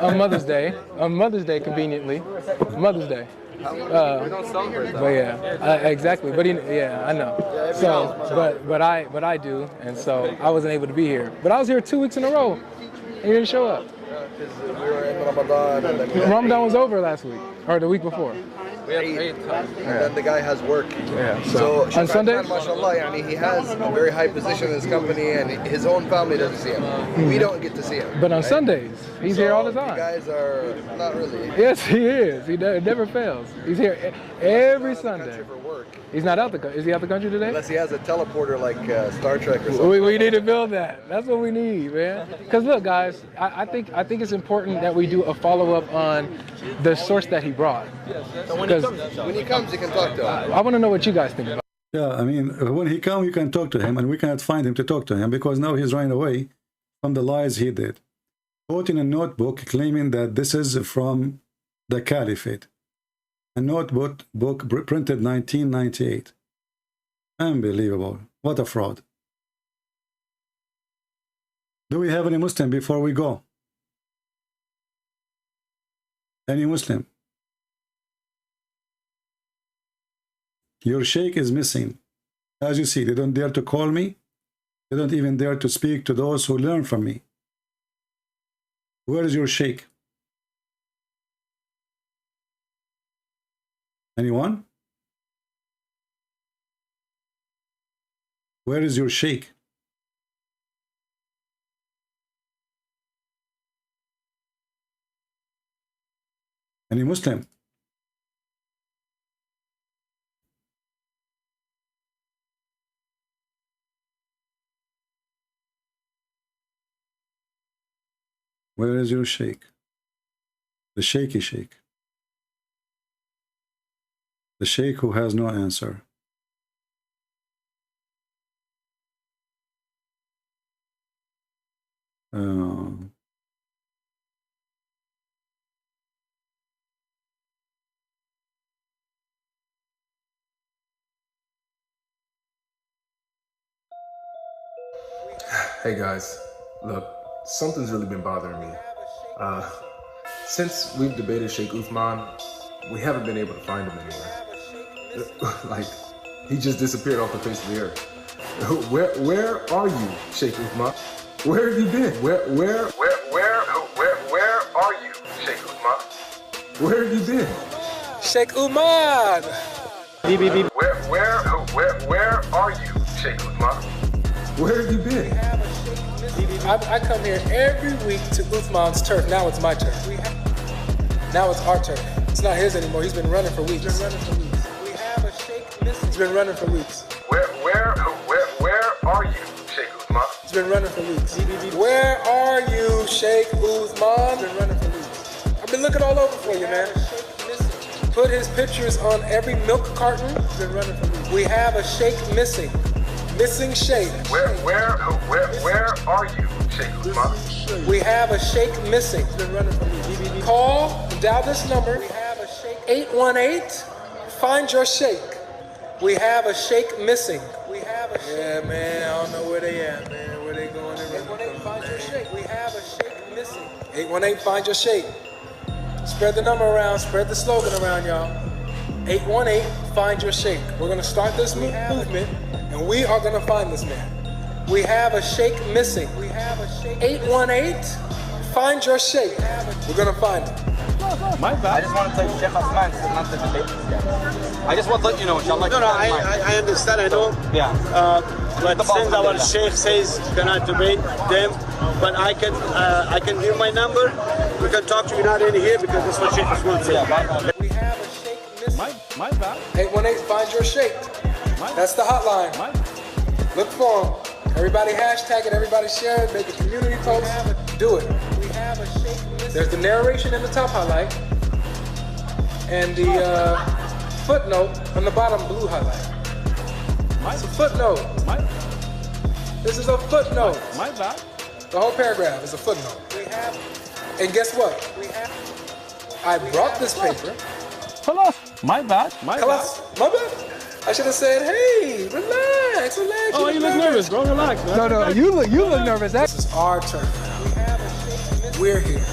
S1: on Mother's Day, conveniently, Mother's Day.
S10: We don't celebrate that.
S1: But yeah, exactly. But yeah, I know. So, but I do, and so I wasn't able to be here. But I was here 2 weeks in a row, and you didn't show up.
S9: Because we were in Ramadan. And
S1: Ramadan was over last week, or the week before.
S10: We have 8 times.
S9: And then the guy has work.
S1: Yeah.
S9: So
S1: on Sunday,
S9: mashallah, he has a very high position in his company, and his own family doesn't see him. We don't get to see him.
S1: But on Sundays, he's here all the time.
S9: You guys are not really.
S1: Yes, he is. He never fails. He's here every Sunday. He's not out the country. Is he out the country today?
S9: Unless he has a teleporter like Star Trek or something.
S1: We need to build that. That's what we need, man. Because look, guys, I think it's important that we do a follow-up on the source that he brought.
S10: So when
S9: he comes, you can talk to him.
S1: I want to know what you guys think about it.
S7: Yeah, I mean, when he comes, you can talk to him, and we cannot find him to talk to him because now he's running away from the lies he did. Wrote in a notebook claiming that this is from the Caliphate. A notebook printed 1998. Unbelievable. What a fraud. Do we have any Muslim before we go? Any Muslim? Your sheikh is missing. As you see, they don't dare to call me. They don't even dare to speak to those who learn from me. Where is your sheikh? Anyone? Where is your sheikh? Any Muslim? Where is your sheikh? The shaky sheikh. The sheikh who has no answer.
S11: Hey guys, look, something's really been bothering me. Since we've debated Sheikh Uthman, we haven't been able to find him anywhere. Like, he just disappeared off the face of the earth. Where are you, Sheikh Uthman? Where have you been? Where are you, Sheikh Uthman? Where have you been?
S1: Sheikh Uthman!
S11: Where are you, Sheikh Uthman? Where have you been?
S1: I come here every week to Uthman's turf. Now it's my turf. Now it's our turf. It's not his anymore. He's been running for weeks. We have a sheikh missing. He's been running for weeks.
S11: Where are you, Sheikh Uthman?
S1: He's been running for weeks. Where are you, Sheikh Uthman? He's been running for weeks. I've been looking all over for you, man. Put his pictures on every milk carton. He's been running for weeks. We have a sheikh missing. Missing sheikh.
S11: Where are you, Sheikh Uthman?
S1: We have a sheikh missing. He's been running for weeks. Call, dial this number. We have a sheikh 818. Find your sheikh. We have a sheikh missing. We have a sheikh. Yeah, man, I don't know where they at, man. Where they going? 818, find your sheikh. We have a sheikh missing. 818, find your sheikh. Spread the number around. Spread the slogan around, y'all. 818, find your sheikh. We're going to start this movement, and we are going to find this man. We have a sheikh missing. We have a sheikh. 818, find your sheikh. We're going to find him.
S10: My bad. I just want to tell you, Sheikh Uthman is not the debate this guy. I just want to let you know, inshallah.
S12: No, I understand, I know.
S10: Yeah.
S12: But since our Sheikh says you cannot debate them, but I can give my number. We can talk to you, not in here, because that's what Sheikh Uthman said.
S1: We have a sheikh missing.
S10: My bad.
S1: 818, find your sheikh. That's the hotline. Look for him. Everybody hashtag it, everybody share it, make a community post. Do it. We have a sheikh missing. There's the narration in the top highlight, and the footnote on the bottom blue highlight. It's a footnote. This is a footnote.
S10: My bad.
S1: The whole paragraph is a footnote. We have And guess what? I brought this paper.
S10: My bad. My bad.
S1: My bad. I should have said, hey, relax.
S10: Oh, you look nervous, bro. Relax, man.
S1: No, you look nervous. This is our turn. We're here.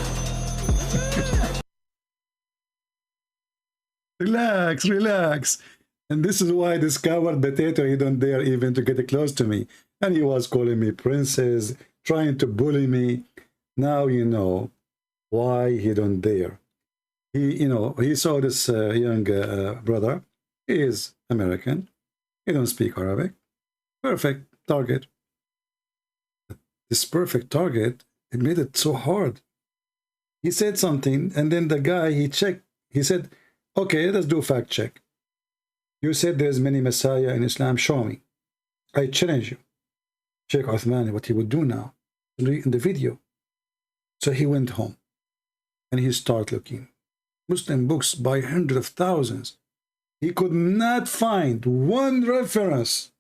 S7: Relax. And this is why this coward potato, he don't dare even to get close to me. And he was calling me princess, trying to bully me. Now you know why he don't dare. He saw this young brother. He is American. He don't speak Arabic. Perfect target. This perfect target, it made it so hard. He said something, and then the guy, he checked. He said, okay, let's do a fact check. You said there's many Messiah in Islam. Show me. I challenge you. Sheikh Uthman, what he would do now in the video. So he went home and he started looking. Muslim books by hundreds of thousands. He could not find one reference.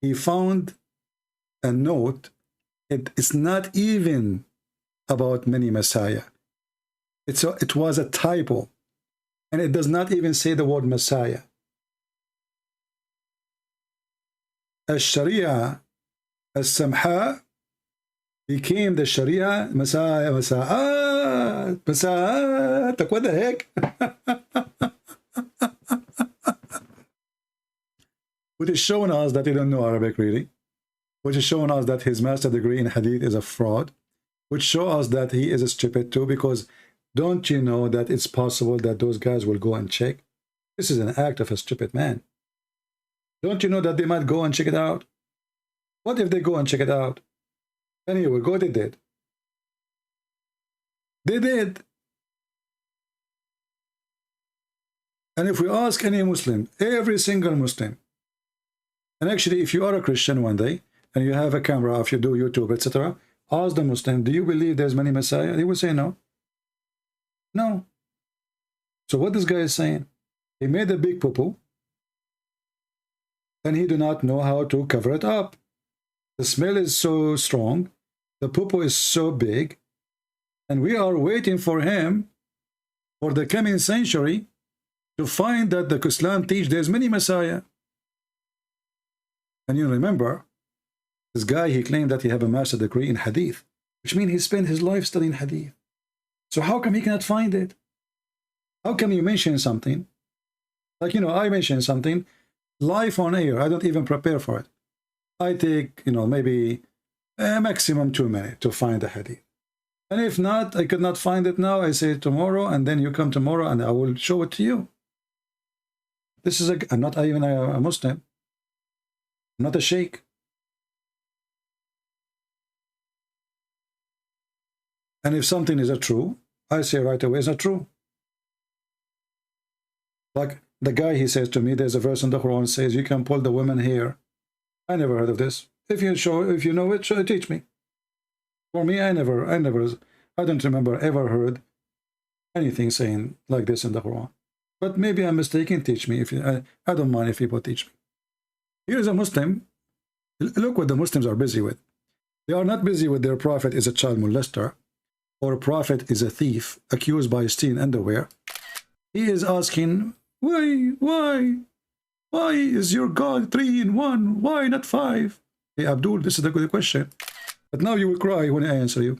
S7: He found a note. It's not even about many Messiah. It was a typo. And it does not even say the word Messiah. Al-Sharia, Al-Samha, became the Sharia, Messiah. What the heck? Which is showing us that he don't know Arabic really. Which is showing us that his master degree in Hadith is a fraud. Which shows us that he is stupid too, because don't you know that it's possible that those guys will go and check? This is an act of a stupid man. Don't you know that they might go and check it out? What if they go and check it out? Anyway, they did. They did. And if we ask any Muslim, every single Muslim, and actually if you are a Christian one day, and you have a camera, if you do YouTube, etc., ask the Muslim, do you believe there's many Messiah? He will say no. No. So what this guy is saying, he made a big poo-poo and he do not know how to cover it up. The smell is so strong, the poo-poo is so big, and we are waiting for him for the coming century to find that the Islam teach there's many Messiah. And you remember, this guy, he claimed that he have a master degree in Hadith, which means he spent his life studying Hadith. So how come he cannot find it? How come you mention something? Like, I mention something live on air. I don't even prepare for it. I take, maybe a maximum 2 minutes to find the hadith. And if not, I could not find it now. I say tomorrow, and then you come tomorrow and I will show it to you. This is I'm not even a Muslim. I'm not a sheikh. And if something is true, I say right away it's not true. Like the guy, he says to me, there's a verse in the Quran says you can pull the woman hair. I never heard of this. If you know it, teach me. For me, I don't remember ever heard anything saying like this in the Quran. But maybe I'm mistaken. Teach me. I don't mind if people teach me. Here's a Muslim. Look what the Muslims are busy with. They are not busy with their prophet is a child molester, or a prophet is a thief accused by stealing underwear. He is asking, why is your God 3 in 1? Why not 5? Hey, Abdul, this is the good question. But now you will cry when I answer you.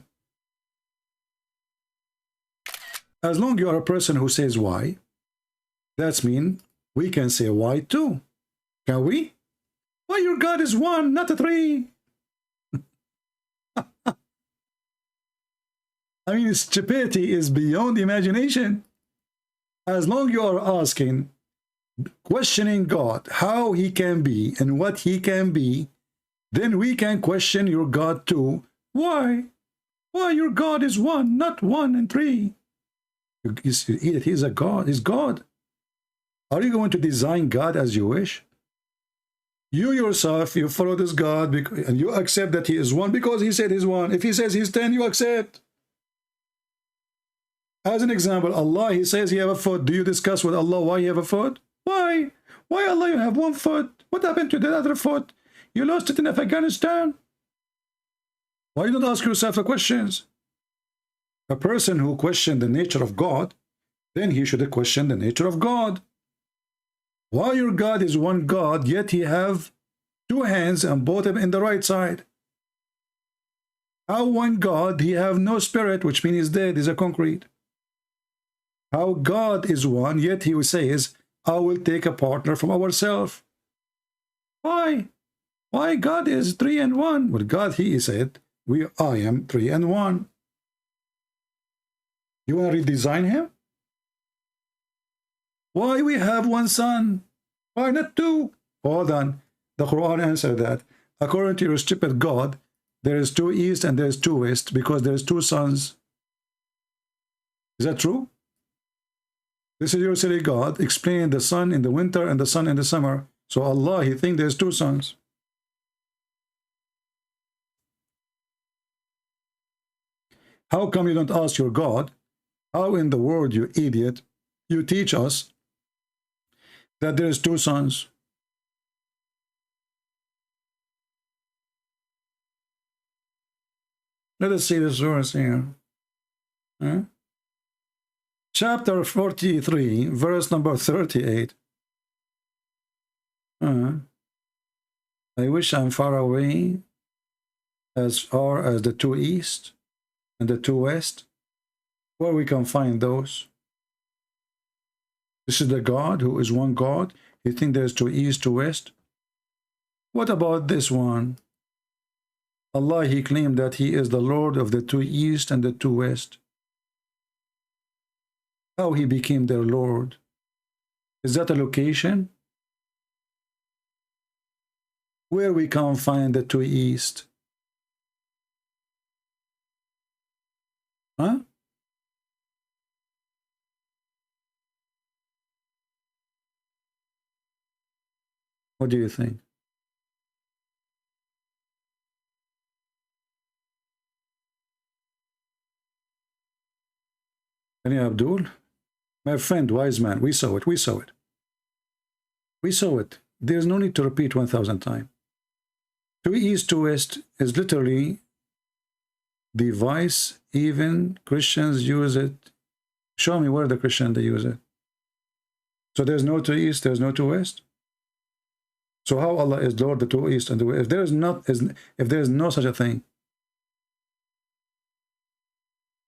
S7: As long as you are a person who says why, that's mean we can say why too. Can we? Why your God is 1, not a 3? I mean, stupidity is beyond imagination. As long as you are asking, questioning God, how he can be and what he can be, then we can question your God too. Why? Why your God is 1, not 1 and 3? He's a God. He's God. Are you going to design God as you wish? You yourself, you follow this God and you accept that he is 1 because he said he's 1. If he says he's 10, you accept. As an example, Allah, he says he have a foot. Do you discuss with Allah why you have a foot? Why? Why Allah you have 1 foot? What happened to the other foot? You lost it in Afghanistan? Why you don't ask yourself the questions? A person who questioned the nature of God, then he should question the nature of God. Why your God is one God, yet he have two hands and both of them in the right side? How one God, he have no spirit, which means he's dead, he's a concrete. How God is one, yet he says, I will take a partner from ourselves. Why? Why God is 3 and 1? Well, God, he said, I am 3 and 1. You want to redesign him? Why we have one son? Why not two? Hold on. The Quran answered that. According to your stupid God, there is 2 east and there is 2 west because there is 2 sons. Is that true? This is your silly God. Explain the sun in the winter and the sun in the summer. So Allah, he thinks there's 2 sons. How come you don't ask your God, how in the world, you idiot, you teach us that there is 2 sons? Let us see this verse here. Huh? Chapter 43, verse number 38. I wish I'm far away, as far as the 2 east and the 2 west, where we can find those. This is the God who is one God. You think there's 2 east, 2 west? What about this one? Allah, he claimed that he is the Lord of the 2 east and the 2 west. How he became their Lord? Is that a location? Where we can find the 2 east? Huh? What do you think? Any Abdul? My friend, wise man, we saw it, we saw it. We saw it. There's no need to repeat 1,000 times. 2 east, 2 west is literally device. Even Christians use it. Show me where the Christian they use it. So there's no 2 east, there's no 2 west. So how Allah is Lord, the 2 east and the west? If there is no such a thing.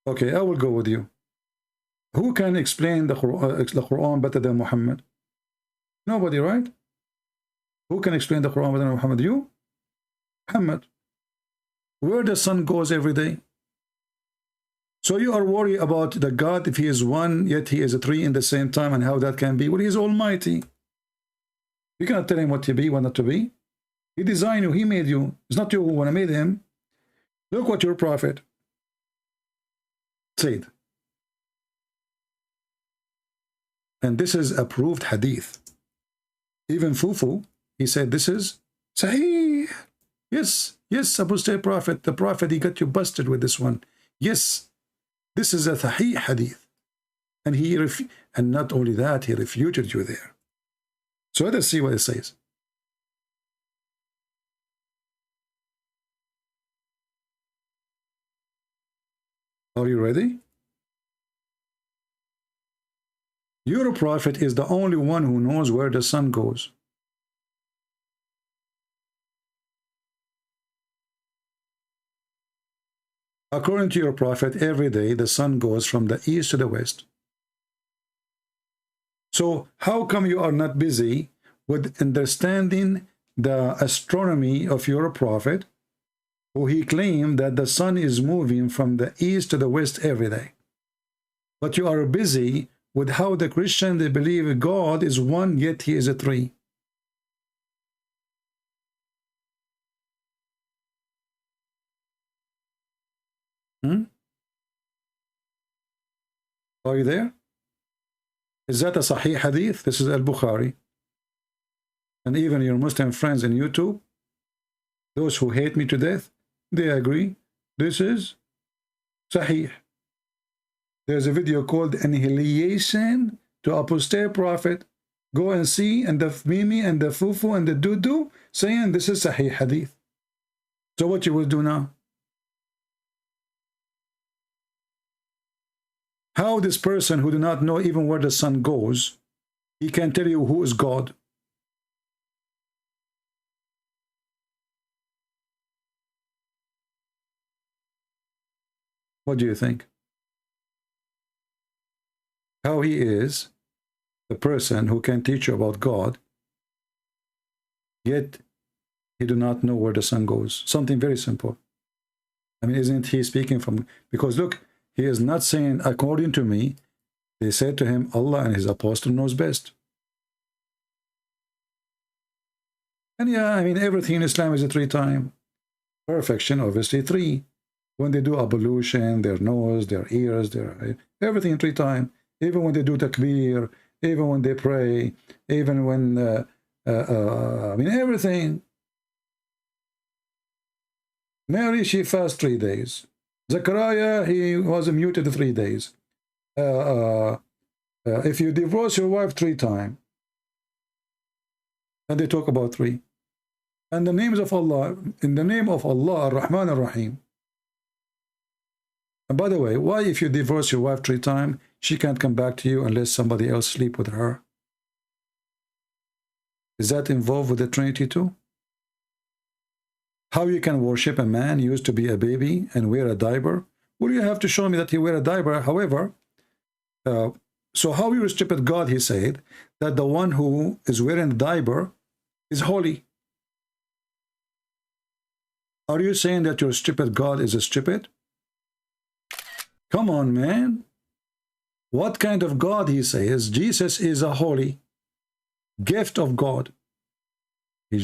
S7: Okay, I will go with you. Who can explain the Quran better than Muhammad? Nobody, right? Who can explain the Quran better than Muhammad? You? Muhammad. Where the sun goes every day. So you are worried about the God, if he is 1, yet he is a 3 in the same time, and how that can be. Well, he is almighty. You cannot tell him what to be, what not to be. He designed you, he made you. It's not you who want to make him. Look what your prophet said. And this is approved hadith. Even Fufu, he said this is Sahih. Yes, yes, apostate prophet. The prophet, he got you busted with this one. Yes, this is a Sahih hadith. And and not only that, he refuted you there. So let us see what it says. Are you ready? Your prophet is the only one who knows where the sun goes. According to your prophet, every day the sun goes from the east to the west. So how come you are not busy with understanding the astronomy of your prophet, who he claimed that the sun is moving from the east to the west every day? But you are busy with how the Christian, they believe God is 1, yet he is a 3. Are you there? Is that a Sahih hadith? This is Al-Bukhari. And even your Muslim friends on YouTube, those who hate me to death, they agree. This is Sahih. There's a video called Annihilation to Apostate Prophet. Go and see, and the Mimi and the Fufu and the Dudu saying this is Sahih hadith. So what you will do now? How this person who do not know even where the sun goes, he can tell you who is God? What do you think? How he is the person who can teach you about God, yet he do not know where the sun goes? Something very simple. I mean, isn't he speaking from... Because look, he is not saying, according to me, they said to him, Allah and his apostle knows best. And yeah, I mean, everything in Islam is a 3 times. Perfection, obviously 3. When they do ablution, their nose, their ears, their everything 3 times. Even when they do takbir, even when they pray, even when, I mean, everything. Mary, she fasted 3 days. Zechariah, he was muted 3 days. If you divorce your wife 3 times, and they talk about 3. And the names of Allah, in the name of Allah, Ar-Rahman Ar-Rahim. And by the way, why if you divorce your wife 3 times, she can't come back to you unless somebody else sleep with her? Is that involved with the Trinity too? How you can worship a man used to be a baby and wear a diaper? Well, you have to show me that he wear a diaper. However, so how you worship God, he said, that the one who is wearing a diaper is holy. Are you saying that your stupid God is a stupid? Come on, man. What kind of God he says? Jesus is a holy gift of God. You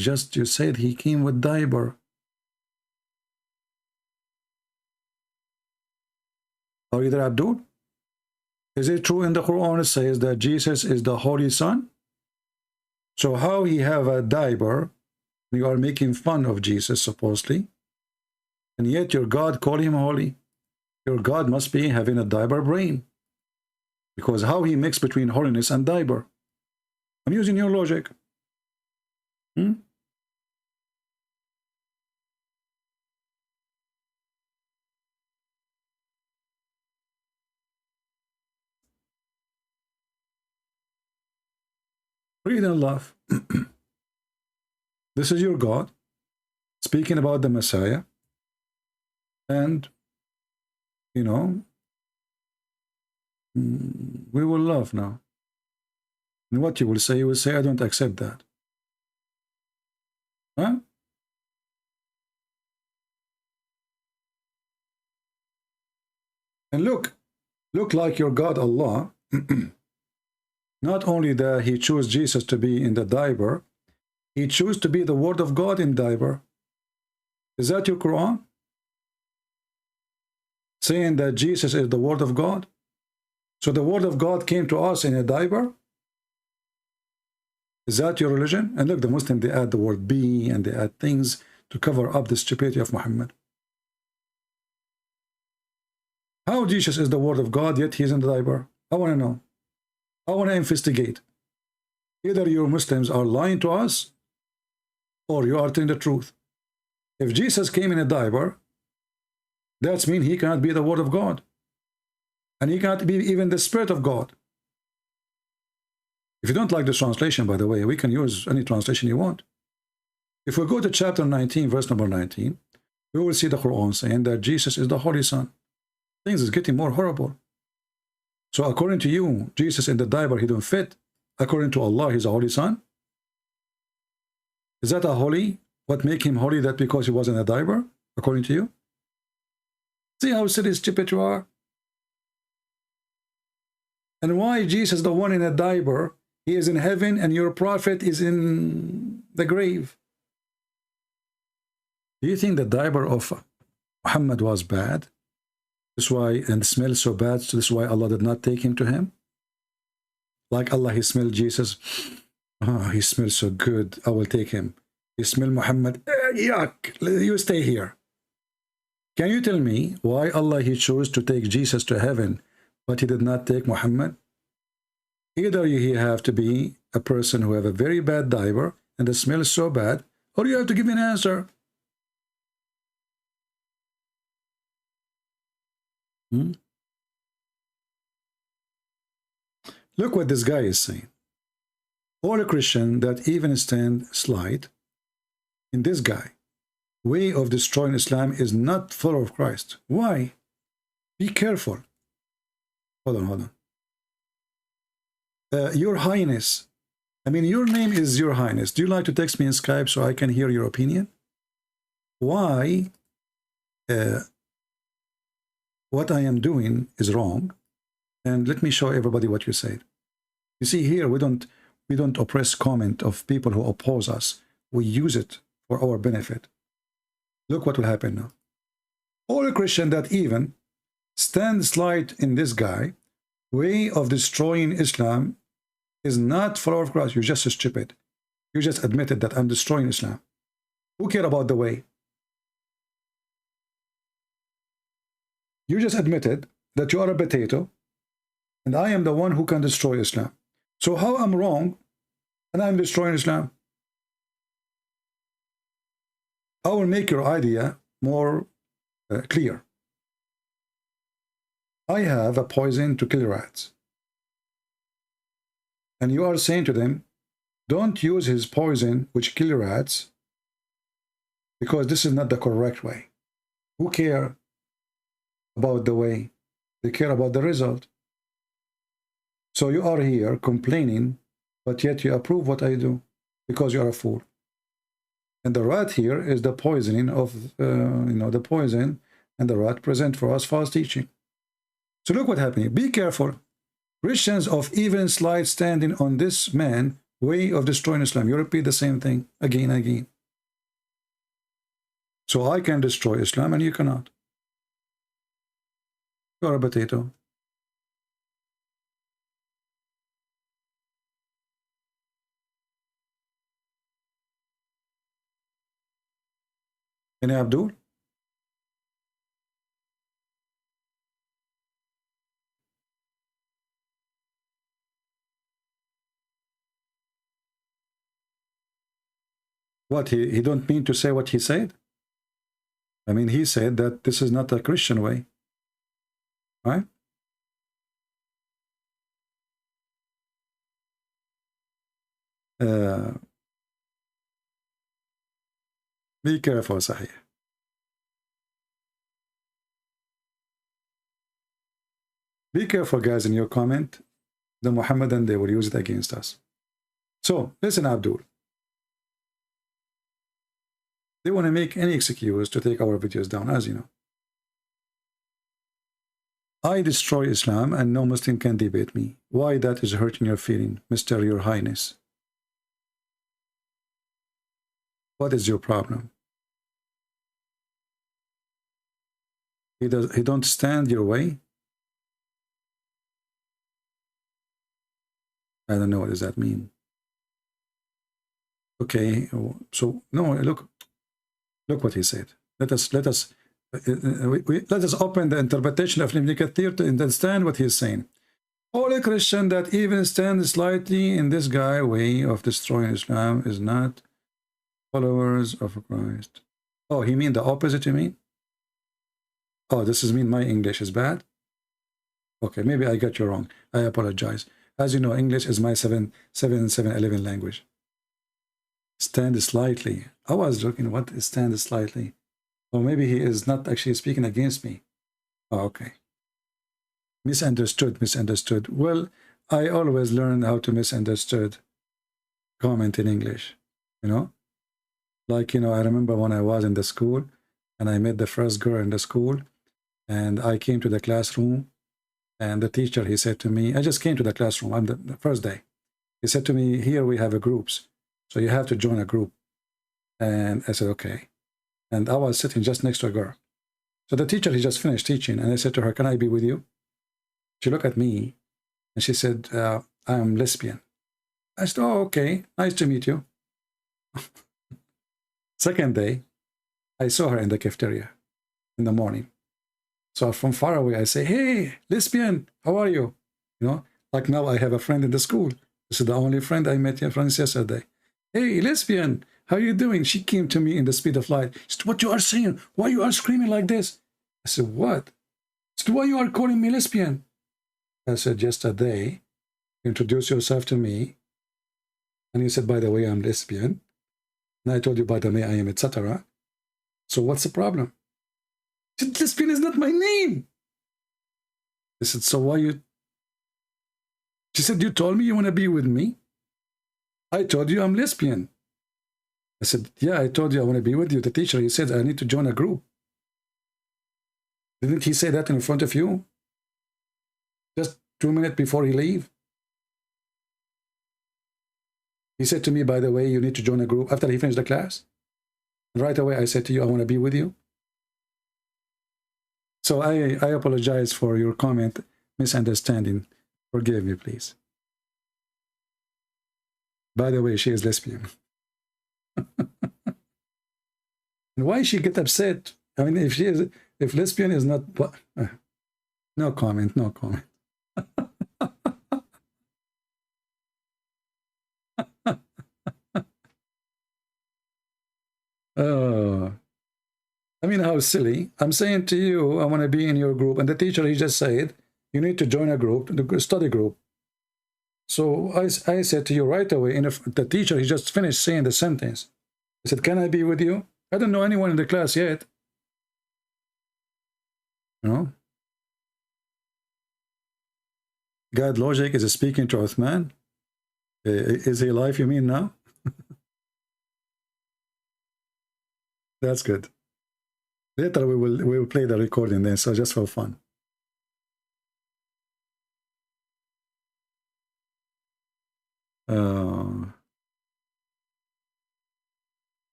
S7: said he came with diaper. Are you there, Abdul? Is it true in the Quran it says that Jesus is the Holy Son? So how he have a diaper? You are making fun of Jesus, supposedly. And yet your God call him holy. Your God must be having a diaper brain. Because how he mixed between holiness and diaper? I'm using your logic. Read and laugh. This is your God speaking about the Messiah. And, you know, we will laugh now. And what you will say, I don't accept that. Huh? And look like your God Allah, not only that he chose Jesus to be in the diaper, he chose to be the word of God in diaper. Is that your Quran? Saying that Jesus is the word of God? So the word of God came to us in a diaper? Is that your religion? And look, the Muslims, they add the word be and they add things to cover up the stupidity of Muhammad. How Jesus is the word of God, yet he's in the diaper? I want to know. I want to investigate. Either you Muslims are lying to us, or you are telling the truth. If Jesus came in a diaper, that means he cannot be the word of God. And he cannot be even the Spirit of God. If you don't like this translation, by the way, we can use any translation you want. If we go to chapter 19, verse number 19, we will see the Quran saying that Jesus is the Holy Son. Things is getting more horrible. So according to you, Jesus in the diaper, he don't fit. According to Allah, he's a Holy Son. Is that a holy? What make him holy? That because he was in a diaper, according to you? See how silly stupid you are? And why Jesus, the one in a diaper, he is in heaven and your prophet is in the grave? Do you think the diaper of Muhammad was bad? That's why, and smelled so bad, so this is why Allah did not take him to him? Like Allah, he smelled Jesus. Oh, he smells so good, I will take him. He smelled Muhammad, yuck, you stay here. Can you tell me why Allah, he chose to take Jesus to heaven, but he did not take Muhammad? Either he have to be a person who have a very bad diaper, and the smell is so bad, or you have to give me an answer. Look what this guy is saying. All a Christian that even stand slide in this guy, way of destroying Islam, is not follower of Christ. Why? Be careful. Hold on. Your Highness. I mean, your name is Your Highness. Do you like to text me in Skype so I can hear your opinion? Why what I am doing is wrong? And let me show everybody what you said. You see here, we don't oppress comment of people who oppose us. We use it for our benefit. Look what will happen now. All a Christian that even stand slide in this guy, way of destroying Islam, is not follower of Christ. You're just stupid. You just admitted that I'm destroying Islam. Who care about the way? You just admitted that you are a potato, and I am the one who can destroy Islam. So how I'm wrong, and I'm destroying Islam? I will make your idea more clear. I have a poison to kill rats. And you are saying to them, don't use his poison which kill rats, because this is not the correct way. Who care about the way? They care about the result. So you are here complaining, but yet you approve what I do, because you are a fool. And the rat here is the poisoning of, the poison, and the rat present for us false teaching. So look what happened. Be careful. Christians of even slide standing on this man, way of destroying Islam. You repeat the same thing again and again. So I can destroy Islam and you cannot. You are a potato. Any Abdul? What, he don't mean to say what he said? I mean, he said that this is not a Christian way. Right? Be careful, Sahih. Be careful, guys, in your comment. The Muhammadan, they will use it against us. So, listen, Abdul. They want to make any excuse to take our videos down, as you know. I destroy Islam and no Muslim can debate me. Why that is hurting your feeling, Mr. Your Highness? What is your problem? He don't stand your way? I don't know, what does that mean? Okay, so no, look what he said. Let us open the interpretation of Ibn Kathir to understand what he is saying. All a Christian that even stands slightly in this guy way of destroying Islam is not followers of Christ. Oh, he mean the opposite, you mean? Oh, this is mean my English is bad? Okay, maybe I got you wrong. I apologize. As you know, English is my 711 language. Stand slightly. I was looking, what is stand slightly? Or maybe he is not actually speaking against me. Oh, okay. Misunderstood. Well, I always learn how to misunderstood comment in English, you know? Like, I remember when I was in the school and I met the first girl in the school and I came to the classroom and the teacher, he said to me, I just came to the classroom on the first day. He said to me, here we have a groups. So you have to join a group. And I said, okay. And I was sitting just next to a girl. So the teacher, he just finished teaching. And I said to her, can I be with you? She looked at me and she said, I'm lesbian. I said, oh, okay. Nice to meet you. Second day, I saw her in the cafeteria in the morning. So from far away, I say, hey, lesbian, how are you? Like now I have a friend in the school. This is the only friend I met yesterday. Hey, lesbian, how are you doing? She came to me in the speed of light. She said, what you are saying? Why you are screaming like this? I said, what? She said, why you are calling me lesbian? I said, yesterday, introduced yourself to me, and you said, by the way, I'm lesbian, and I told you, by the way, I am, etc. So what's the problem? She said, lesbian is not my name. I said, so why you? She said, you told me you want to be with me. I told you I'm lesbian. I said, yeah, I told you I want to be with you. The teacher, he said, I need to join a group. Didn't he say that in front of you? Just 2 minutes before he leave? He said to me, by the way, you need to join a group after he finished the class. And right away, I said to you, I want to be with you. So I apologize for your comment, misunderstanding. Forgive me, please. By the way, she is lesbian. And why she get upset? I mean, if lesbian is not, no comment, no comment. I mean, how silly. I'm saying to you, I want to be in your group, and the teacher, he just said, you need to join a group, the study group. So I said to you right away, and if the teacher, he just finished saying the sentence. I said, can I be with you? I don't know anyone in the class yet. You know? God logic is speaking to Uthman. Is he alive, you mean now? That's good. Later we will play the recording then, so just for fun.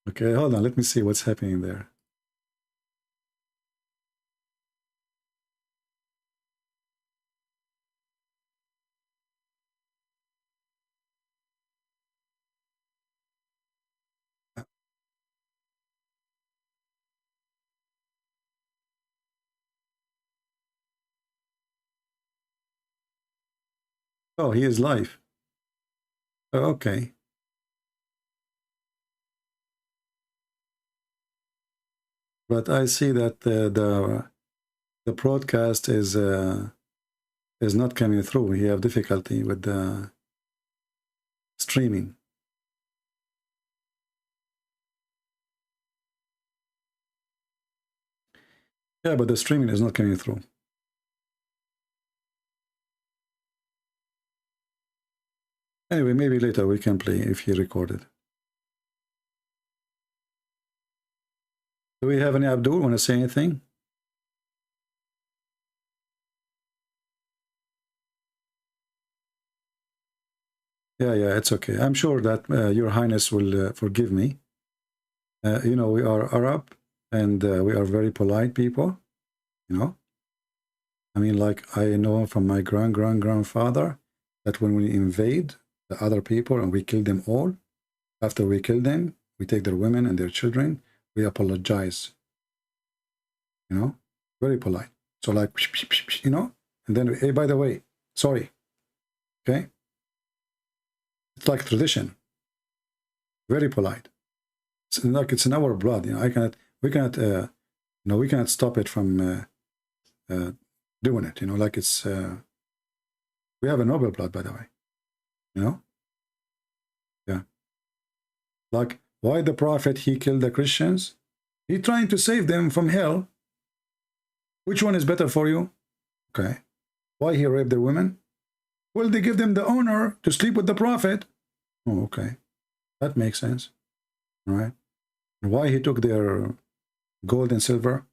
S7: Okay, hold on, let me see what's happening there. Oh, he is live. Oh, okay. But I see that the broadcast is not coming through. We have difficulty with the streaming. Yeah, but the streaming is not coming through. Anyway, maybe later we can play if he recorded. Do we have any Abdul want to say anything? Yeah, it's okay. I'm sure that Your Highness will forgive me. You know, we are Arab and we are very polite people, you know. I mean, like I know from my grandfather that when we invade the other people and we kill them all, after we kill them, we take their women and their children, we apologize, you know, very polite. So like, you know, and then, hey, by the way, sorry, okay? It's like tradition, very polite. It's like it's in our blood, you know. We cannot, you know, we cannot stop it from doing it, you know, like it's, we have a noble blood, by the way, you know? Yeah. Like, why the prophet, he killed the Christians? He trying to save them from hell. Which one is better for you? Okay. Why he raped their women? Well, they give them the honor to sleep with the prophet. Oh, okay. That makes sense. All right. And why he took their gold and silver?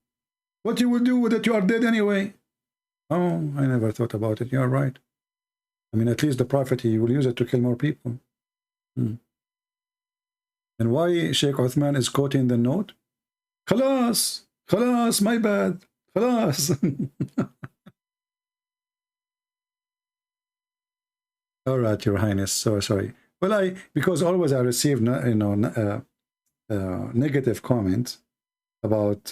S7: What you will do with it? You are dead anyway. Oh, I never thought about it. You are right. I mean, at least the prophet, he will use it to kill more people. And why Sheikh Uthman is quoting the note? Khalas, khalas, my bad, khalas. All right, Your Highness. So sorry. Well, because always I receive, you know, negative comments about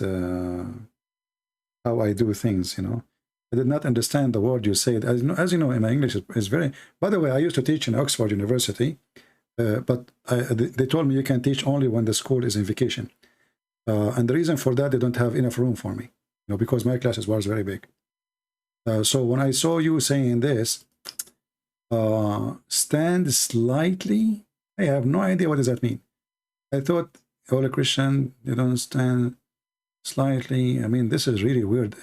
S7: how I do things. You know, I did not understand the word you said. As you know, in my English is very. By the way, I used to teach in Oxford University. But they told me you can teach only when the school is in vacation. And the reason for that, they don't have enough room for me. You know, because my classes was very big. So when I saw you saying this, stand slightly, I have no idea what does that mean. I thought all a Christian, they don't stand slightly. I mean, this is really weird.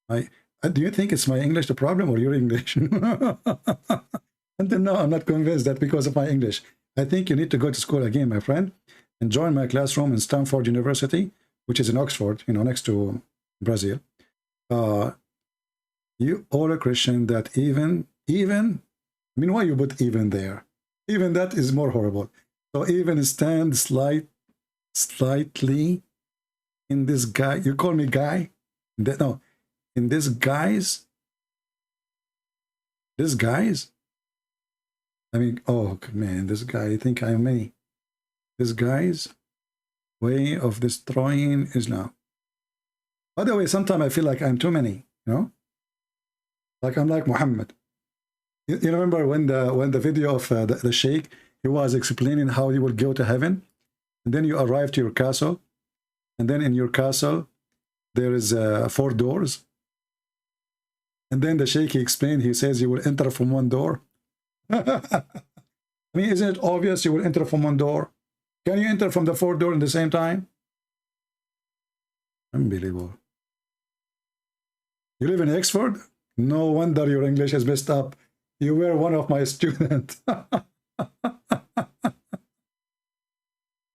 S7: Do you think it's my English the problem or your English? Until now, I'm not convinced that because of my English. I think you need to go to school again, my friend, and join my classroom in Stanford University, which is in Oxford, you know, next to Brazil. You all a Christian that even, I mean, why you put even there? Even that is more horrible. So even stand slightly in this guy. You call me guy? No, in this guys. This guys. I mean, oh man, this guy. I think I'm many. This guy's way of destroying Islam. By the way, sometimes I feel like I'm too many. You know, like I'm like Muhammad. You remember when the video of the Sheikh, he was explaining how you will go to heaven, and then you arrive to your castle, and then in your castle there is 4 doors, and then the Sheikh, he explained, he says you will enter from one door. I mean, isn't it obvious you will enter from one door? Can you enter from the 4 doors at the same time? Unbelievable. You live in Oxford? No wonder your English is messed up. You were one of my students.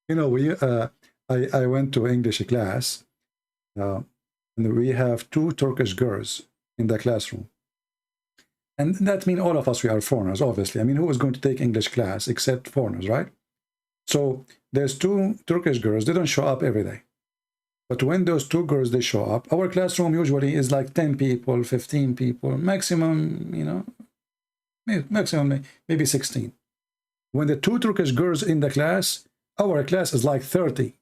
S7: You know, I went to English class, and we have 2 Turkish girls in the classroom. And that means all of us, we are foreigners, obviously. I mean, who is going to take English class except foreigners, right? So there's 2 Turkish girls. They don't show up every day. But when those 2 girls, they show up, our classroom usually is like 10 people, 15 people, maximum, you know, maximum maybe 16. When the 2 Turkish girls in the class, our class is like 30.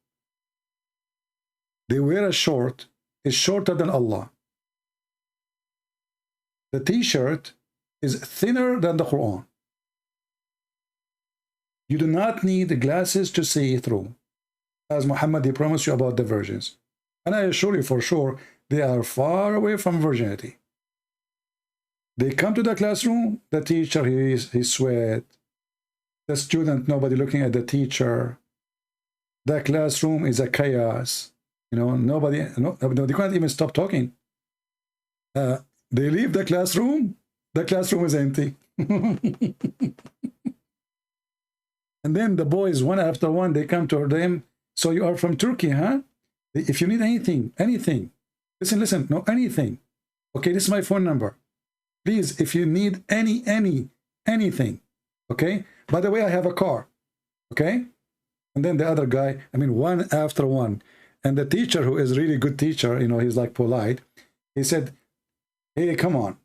S7: They wear a short, it's shorter than Allah. The t-shirt is thinner than the Quran. You do not need the glasses to see through. As Muhammad, he promised you about the virgins. And I assure you for sure, they are far away from virginity. They come to the classroom, the teacher, he sweat. The student, nobody looking at the teacher. The classroom is a chaos. You know, nobody, they can't even stop talking. They leave the classroom is empty. And then the boys, one after one, they come to them. So you are from Turkey, huh? If you need anything, listen, no, anything. Okay, this is my phone number. Please, if you need anything, okay? By the way, I have a car, okay? And then the other guy, I mean, one after one. And the teacher, who is really good teacher, you know, he's like polite. He said, hey, come on.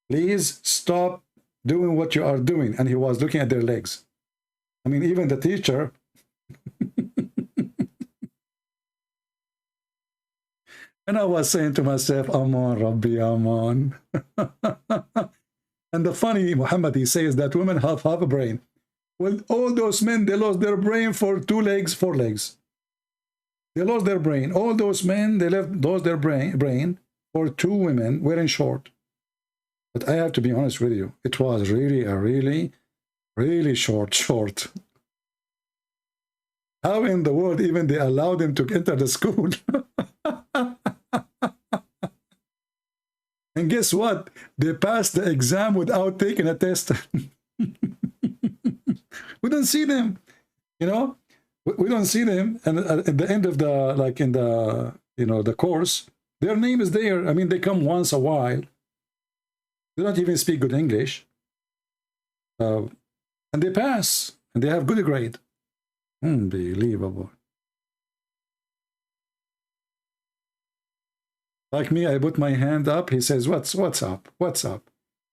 S7: Please stop doing what you are doing. And he was looking at their legs. I mean, even the teacher. And I was saying to myself, Aman, Rabbi, Aman. And the funny, Muhammad, he says that women have half a brain. Well, all those men, they lost their brain for 2 legs, 4 legs. They lost their brain. All those men, they lost their brain for 2 women wearing short. But I have to be honest with you. It was really a really short. How in the world even they allowed them to enter the school? And guess what? They passed the exam without taking a test. We don't see them, you know. We don't see them, and at the end of the, like in the, you know, the course, their name is there. I mean, they come once a while. They don't even speak good English, and they pass, and they have good grade. Unbelievable. Like me, I put my hand up. He says, what's up? What's up?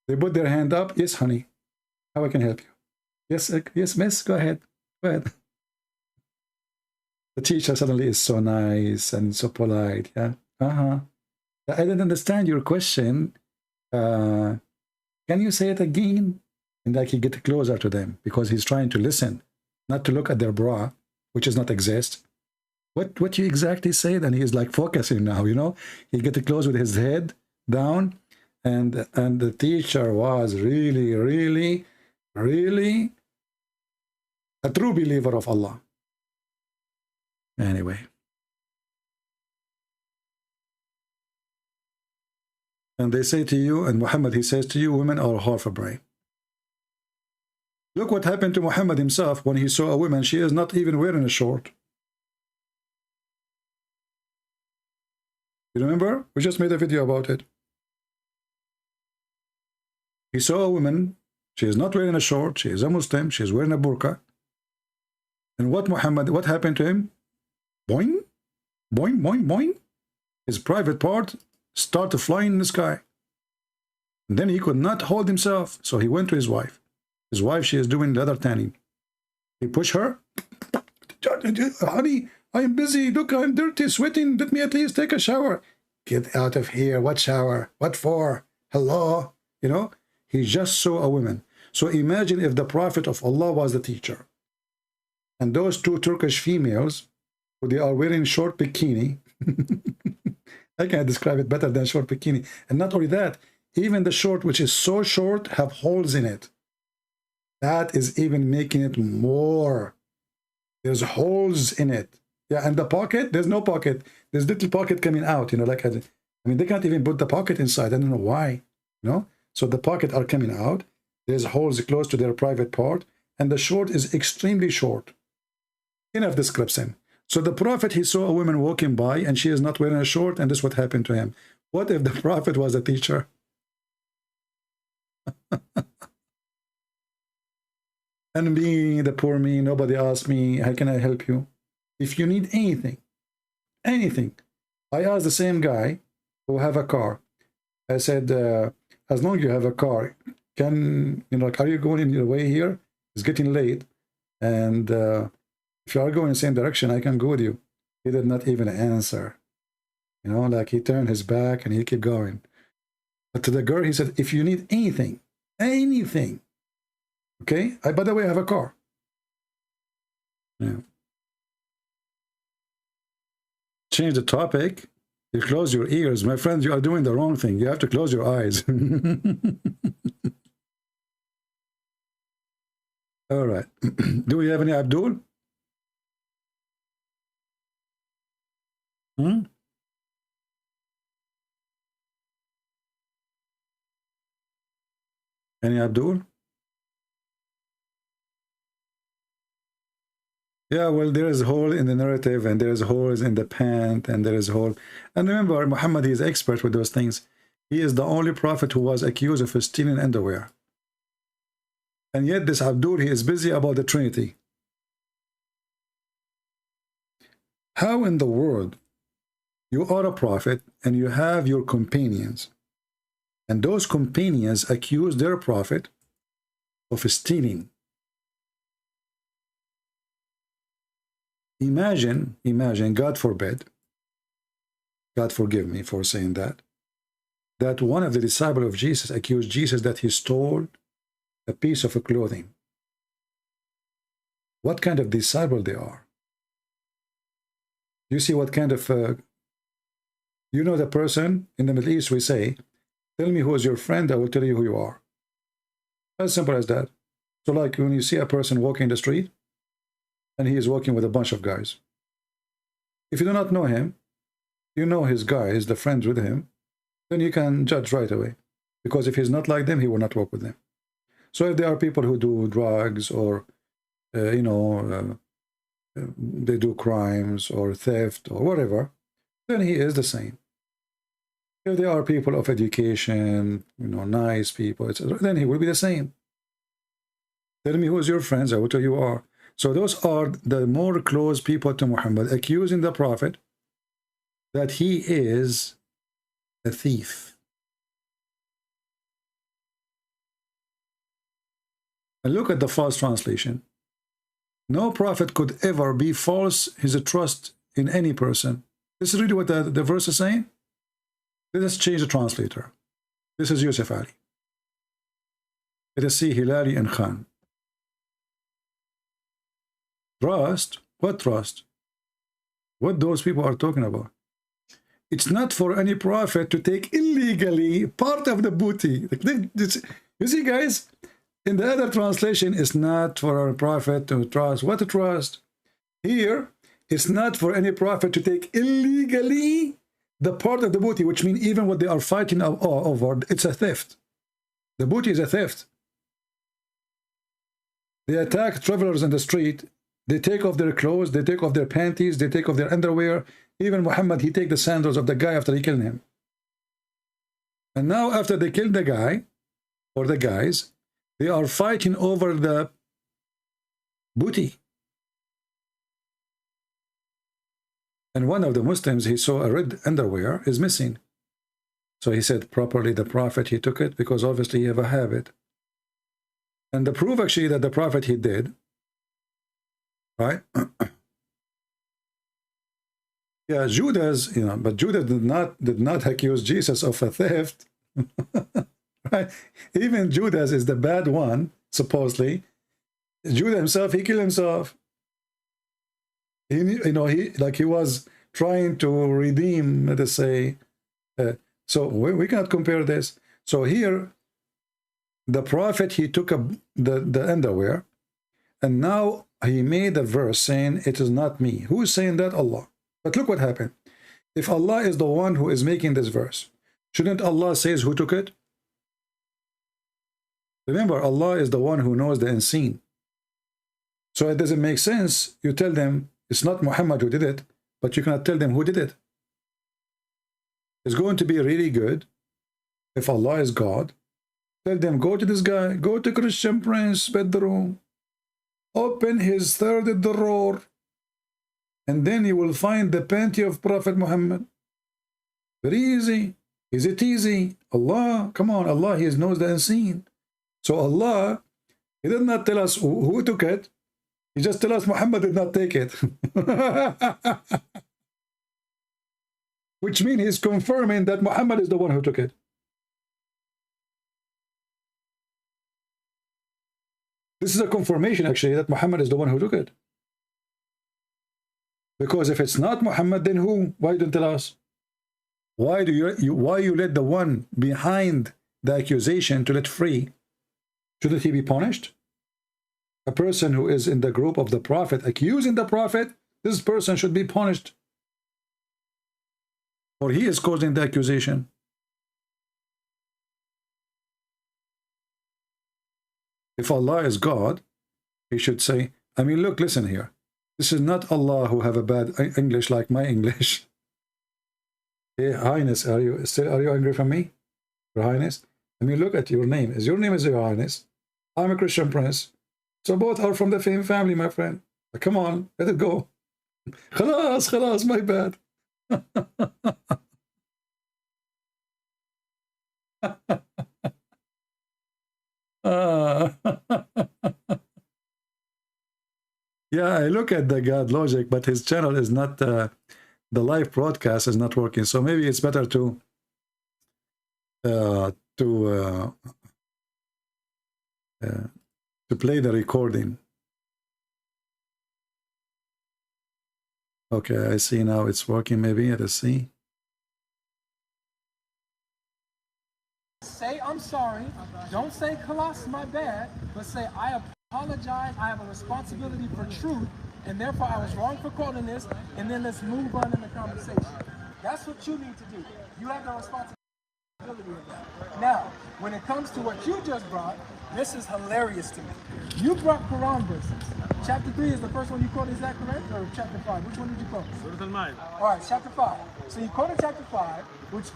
S7: They put their hand up. Yes, honey. How I can help you? Yes, miss. Go ahead. The teacher suddenly is so nice and so polite. Yeah. I didn't understand your question. Can you say it again? And like he get closer to them because he's trying to listen, not to look at their bra, which does not exist. What you exactly said? And he's like focusing now, you know. He get close with his head down, and the teacher was really, really, really a true believer of Allah. Anyway. And they say to you, and Muhammad, he says to you, women are half a brain. Look what happened to Muhammad himself when he saw a woman. She is not even wearing a short. You remember? We just made a video about it. He saw a woman. She is not wearing a short. She is a Muslim. She is wearing a burqa. And what happened to him? Boing, boing, boing, boing. His private part started flying in the sky. And then he could not hold himself. So he went to his wife. His wife, she is doing the other tanning. He pushed her. Honey, I am busy. Look, I'm dirty, sweating. Let me at least take a shower. Get out of here. What shower? What for? Hello? You know, he just saw a woman. So imagine if the Prophet of Allah was the teacher. And those two Turkish females, who they are wearing short bikini. I can't describe it better than short bikini. And not only that, even the short, which is so short, have holes in it. That is even making it more. There's holes in it. Yeah, and the pocket, there's no pocket. There's little pocket coming out, you know, like, I mean, they can't even put the pocket inside. I don't know why, you know? So the pocket are coming out. There's holes close to their private part. And the short is extremely short. Enough description. So the Prophet, he saw a woman walking by and she is not wearing a short, and this is what happened to him. What if the Prophet was a teacher? And me, the poor me, nobody asked me, how can I help you? If you need anything, anything. I asked the same guy who have a car. I said, as long as you have a car, can, you know, like, are you going in your way here? It's getting late. And if you are going in the same direction, I can go with you. He did not even answer. You know, like, he turned his back and he kept going. But to the girl, he said, if you need anything, anything, okay? By the way, I have a car. Yeah. Change the topic. You close your ears. My friends, you are doing the wrong thing. You have to close your eyes. All right. Do we have any Abdul? Any Abdul? Yeah, well, there is a hole in the narrative, and there is holes in the pant, and there is a hole. And remember, Muhammad, he is expert with those things. He is the only prophet who was accused of stealing underwear. And yet this Abdul, he is busy about the Trinity. How in the world you are a prophet and you have your companions, and those companions accuse their prophet of stealing? Imagine, God forbid, God forgive me for saying that one of the disciples of Jesus accused Jesus that he stole a piece of clothing. What kind of disciple they are? You see what kind of, you know, the person in the Middle East, we say, tell me who is your friend, I will tell you who you are. As simple as that. So like when you see a person walking the street, and he is walking with a bunch of guys. If you do not know him, you know his guys, the friends with him, then you can judge right away. Because if he's not like them, he will not walk with them. So if there are people who do drugs or, you know, they do crimes or theft or whatever, then he is the same. If there are people of education, you know, nice people, etc., then he will be the same. Tell me who is your friends, I will tell you who are. So those are the more close people to Muhammad, accusing the Prophet that he is a thief. And look at the false translation. No prophet could ever be false his trust in any person. This is really what the verse is saying. Let us change the translator. This is Yusuf Ali. Let us see Hilali and Khan. Trust? What trust? what those people are talking about. It's not for any prophet to take illegally part of the booty. You see, guys, in the other translation, it's not for a prophet to trust. What to trust? Here, it's not for any prophet to take illegally the part of the booty, which means even what they are fighting over, it's a theft. The booty is a theft. They attack travelers in the street. They take off their clothes. They take off their panties. They take off their underwear. Even Muhammad, he take the sandals of the guy after he killed him. And now after they killed the guy, or the guys, they are fighting over the booty. And one of the Muslims, he saw a red underwear is missing. So he said, properly, the Prophet, he took it because obviously he have a habit. And the proof actually that the Prophet, he did, right? Yeah, Judas, but Judas did not accuse Jesus of a theft. Right? Even Judas is the bad one, supposedly. Judas himself, he killed himself. He was trying to redeem, let us say. So we cannot compare this. So here, the Prophet, he took the underwear, and now he made a verse saying, it is not me. Who is saying that? Allah. But look what happened. If Allah is the one who is making this verse, shouldn't Allah say who took it? Remember, Allah is the one who knows the unseen. So it doesn't make sense. You tell them it's not Muhammad who did it, but you cannot tell them who did it. It's going to be really good if Allah is God. Tell them, go to this guy, go to Christian Prince bedroom, open his third drawer, and then you will find the panty of Prophet Muhammad. Very easy. Is it easy? Allah, come on, Allah, He knows the unseen. So Allah, He did not tell us who took it. He just tell us Muhammad did not take it. Which means He's confirming that Muhammad is the one who took it. This is a confirmation, actually, that Muhammad is the one who took it. Because if it's not Muhammad, then who? Why don't tell us? Why do you let the one behind the accusation to let free? Shouldn't he be punished? A person who is in the group of the Prophet accusing the Prophet, this person should be punished. Or he is causing the accusation. If Allah is God, He should say, I mean, look, listen here. This is not Allah who have a bad English like my English. Hey, Highness, are you angry from me? Your Highness? I mean, look at your name. Your name is Your Highness. I'm a Christian Prince. So both are from the same family, my friend. But come on, let it go. Khalas, my bad. Yeah, I look at the God Logic, but his channel is not, the live broadcast is not working. So maybe it's better to play the recording. Okay, I see now it's working. Maybe let's see.
S1: Say I'm sorry. Don't say "Khalas, my bad," but say I apologize. I have a responsibility for truth, and therefore I was wrong for quoting this. And then let's move on in the conversation. That's what you need to do. You have the responsibility of that. Now, when it comes to what you just brought, this is hilarious to me. You brought Quran verses. Chapter 3 is the first one you quoted. Is that correct? Or chapter 5? Which one did you quote? All right, chapter 5. So you quoted chapter 5, which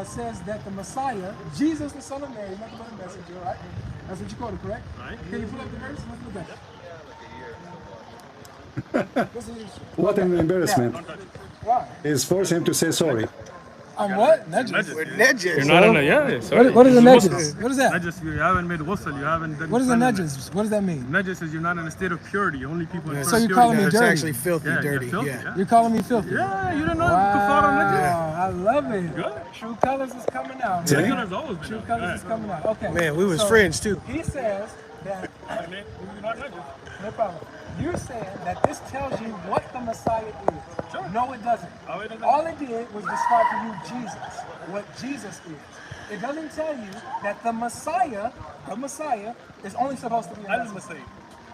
S1: says that the Messiah, Jesus, the son of Mary, nothing but a messenger, right? That's what you quoted, correct? Right. Can you pull up the verse? Let's look at it.
S7: What an embarrassment.
S1: Why?
S7: Is force him to say sorry.
S1: I'm what? Najis.
S13: We're najis.
S1: You're not in a, yeah, sorry. What is a najis? What is that?
S13: Najis, you haven't made ghusl, you haven't done.
S1: What is a najis? What does that mean?
S13: Najis is you're not in a state of purity. Only people in
S1: so you're calling me dirty?
S9: It's actually filthy, dirty.
S13: Filthy,
S9: yeah.
S1: You're calling me filthy?
S13: Yeah, you don't know kafara najis.
S1: I love it. Good. True colors is coming out.
S13: True colors always been
S1: True colors is coming out. Okay.
S9: Man, we was friends too.
S1: He says that. No problem. you're saying that this tells you what the Messiah is. Sure. No, it doesn't. Oh, it doesn't. All it did was describe to you Jesus, what Jesus is. It doesn't tell you that the Messiah is only supposed to be a Messiah.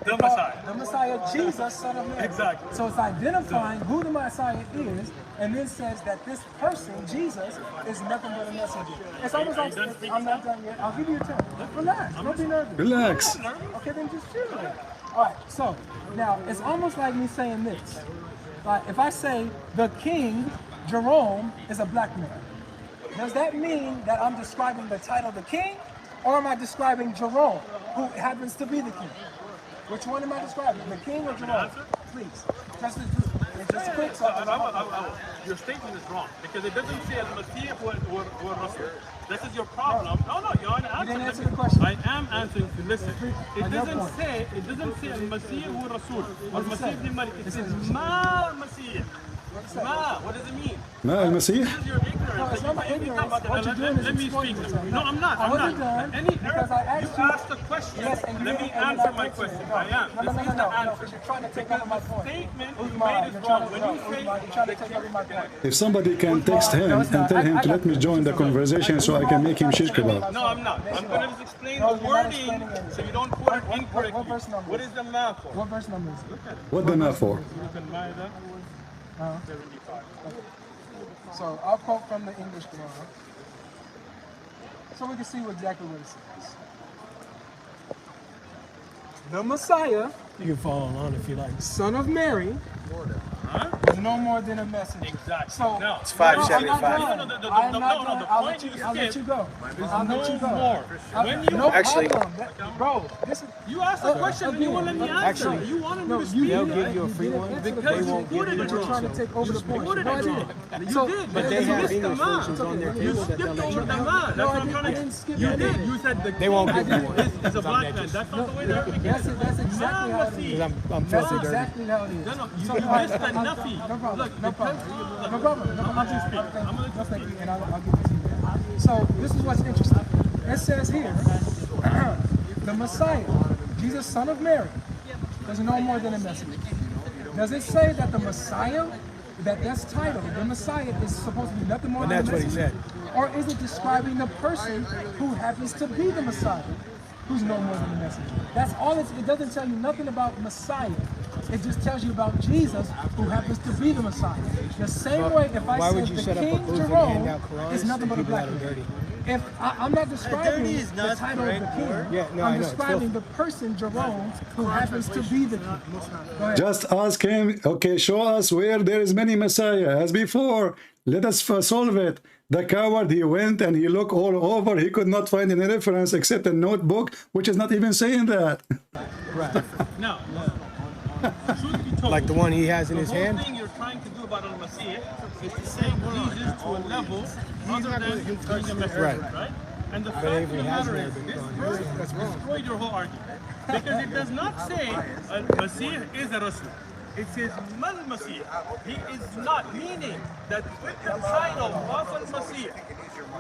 S13: The Messiah.
S1: The Messiah, Jesus, son of Mary.
S13: Exactly.
S1: So it's identifying who the Messiah is, and then says that this person, Jesus, is nothing but a messenger. It's almost like, I'm not done yet. I'll give you a turn. Relax. Don't be nervous.
S7: Relax.
S1: Okay, then just chill. All right, so now it's almost like me saying this. If I say the king, Jerome, is a black man, does that mean that I'm describing the title the king, or am I describing Jerome, who happens to be the king? Which one am I describing? The king or Jerome? Please. Just a quick
S13: Your statement is wrong because it doesn't say Al-Masih or Rasul. This is your problem. No, you're an answer.
S1: You didn't answer the question.
S13: I am answering. Listen, it doesn't say Al-Masih or Rasul. Al-Masih ibn Malik. It says Ma Masih. Ma, what does it mean?
S7: Ma al-Masih?
S13: This is your ignorance.
S1: No, it's not my ignorance. What you're doing is
S13: let me speak. No, I'm not.
S1: I wasn't done because I asked
S13: you asked a question.
S1: Yes, and
S13: let me answer my question. I am.
S1: No, because you're trying to take over my point.
S13: Statement you made is wrong. When you say
S1: you're trying to take over my point.
S7: If somebody can text him and tell him to let me join the conversation so I can make him shish kebab.
S13: No, I'm not. I'm going to just explain the wording so you don't quote it incorrectly.
S1: What verse number?
S13: What is the math for?
S1: What verse number is it?
S7: What the math for?
S13: You can buy that.
S1: 75. So I'll quote from the English Quran so we can see exactly what it says. The Messiah,
S14: you can follow along if you like,
S1: son of Mary, is no more than a messenger.
S13: Exactly.
S1: So
S13: no,
S1: it's
S9: 575.
S1: I'll let you go. I'll let you go.
S13: When you
S9: actually,
S1: bro, this is,
S13: you asked a question and you won't let me answer.
S14: Actually,
S13: you wanted me to speak.
S14: They'll give you a free one
S13: because you put it
S1: you're trying to take over the point.
S13: You did.
S14: But they have English versions on their
S13: You
S14: table that
S13: skipped
S14: they'll let
S13: over
S14: you
S13: the
S14: know.
S13: man. That's what I'm trying to. You did. You said the
S14: They won't give you one.
S13: Is a black man. That's not the way they're beginning.
S1: That's exactly how it is.
S14: I'm filthy dirty.
S1: Exactly how it is.
S13: No, you missed the Nafi.
S1: No problem.
S13: Look,
S1: No problem.
S13: I'm going to speak.
S1: And I'll give it to you. So this is what's interesting. It says here, the Messiah, Jesus, son of Mary, is no more than a messenger. Does it say that the Messiah, that's titled, the Messiah is supposed to be nothing more than a messenger?
S14: That's what he said.
S1: Or is it describing the person who happens to be the Messiah, who's no more than a messenger? That's all it doesn't tell you nothing about Messiah. It just tells you about Jesus, who happens to be the Messiah. The same way, if I said the King Jerome is nothing but a black man. If I'm not describing the title of the king, I'm describing the person Jerome, who happens to be the king. Go ahead.
S7: Just ask him, okay, show us where there is many Messiah. As before, let us solve it. The coward, he went and he looked all over. He could not find any reference except a notebook, which is not even saying that.
S14: Right.
S13: No. Truth be told,
S14: like the one he has in his hand.
S13: The thing you're trying to do about Al-Masih is to take Jesus to a level other than being a messenger, right? And the fact of the matter is, this verse destroyed your whole argument. Because it does not say Al-Masih is a Rasul. It says Mal-Masih. He is not, meaning that with the title of Al-Masih,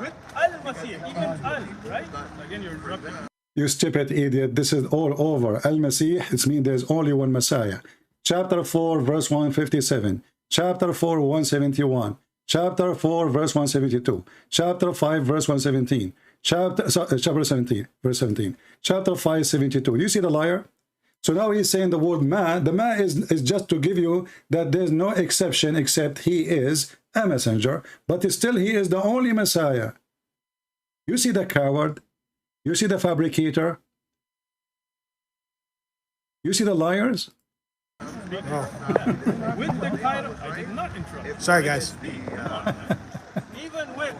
S13: with Al-Masih, even Al, right? Again, you're interrupting.
S7: You stupid idiot, this is all over. Al-Masih, it means there's only one Messiah. Chapter 4, verse 157. Chapter 4, 171. Chapter 4, verse 172. Chapter 5, verse 117. Chapter 17, verse 17. Chapter 5, 72. You see the liar? So now he's saying the word ma. The ma is just to give you that there's no exception except he is a messenger. But still he is the only Messiah. You see the coward? You see the fabricator? You see the liars?
S13: With the title, I did not interrupt.
S14: Sorry, guys.
S13: Even with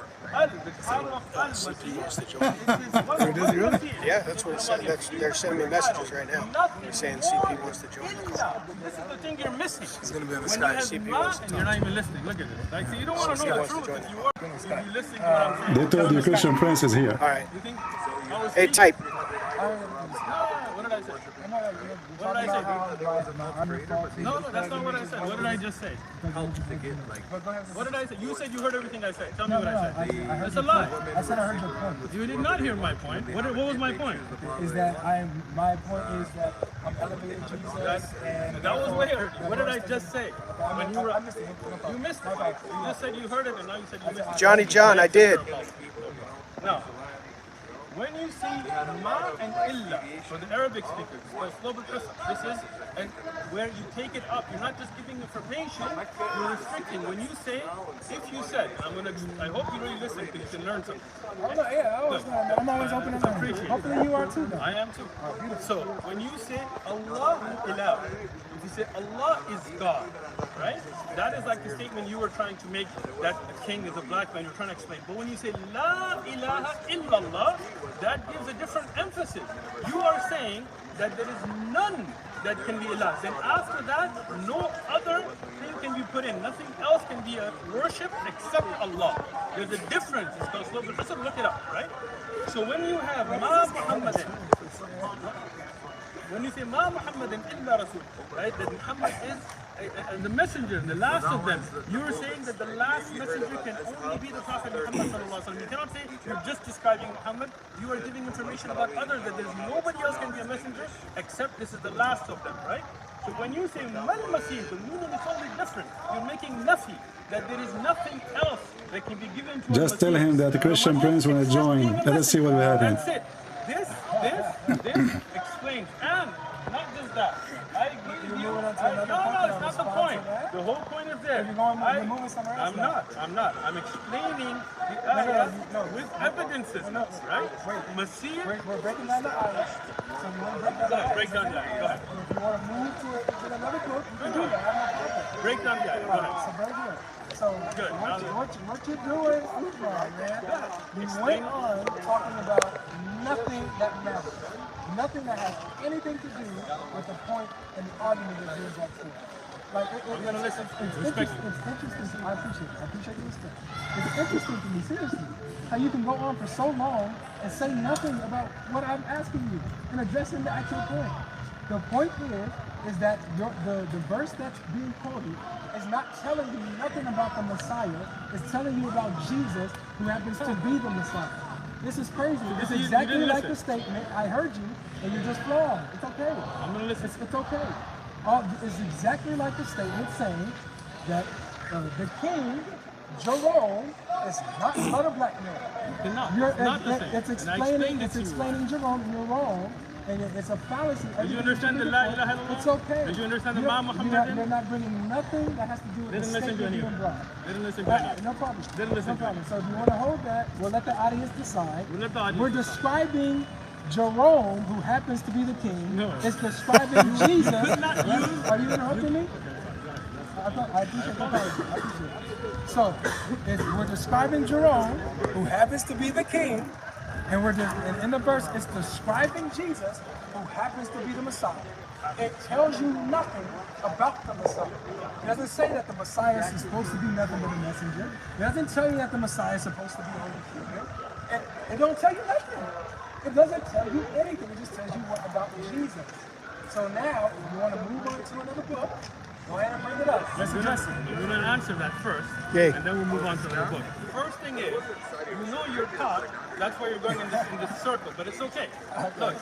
S13: the title of Al-Masih,
S14: Does he really? Yeah, that's what it said. They're sending me messages right now. They're saying CP wants to join the call.
S13: this is the thing you're missing.
S14: It's going to be on the
S13: When
S14: sky.
S13: you
S14: CP
S13: have
S14: wants
S13: not,
S14: to
S13: and you're
S14: talk.
S13: not even listening. Look at this. Like, see, you don't want to know the truth. If you are, you'll be listening to what I'm saying.
S7: They told you Christian Prince is here.
S14: All right.
S13: You think I was
S14: Hey, type.
S13: What did I I say? What did I say? No, that's not what I said. What did I just say? What did I say? You said you heard everything I said. Tell me what I said. It's a lie.
S15: I said I heard your point.
S13: You did not hear my point. What was my point?
S15: Is that my point is that I'm elevating Jesus and...
S13: That was where. What did I just say? When you were... You missed it. You just said you heard it and now you said you missed it.
S14: Johnny John, I did.
S13: No. When you see ma and illa for the Arabic speakers, this is where you take it up. You're not just giving information, you're restricting. When you say, if you said, I hope you really listen because you can learn something.
S15: Yeah, I always learn. I'm always open to learn. Hopefully you are too, though.
S13: I am too. So when you say Allah ilah, if you say Allah is God, right? That is like the statement you were trying to make that the king is a black man, you're trying to explain. But when you say La ilaha illallah, that gives a different emphasis. You are saying that there is none that can be Allah. Then after that, no other thing can be put in. Nothing else can be worshipped except Allah. There's a difference. It's called Lupe. Just look it up, right? So when you have Ma Muhammadin, when you say Ma Muhammadin illa Rasul, right? That Muhammad is the messenger, the last of them. You're saying that the last messenger can only be the Prophet Muhammad sallallahu alaihi wasallam. You cannot say you're just describing Muhammad. You are giving information about others, that there's nobody else can be a messenger except this is the last of them, right? So when you say Mal Masih, the meaning is totally different. You're making nafi, that there is nothing else that can be given to
S7: Just tell him that the Christian Prince will join. Let us see what will happen.
S13: That's it. This explains, and not just that. I agree with you. No, it's not the point. The whole point is there. I'm not. I'm explaining the ayah with evidences, right? Masih.
S15: We're breaking down the ayah. So you want to break down the ayah?
S13: Go ahead.
S15: If you want to move to another book, you can do that.
S13: Break down the ayah. Go ahead.
S15: So very good. So what you're doing, man, you went on talking about nothing that matters. Nothing that has anything to do with the point and the argument that you're about to. Like,
S13: I'm going to listen.
S15: It's interesting. I appreciate your respect. It's interesting to me, seriously, how you can go on for so long and say nothing about what I'm asking you and addressing the actual point. The point is that the verse that's being quoted is not telling you nothing about the Messiah. It's telling you about Jesus, who happens to be the Messiah. This is crazy. It's exactly like the statement, I heard you, and you're just flawed. It's okay.
S13: I'm going to listen.
S15: It's okay. It's exactly like the statement saying that the king, Jerome, is not a black man.
S13: It's not the same.
S15: It's explaining Jerome, you're wrong. And it's a fallacy.
S13: Did you understand the La ilaha illallah?
S15: It's okay.
S13: Did you understand the Ma Muhammadin?
S15: They're not bringing nothing that has to do with the statement being brought.
S13: Didn't listen to you.
S15: No problem.
S13: Didn't listen
S15: no problem. So if you want to hold that, we'll let the audience decide. We're describing Jerome, who happens to be the king. No. It's describing Jesus. Are you interrupting me? I appreciate that. I appreciate it. So we're describing Jerome, who happens to be the king. And in the verse, it's describing Jesus, who happens to be the Messiah. It tells you nothing about the Messiah. It doesn't say that the Messiah is supposed to be nothing but a messenger. It doesn't tell you that the Messiah is supposed to be only human. It don't tell you nothing. It doesn't tell you anything. It just tells you what about Jesus. So now, if you want to move on to another book, go ahead and bring it up. Let's address it.
S13: We're going to answer that first,
S15: okay.
S13: And then we'll move on to the book. The first thing is, you know you're caught. That's why you're going in this circle, but it's okay. Look.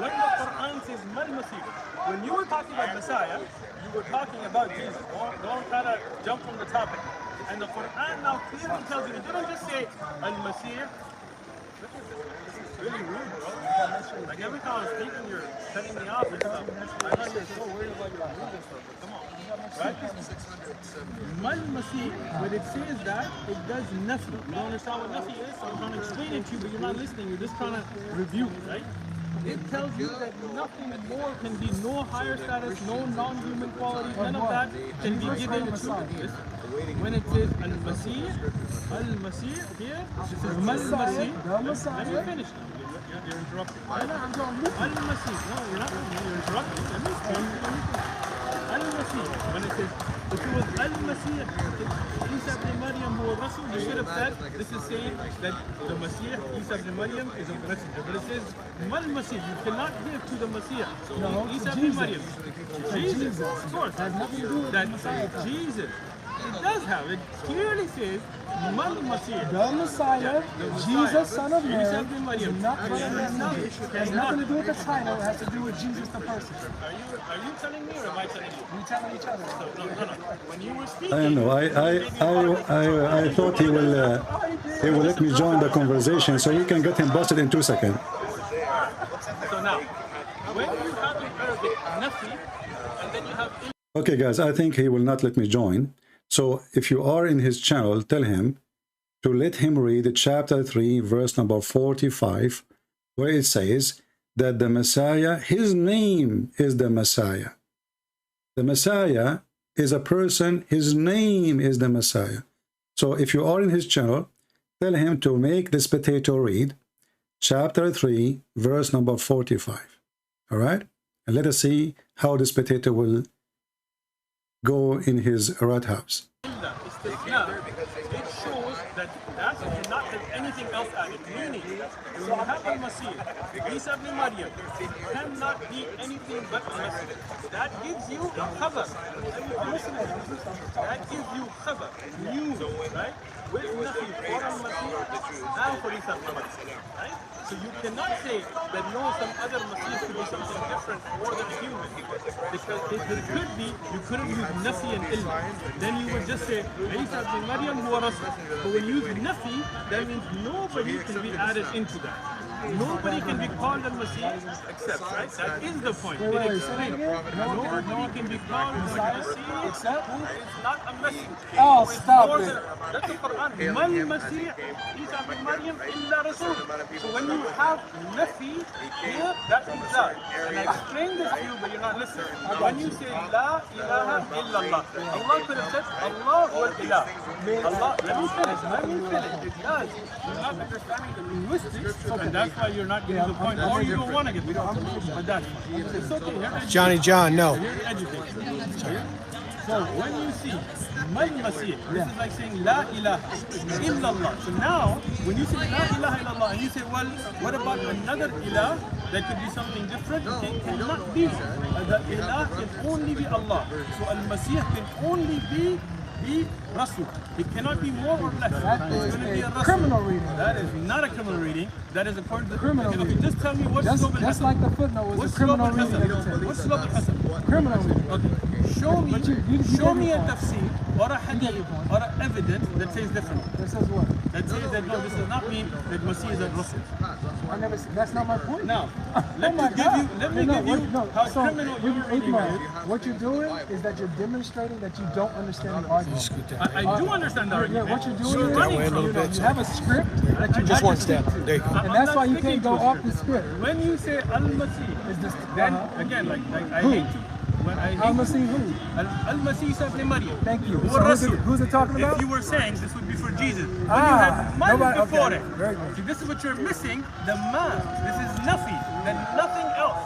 S13: When the Qur'an says Mal Masih, when you were talking about Messiah, you were talking about Jesus. Don't try to jump from the topic. And the Qur'an now clearly tells you, it didn't just say Al-Masih. This is really rude, bro. Like every time I'm speaking, you're cutting me off and stuff. I know you're so worried about your religion stuff, but come on. Right? Mal Masih, when it says that, it does nothing. You don't understand what nafi is, so I'm trying to explain it to you, but you're not listening. You're just trying to review, right? It tells you that nothing more can be, no higher status, no non-human quality, none of that can be given to this. When it says Al-Masih here, it says Mal-Masih. Let me finish now. You're interrupting. Al-Masih. No, you're not. You're interrupting. Let me finish. Al-Masih. al-Masih, when it says, if it was al-Masih, Isa ibn Maryam who was Rasul, you should have said, this is saying that the Masih, Isa ibn Maryam, is a messenger. But it says, mal-Masih, you cannot give to the Masih, Isa ibn Maryam. Jesus, of course. That's Jesus. It does have. It clearly says, mal-Masih.
S15: The Messiah, Jesus, son of Mary, is not It has nothing to do with the title. It has to do with Jesus, the person.
S13: Are you telling me or am I telling you?
S15: We're telling each other.
S13: No. When you were speaking,
S7: I don't know. I thought he will let me join the conversation so you can get him busted in 2 seconds.
S13: So now, when you have in Arabic nafi, and then you have
S7: Okay, guys, I think he will not let me join. So if you are in his channel, tell him to let him read chapter 3, verse number 45, where it says that the Messiah, his name is the Messiah. The Messiah is a person, his name is the Messiah. So if you are in his channel, tell him to make this potato read chapter 3, verse number 45. All right? And let us see how this potato will go in his rat house.
S13: it shows that cannot have anything else added. Meaning, when you have a Masih, Isa ibn Maryam, cannot be anything but a Masih. That gives you a khabar. That gives you khabar, news, right? With Nafi for a Masih, now for Isa ibn Maryam, right? So you cannot say that no, some other Masih could be something different more than a human. Because if it could be, you couldn't use Nafi and Ilma. Then you would just say, Isa ibn Maryam who are Rasul. But when you use Nafi, that means nobody can be added into that. Nobody can be called al-Masih except, right? That is the point. Nobody can be called al-Masih except who is not a Masih.
S15: Oh, stop it.
S13: That's the Qur'an. Mal Masih, Isa ibn Maryam, illa Rasul. So when you have Nafi here, that's Islam. And I explained this to you, but you're not listening. When you say La ilaha illallah, Allah could have said Allah wal ilah. Allah, let me finish. It does. You're not understanding the linguistics, and that's why you're not getting the point, or you don't want to get the point. But that's fine. It's okay.
S14: Johnny John, no.
S13: So when you see Mal Masih, this is like saying La ilaha illallah. So now, when you say La ilaha illallah, and you say, well, what about another ilah that could be something different? It cannot be. The ilah can only be Allah. So Al-Masih can only be Rasul. It cannot be more or less.
S15: That is a criminal reading.
S13: That is not a criminal reading. That is according to the criminal reading. Just tell me what's Slub al-Hasan.
S15: Just like the footnote was a criminal reading.
S13: What's Slub al-Hasan?
S15: Criminal reading.
S13: Okay. Show me a tafsir or a hadith or an evidence that says different.
S15: That says what?
S13: That says that no, this does not mean that Masih is a Rasul.
S15: I never said, that's not my point.
S13: Now, let me give you how criminal you reading is.
S15: What you're doing is that you're demonstrating that you don't understand the argument.
S13: I do understand the argument.
S15: Yeah, what you're doing is you have a script that you
S14: Just one step. There you go.
S15: and that's why you can't go off the script.
S13: When you say Al-Masih, then again, like I hate to.
S15: Al-Masih who?
S13: Al-Masih Isa ibn Maryam.
S15: Thank you. So who's it talking about?
S13: If you were saying this would be for Jesus, when you had man before it.
S15: Very good.
S13: See, this is what you're missing, the man. This is Nafi, then nothing else.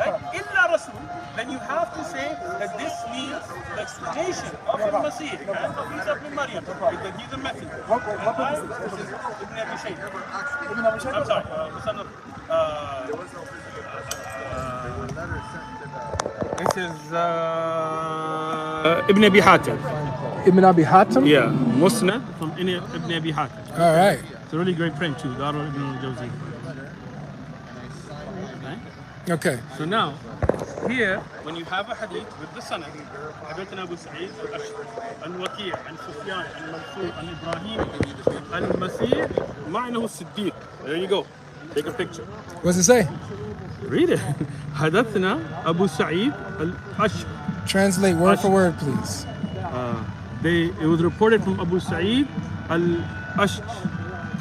S13: Right? Illa Rasul, then you have to say that this means the explanation of Al-Masih and of Isa ibn Maryam, that he's a messenger. This is Ibn Abi Shayb. I'm sorry, the son of... This is Ibn Abi Hatim.
S15: Ibn Abi Hatim?
S13: Yeah, Musnad from Ibn Abi Hatim.
S15: All right.
S13: It's a really great print too, Darul Ibn al-Jawzi.
S15: Okay.
S13: So now, here, when you have a hadith with the sanad, حدثنا أبو سعيد الأشعري عن وكيع عن سفيان عن منصور عن إبراهيم عن المسيح معناه الصديق. There you go. Take a picture.
S15: What's it say?
S13: Read it. حدثنا أبو سعيد الأشعري.
S15: Translate word for word, please.
S13: It was reported from Abu Sa'id al-Ash'ari,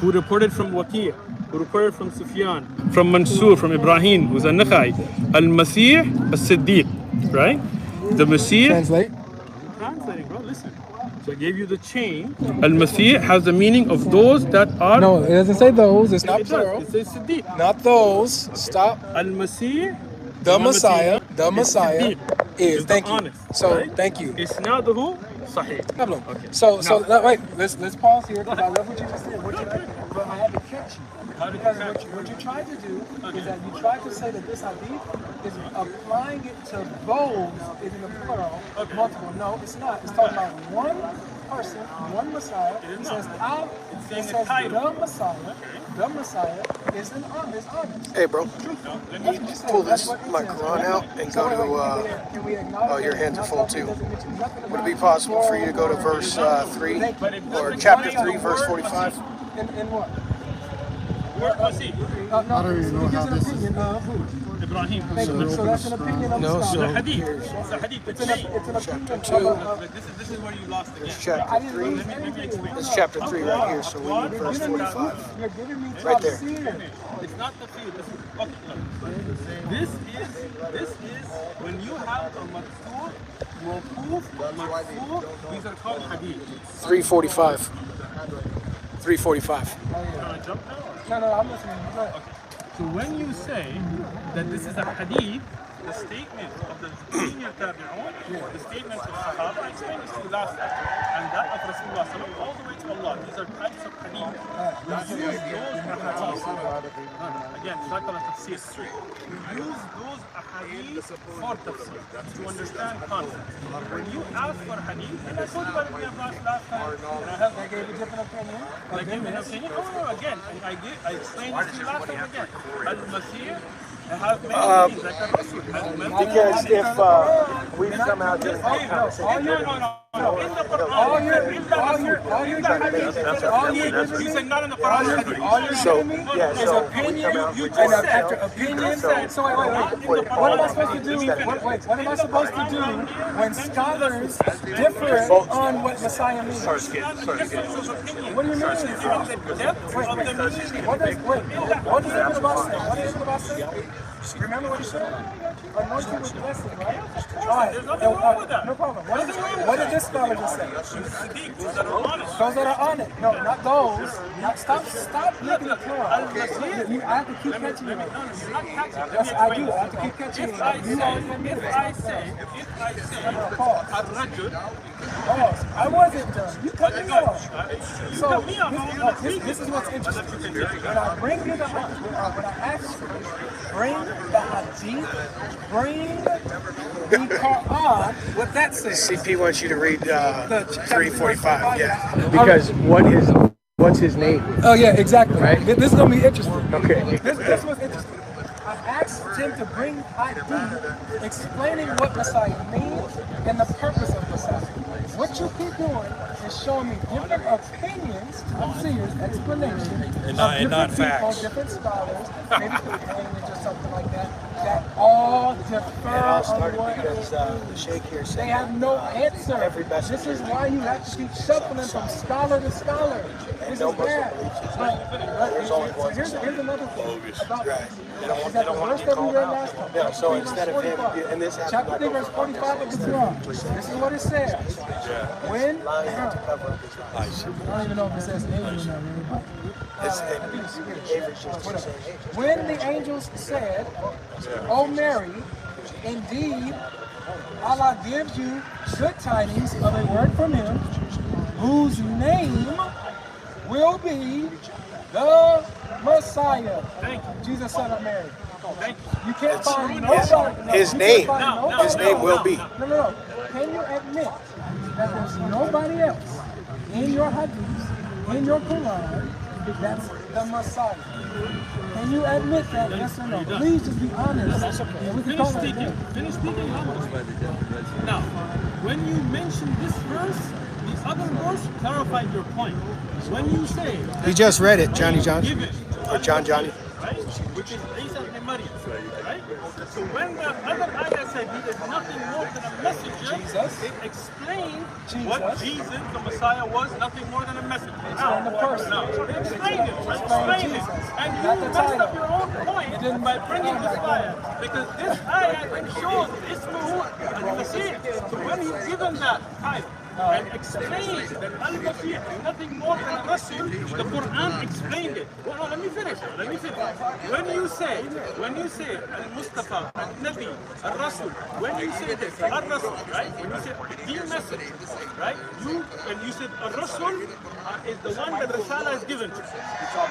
S13: who reported from Waqi', who reported from Sufyan, from Mansur, from Ibrahim, who's a Nakhai. Al-Masih al-Siddiq, right? The Masih.
S15: Translate.
S13: Translating, bro, listen. So I gave you the chain. Al-Masih has the meaning of those that are...
S15: No, it doesn't say those. It's not plural.
S13: It says Siddiq.
S15: Not those. Stop.
S13: Al-Masih.
S15: The Messiah. The Messiah
S1: is. Thank you.
S13: Honest,
S1: So
S13: right?
S1: thank you.
S13: Isnaduhu sahih.
S1: Problem.
S13: Okay.
S1: So
S13: Now-
S1: wait. Let's pause here because I love what you just said. But I had to catch you because what you tried to do is that you tried to say that this hadith is applying it to those is in the plural, multiple. No, it's not. It's talking about one person, one Messiah. It says the Messiah is honest.
S14: Hey, bro. Pull my Quran out and go to. Oh, your hands are full too. Would it be possible for you to go to verse 3 or chapter 3, verse 45?
S1: In what?
S13: Let's see.
S1: I don't even know how this is.
S13: Ibrahim.
S1: So that's an opinion of
S13: No,
S1: scholar.
S13: it's a hadith. It's a hadith.
S1: It's an opinion
S13: This is where you lost again.
S14: It's chapter 3. It's chapter 3 right here, so we need verse 45.
S1: You're giving me
S14: Right there.
S13: It's not the field. This is when you have a maktub, mawquf, marfu'. These are called hadith.
S14: 345. 345.
S1: No, I'm listening. Go ahead.
S13: So when you say that this is a hadith, the statement of the senior tabi'un, the statement of Sahaba, I explained this to you last time, and that of Rasulullah all the way to Allah. These are types of hadith. You use those ahadith. Again, it's not called a tafsir. You use those ahadith for tafsir, to understand concepts. When you ask for hadith, and I told you about it last time, and I gave a different opinion. I gave an opinion. No, again, I explained this to you last time again. Al-Masih have many meanings, like a Rasul.
S14: Because if we somehow didn't have conversation.
S13: You said not in the Quran.
S14: So, yeah,
S1: Is
S14: so
S1: opinion, and after opinion, so wait. What am I supposed to do? What am I supposed to do when scholars differ on what Messiah means? What do you mean? What does Ibn Abbas say? What does Ibn Abbas say? Remember what he said? Anointed with blessing, right? Alright, no problem. What did this scholar just say? Those that are on it. No, not those. Stop looking at plural. I have to keep catching you. Yes, I do. I have to keep catching you.
S13: If I say,
S1: Pause. I wasn't done. You cut me off. So this is what's interesting. When I bring you the hadith, when I ask you, bring the hadith, bring the Qur'an, what that says.
S14: CP wants you to read 345. Yeah.
S1: Because what's his name? Oh yeah, exactly. Right. This is gonna be interesting.
S14: Okay.
S1: This was interesting. I asked him to bring hadith explaining what Messiah means and the purpose of Messiah. What you keep doing is showing me different opinions, tafsirs, explanations of different people, different scholars, maybe English or something like that all defer on what
S14: the Sheikh here said
S1: they have no answer. This is why you have to keep shuffling from scholar to scholar. This is bad. But here's another thing about this. Is that the verse that we read last time?
S14: Yeah, so instead of him, and this
S1: chapter 3, verse 45 of the Quran. This is what it says. When I don't even know if it says angels or not. When the angels said, "O Mary, indeed, Allah gives you good tidings of a word from Him, whose name will be the Messiah." Jesus, son of Mary. You can't find nobody.
S14: His name will be.
S1: No. Can you admit that there's nobody else in your hadith, in your Quran, that's the Messiah? Can you admit that? Yes or no? Please just be honest. Yeah, we can call it
S13: Finish speaking. Now, when you mention this verse, the other verse clarified your point. When you say
S14: He just read it, Johnny.
S13: or
S14: Johnny.
S13: Right? Which is Isa ibn Maryam, right? So when the other ayah said he is nothing more than a messenger, it explained what Jesus, the Messiah, was nothing more than a messenger. Now, explain it. And you messed up your own point by bringing this ayah. Because this ayah shows Ismahu al-Masih. So when he's given that ayah, and explained that al-Masih is nothing more than a Rasul, the Quran explained it. Well, no, let me finish. When you say al-Mustafa, al-Nabi, al-Rasul, when you say this, al-Rasul, right? When you say the message, right? When you said al-Rasul is the one that Risala is given to.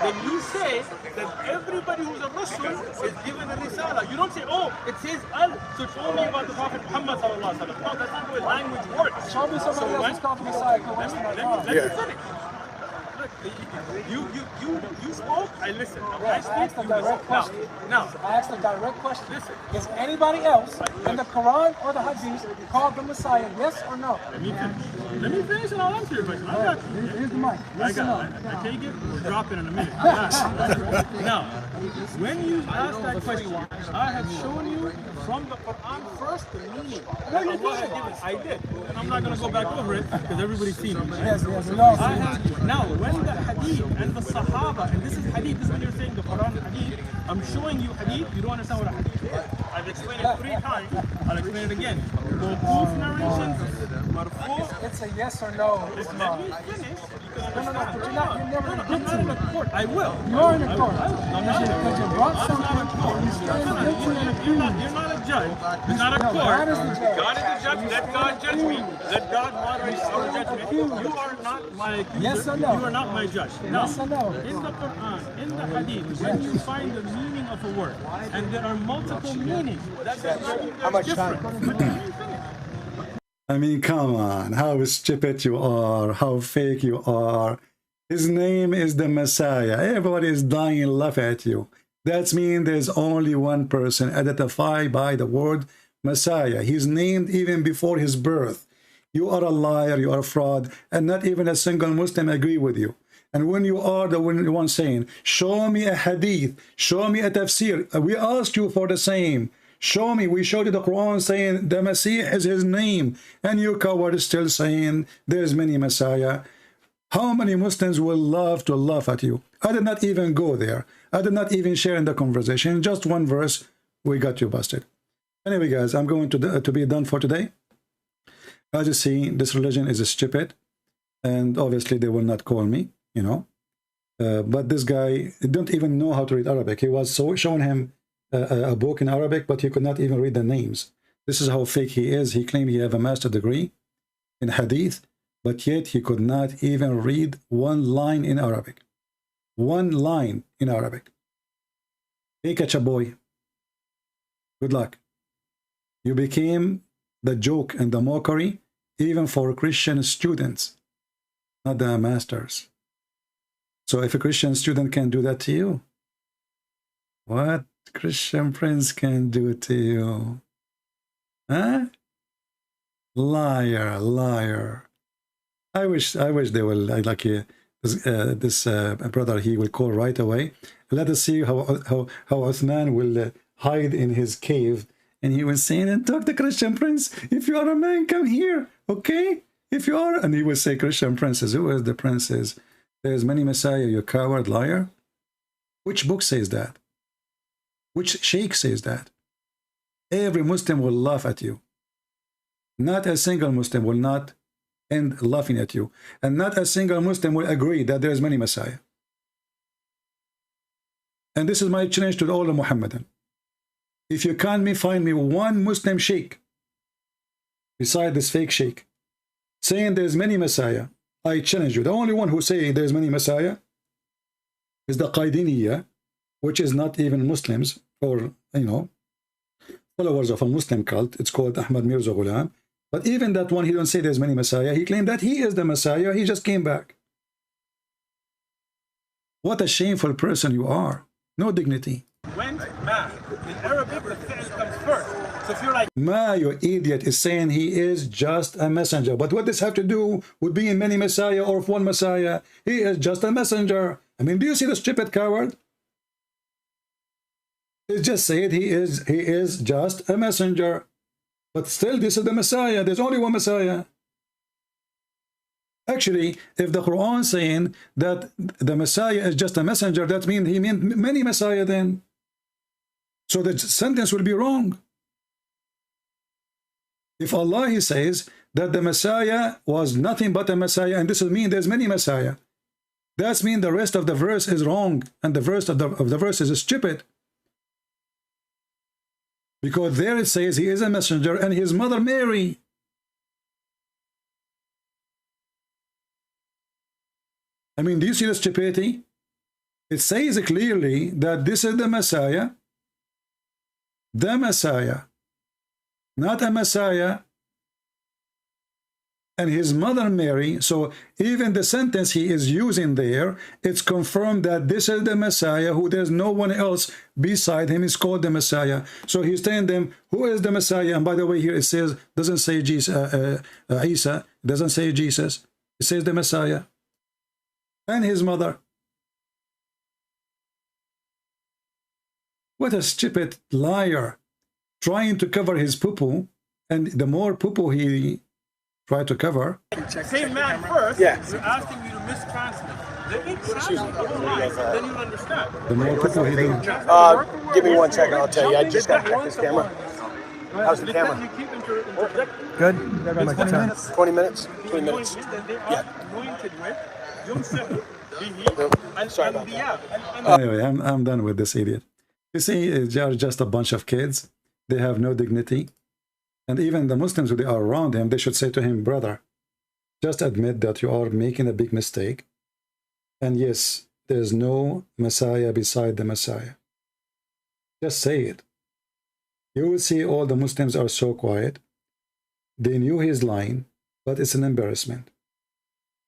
S13: Then you say that everybody who's a Rasul is given a Risala. You don't say, oh, it says al, so it's only about the Prophet Muhammad sallallahu alaihi wasallam. No, that's not the way language works.
S15: Show me somebody else who's called the Messiah.
S13: Let me finish. Look, you spoke, I listened.
S15: I asked a direct question.
S13: Now,
S15: I asked a direct question. Listen. Is anybody else in the Quran or the Hadith called the Messiah? Yes or no?
S13: Let me finish and I'll answer your question. I got you.
S15: Here's the mic.
S13: I got it. I take it. We'll drop it in a minute. Now, when you asked that question, I have shown you from the Quran first the meaning. No, you did. I did. And I'm not going to go back over it because everybody's seen it.
S15: Yes.
S13: Now, when the Hadith and the Sahaba, and this is Hadith, this is when you're saying the Quran Hadith, I'm showing you Hadith, you don't understand what a Hadith is. I've explained it 3 times, I'll explain it again. Both narrations, marfu.
S15: It's a yes or no.
S13: Let me finish.
S15: No, but you're never going to get to it.
S13: I will.
S15: You're in a court. Because you brought something, you stand guilty and accused.
S13: You're not a judge. You're not a court.
S15: God is the judge.
S13: God is the judge. Let God judge me. Let God moderate our judgment. You are not my accuser.
S15: Yes or no?
S13: You are not my judge.
S15: Yes or no?
S13: In the Quran, in the Hadith, when you find the meaning of a word, and there are multiple meanings, that's different.
S7: I mean, come on, how stupid you are, how fake you are. His name is the Messiah. Everybody is dying and laugh at you. That means there's only one person identified by the word Messiah. He's named even before his birth. You are a liar, you are a fraud, and not even a single Muslim agree with you. And when you are the one saying, show me a hadith, show me a tafsir, we asked you for the same. Show me, we showed you the Quran saying the Messiah is his name, and you coward is still saying there's many Messiah. How many Muslims will love to laugh at you? I did not even go there. I did not even share in the conversation. Just one verse, we got you busted. Anyway, guys, I'm going to be done for today. As you see, this religion is stupid, and obviously they will not call me, you know. But this guy didn't even know how to read Arabic. He was showing him a book in Arabic, but he could not even read the names. This is how fake he is. He claimed he have a master degree in Hadith, but yet he could not even read one line in Arabic. One line in Arabic. Hey, Kacha boy. Good luck. You became the joke and the mockery even for Christian students, not the masters. So if a Christian student can do that to you, what Christian prince can do to you? Huh? Liar, liar. I wish they will like this brother. He will call right away. Let us see how Uthman will hide in his cave, and he will say, and talk to Christian prince. If you are a man, come here, okay? If you are, and he will say, Christian princes. Who is the princes? There's many Messiah. You coward, liar. Which book says that? Which sheikh says that? Every Muslim will laugh at you. Not a single Muslim will not end laughing at you. And not a single Muslim will agree that there is many Messiah. And this is my challenge to all the Muhammadan. If you can't find me one Muslim sheikh beside this fake sheikh saying there's many Messiah, I challenge you. The only one who say there's many Messiah is the Qaidiniya, which is not even Muslims, or, you know, followers of a Muslim cult. It's called Ahmed Mirza Ghulam. But even that one, he don't say there's many Messiah. He claimed that he is the Messiah. He just came back. What a shameful person you are. No dignity.
S13: Went back. In Arabic, the fi'l comes first. So if you're like,
S7: Ma, you idiot, is saying he is just a messenger. But what does have to do with being many Messiah or one Messiah? He is just a messenger. I mean, do you see the stupid coward? He just said he is just a messenger. But still, this is the Messiah. There's only one Messiah. Actually, if the Quran is saying that the Messiah is just a messenger, that means he meant many Messiah then. So the sentence will be wrong. If Allah, he says that the Messiah was nothing but a Messiah, and this will mean there's many Messiah. That means the rest of the verse is wrong, and the verse of the verse is stupid. Because there it says he is a messenger and his mother Mary. I mean, do you see the stupidity? It says clearly that this is the Messiah, not a Messiah, and his mother Mary. So even the sentence he is using there, it's confirmed that this is the Messiah, who there's no one else beside him is called the Messiah. So he's telling them, who is the Messiah? And by the way, here it says, doesn't say Jesus, Isa, doesn't say Jesus, it says the Messiah and his mother. What a stupid liar, trying to cover his poo-poo, and the more poo-poo he tried to cover.
S13: Same man first,
S14: yeah.
S13: you're asking me to mistranslate. Let me translate the whole line, then you'll understand.
S7: The more poo-poo he did.
S14: Give me 1 second, I'll tell you. I just got to check this camera. How's the camera?
S15: Good.
S14: 20 minutes? 20 minutes? 20 minutes. Yeah. Sorry about that.
S7: Anyway, I'm done with this idiot. You see, they are just a bunch of kids. They have no dignity. And even the Muslims, who they are around him, they should say to him, brother, just admit that you are making a big mistake. And yes, there's no Messiah beside the Messiah. Just say it. You will see all the Muslims are so quiet. They knew he's lying, but it's an embarrassment.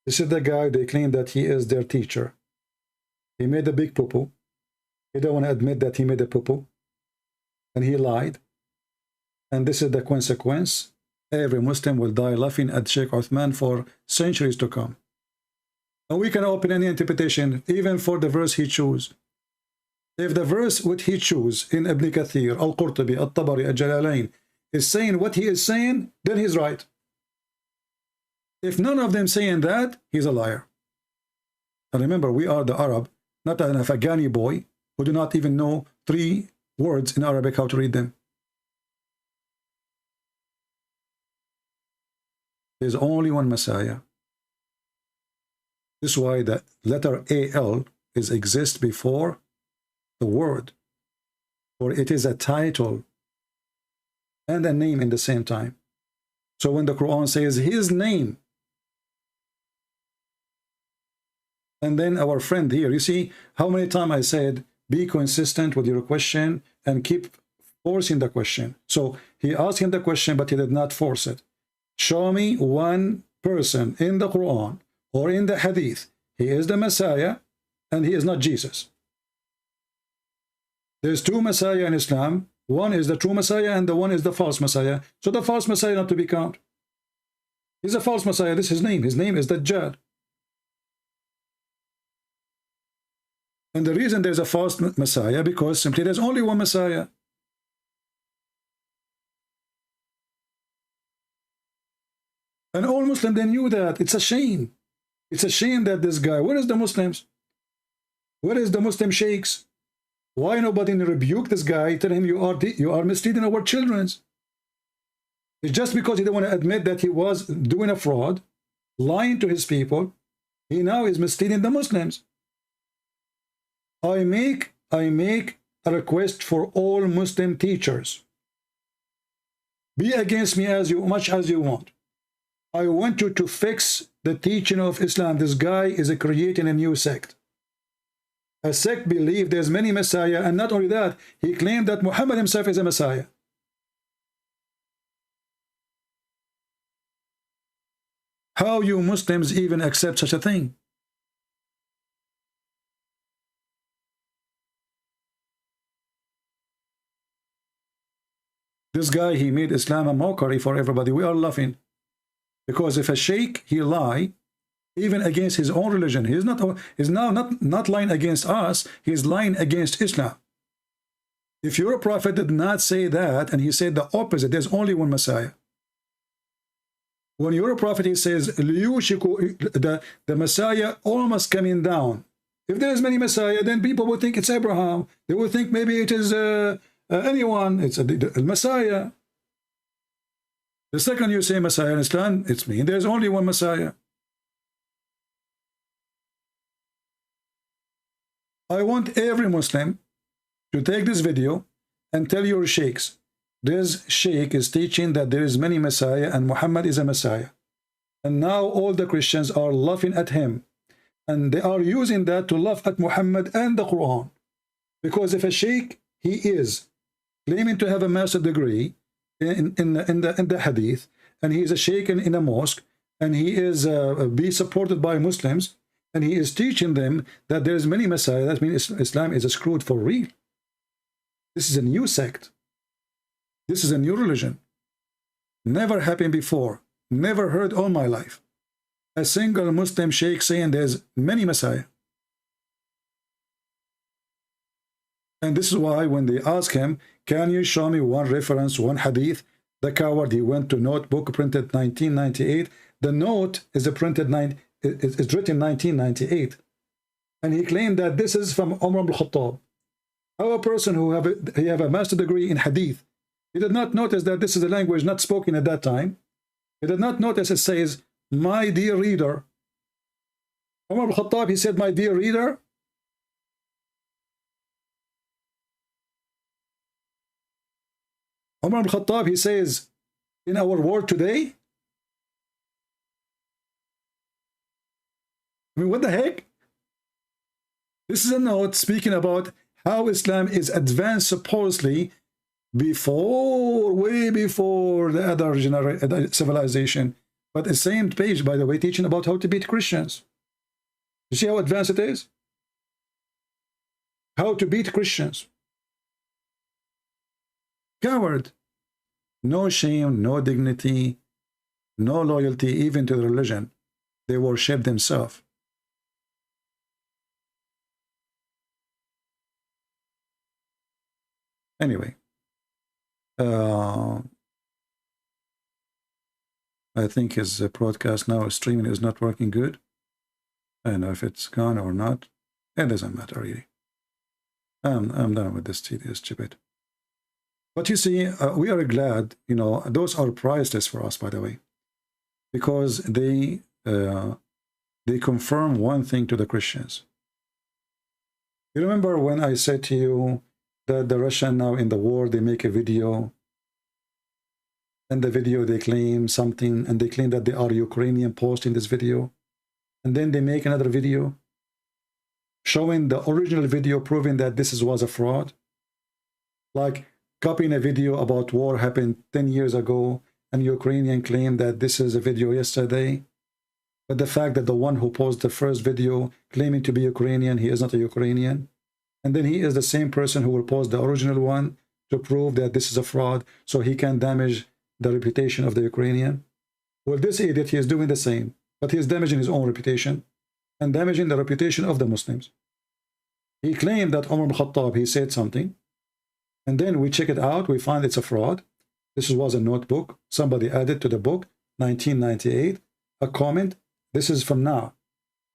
S7: This is the guy, they claim that he is their teacher. He made a big poo-poo. He don't want to admit that he made a poo-poo. And he lied. And this is the consequence. Every Muslim will die laughing at Sheikh Uthman for centuries to come. And we can open any interpretation, even for the verse he chose. If the verse which he chose in Ibn Kathir, Al-Qurtubi, Al-Tabari, Al-Jalalain is saying what he is saying, then he's right. If none of them saying that, he's a liar. And remember, we are the Arab, not an Afghani boy who do not even know 3 words in Arabic how to read them. There's only one Messiah. This is why the letter AL exists before the word, for it is a title and a name in the same time. So when the Quran says his name, and then our friend here, you see how many times I said, be consistent with your question and keep forcing the question. So he asked him the question, but he did not force it. Show me one person in the Quran or in the Hadith. He is the Messiah and he is not Jesus. There's 2 Messiah in Islam. One is the true Messiah and the one is the false Messiah. So the false Messiah not to be counted. He's a false Messiah. This is his name. His name is Dajjal. And the reason there's a false Messiah, because simply there's only one Messiah. And all Muslims, they knew that. It's a shame. It's a shame that this guy, where is the Muslims? Where is the Muslim sheikhs? Why nobody rebuke this guy, tell him you are misleading our children? It's just because he didn't want to admit that he was doing a fraud, lying to his people. He now is misleading the Muslims. I make a request for all Muslim teachers. Be against me as much as you want. I want you to fix the teaching of Islam. This guy is creating a new sect. A sect believes there's many Messiah, and not only that, he claimed that Muhammad himself is a Messiah. How you Muslims even accept such a thing? This guy, he made Islam a mockery for everybody. We are laughing. Because if a sheikh, he lie, even against his own religion, he's now not lying against us, he's lying against Islam. If your prophet did not say that, and he said the opposite, there's only one Messiah. When your prophet, he says, the Messiah almost coming down. If there's many Messiah, then people will think it's Abraham. They will think maybe it is anyone. It's a Messiah. The second you say Messiah in Islam, it's me. There's only one Messiah. I want every Muslim to take this video and tell your sheikhs, this sheikh is teaching that there is many Messiah and Muhammad is a Messiah. And now all the Christians are laughing at him. And they are using that to laugh at Muhammad and the Quran. Because if a sheikh, he is claiming to have a master degree in the hadith, and he is a sheikh in a mosque, and he is be supported by Muslims, and he is teaching them that there is many Messiah, that means Islam is screwed for real. This is a new sect. This is a new religion. Never happened before. Never heard all my life a single Muslim sheikh saying there's many Messiah. And this is why when they ask him, can you show me one reference, one hadith? The coward, he went to notebook printed 1998. The note is printed it's written 1998. And he claimed that this is from Umar ibn Khattab. How a person who have a master degree in hadith, he did not notice that this is a language not spoken at that time. He did not notice it says, my dear reader. Umar ibn Khattab, he said, my dear reader. Umar ibn Khattab, he says, in our world today. I mean, what the heck? This is a note speaking about how Islam is advanced supposedly before, way before the other civilization. But the same page, by the way, teaching about how to beat Christians. You see how advanced it is? How to beat Christians. Coward. No shame, no dignity, no loyalty even to the religion. They worship themselves. Anyway. I think his broadcast now, streaming is not working good. I don't know if it's gone or not. It doesn't matter really. I'm done with this Djupet. But you see, we are glad, you know, those are priceless for us, by the way, because they confirm one thing to the Christians. You remember when I said to you that the Russian now in the war, they make a video, and the video they claim something, and they claim that they are Ukrainian posting this video, and then they make another video showing the original video proving that this was a fraud, like copying a video about war happened 10 years ago, and Ukrainian claim that this is a video yesterday. But the fact that the one who posted the first video claiming to be Ukrainian, he is not a Ukrainian. And then he is the same person who will post the original one to prove that this is a fraud, so he can damage the reputation of the Ukrainian. Well, this idiot, he is doing the same, but he is damaging his own reputation and damaging the reputation of the Muslims. He claimed that Umar ibn Khattab, he said something, and then we check it out, we find it's a fraud. This was a notebook. Somebody added to the book, 1998, a comment. This is from now.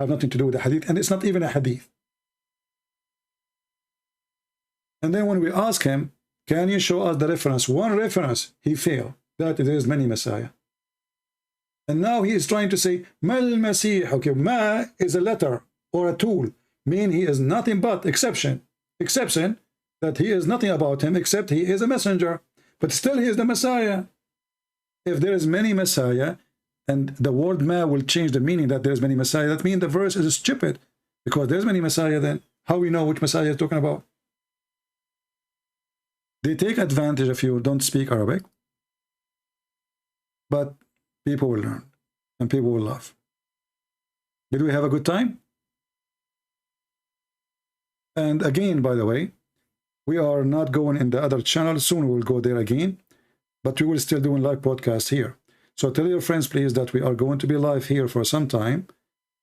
S7: Have nothing to do with the hadith, and it's not even a hadith. And then when we ask him, can you show us the reference? One reference, he failed. That there is many Messiah. And now he is trying to say, Mal Masih. Okay, Ma is a letter or a tool. Mean he is nothing but exception. Exception that he is nothing about him except he is a messenger. But still he is the Messiah. If there is many Messiah, and the word Ma will change the meaning that there's many Messiah, that means the verse is stupid. Because there's many Messiah then. How we know which Messiah is talking about? They take advantage if you don't speak Arabic. But people will learn. And people will laugh. Did we have a good time? And again, by the way, we are not going in the other channel. Soon we'll go there again. But we will still doing live podcast here. So tell your friends, please, that we are going to be live here for some time.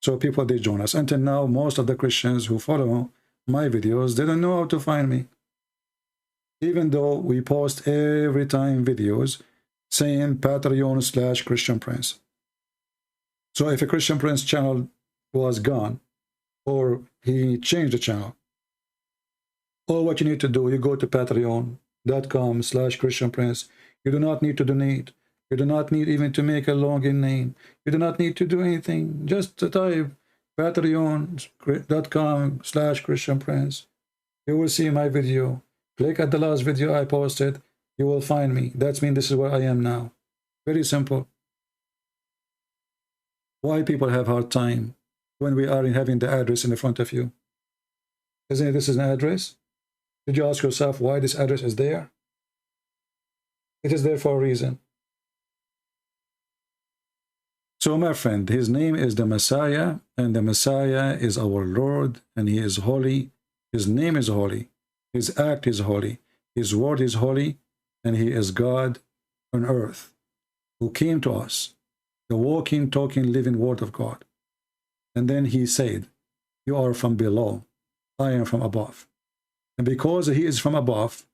S7: So people, they join us. Until now, most of the Christians who follow my videos didn't know how to find me. Even though we post every time videos saying Patreon/Christian Prince. So if a Christian Prince channel was gone, or he changed the channel, all what you need to do, you go to patreon.com/Christian Prince. You do not need to donate. You do not need even to make a login name. You do not need to do anything. Just type patreon.com/Christian Prince. You will see my video. Click at the last video I posted. You will find me. That means this is where I am now. Very simple. Why people have hard time when we are having the address in the front of you? Isn't it this is an address? Did you ask yourself why this address is there? It is there for a reason. So my friend, his name is the Messiah, and the Messiah is our Lord, and he is holy. His name is holy. His act is holy. His word is holy, and he is God on earth who came to us, the walking, talking, living word of God. And then he said, you are from below, I am from above. And because he is from above,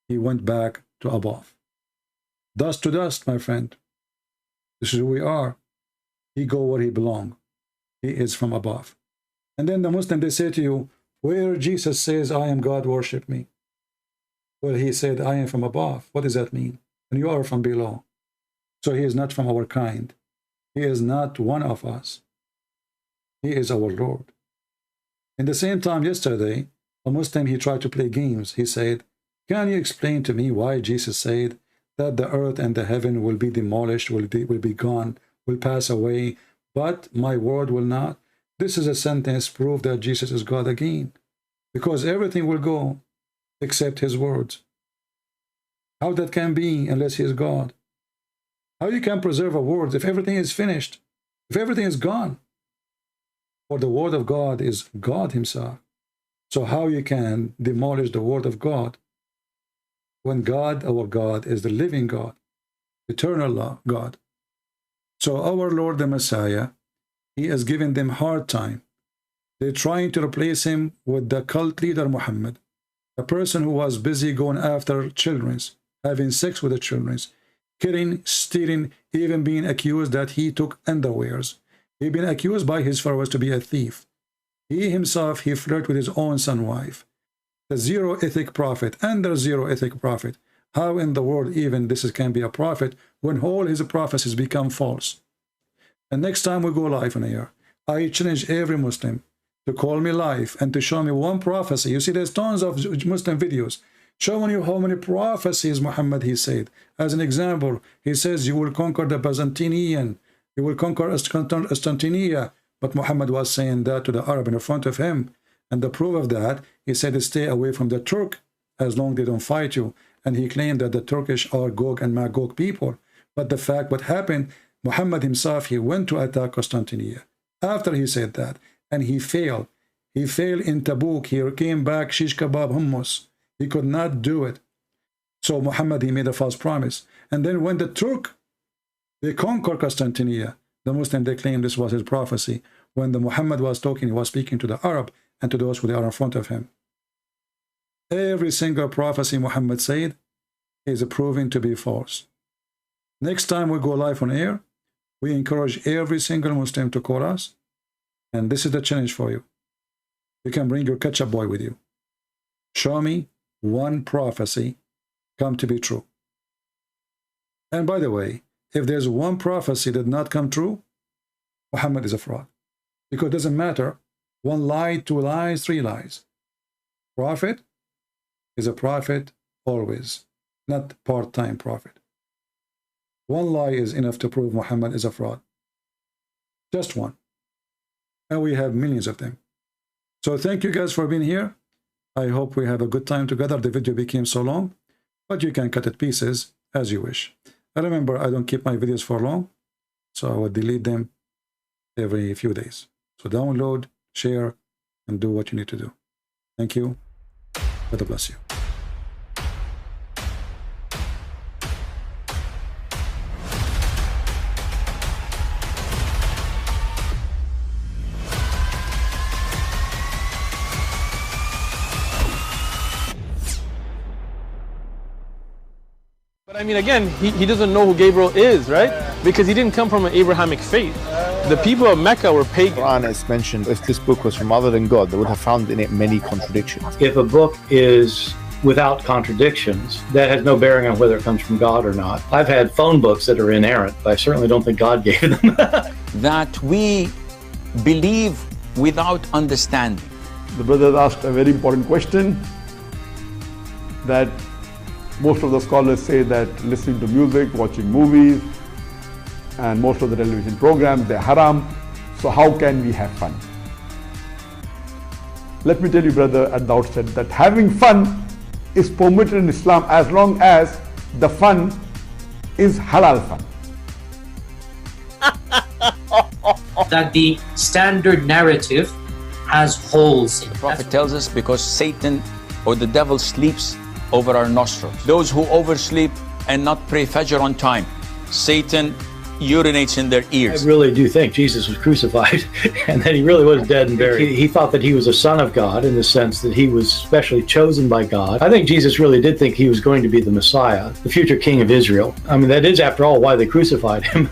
S7: he went back to above. Dust to dust, my friend. This is who we are. He go where he belong. He is from above. And then the Muslim, they say to you, where Jesus says, I am God, worship me. Well, he said, I am from above. What does that mean? And you are from below. So he is not from our kind. He is not one of us. He is our Lord. In the same time, yesterday, a Muslim, he tried to play games. He said, can you explain to me why Jesus said that the earth and the heaven will be demolished, will be gone, will pass away, but my word will not? This is a sentence proof that Jesus is God again, because everything will go except his words. How that can be unless he is God? How you can preserve a word if everything is finished, if everything is gone? For the word of God is God himself. So how you can demolish the word of God when God, our God, is the living God, eternal God? So our Lord the Messiah, he has given them hard time. They're trying to replace him with the cult leader Muhammad, a person who was busy going after children, having sex with the children, killing, stealing, even being accused that he took underwears. He'd been accused by his followers to be a thief. He himself, he flirted with his own son wife. The zero ethic prophet, under zero ethic prophet. How in the world even this can be a prophet when all his prophecies become false? And next time we go live on air, I challenge every Muslim to call me live and to show me one prophecy. You see, there's tons of Muslim videos showing you how many prophecies Muhammad he said. As an example, he says you will conquer the Byzantine, you will conquer Constantinople, but Muhammad was saying that to the Arab in front of him. And the proof of that, he said stay away from the Turk as long as they don't fight you. And he claimed that the Turkish are Gog and Magog people. But the fact, what happened, Muhammad himself, he went to attack Constantinople. After he said that, and he failed. He failed in Tabuk. He came back, shish kebab, hummus. He could not do it. So Muhammad, he made a false promise. And then when the Turk, they conquered Constantinople, the Muslim, they claim this was his prophecy. When the Muhammad was talking, he was speaking to the Arab and to those who are in front of him. Every single prophecy Muhammad said is proven to be false. Next time we go live on air, we encourage every single Muslim to call us. And this is the challenge for you. You can bring your ketchup boy with you. Show me one prophecy come to be true. And by the way, if there's one prophecy that did not come true, Muhammad is a fraud. Because it doesn't matter, one lie, two lies, three lies. Prophet is a prophet always, not part-time prophet. One lie is enough to prove Muhammad is a fraud. Just one. And we have millions of them. So thank you guys for being here. I hope we have a good time together. The video became so long, but you can cut it pieces as you wish. And remember, I don't keep my videos for long, so I will delete them every few days. So download, share, and do what you need to do. Thank you. God bless you.
S13: But I mean, again, he doesn't know who Gabriel is, right? Because he didn't come from an Abrahamic faith. The people of Mecca were pagan.
S2: Quran is mentioned, if this book was from other than God, they would have found in it many contradictions.
S3: If a book is without contradictions. That has no bearing on whether it comes from God or not. I've had phone books that are inerrant, but I certainly don't think God gave them.
S4: That we believe without understanding.
S5: The brother asked a very important question, that most of the scholars say that listening to music, watching movies, and most of the television programs, they're haram. So how can we have fun? Let me tell you, brother, at the outset that having fun is permitted in Islam as long as the fun is halal fun.
S6: That the standard narrative has holes in it.
S4: The Prophet tells us because Satan or the devil sleeps over our nostrils. Those who oversleep and not pray Fajr on time, Satan urinates in their ears.
S3: I really do think Jesus was crucified and that he really was dead and buried. He thought that he was a son of God in the sense that he was specially chosen by God. I think Jesus really did think he was going to be the Messiah, the future king of Israel. I mean, that is, after all, why they crucified him,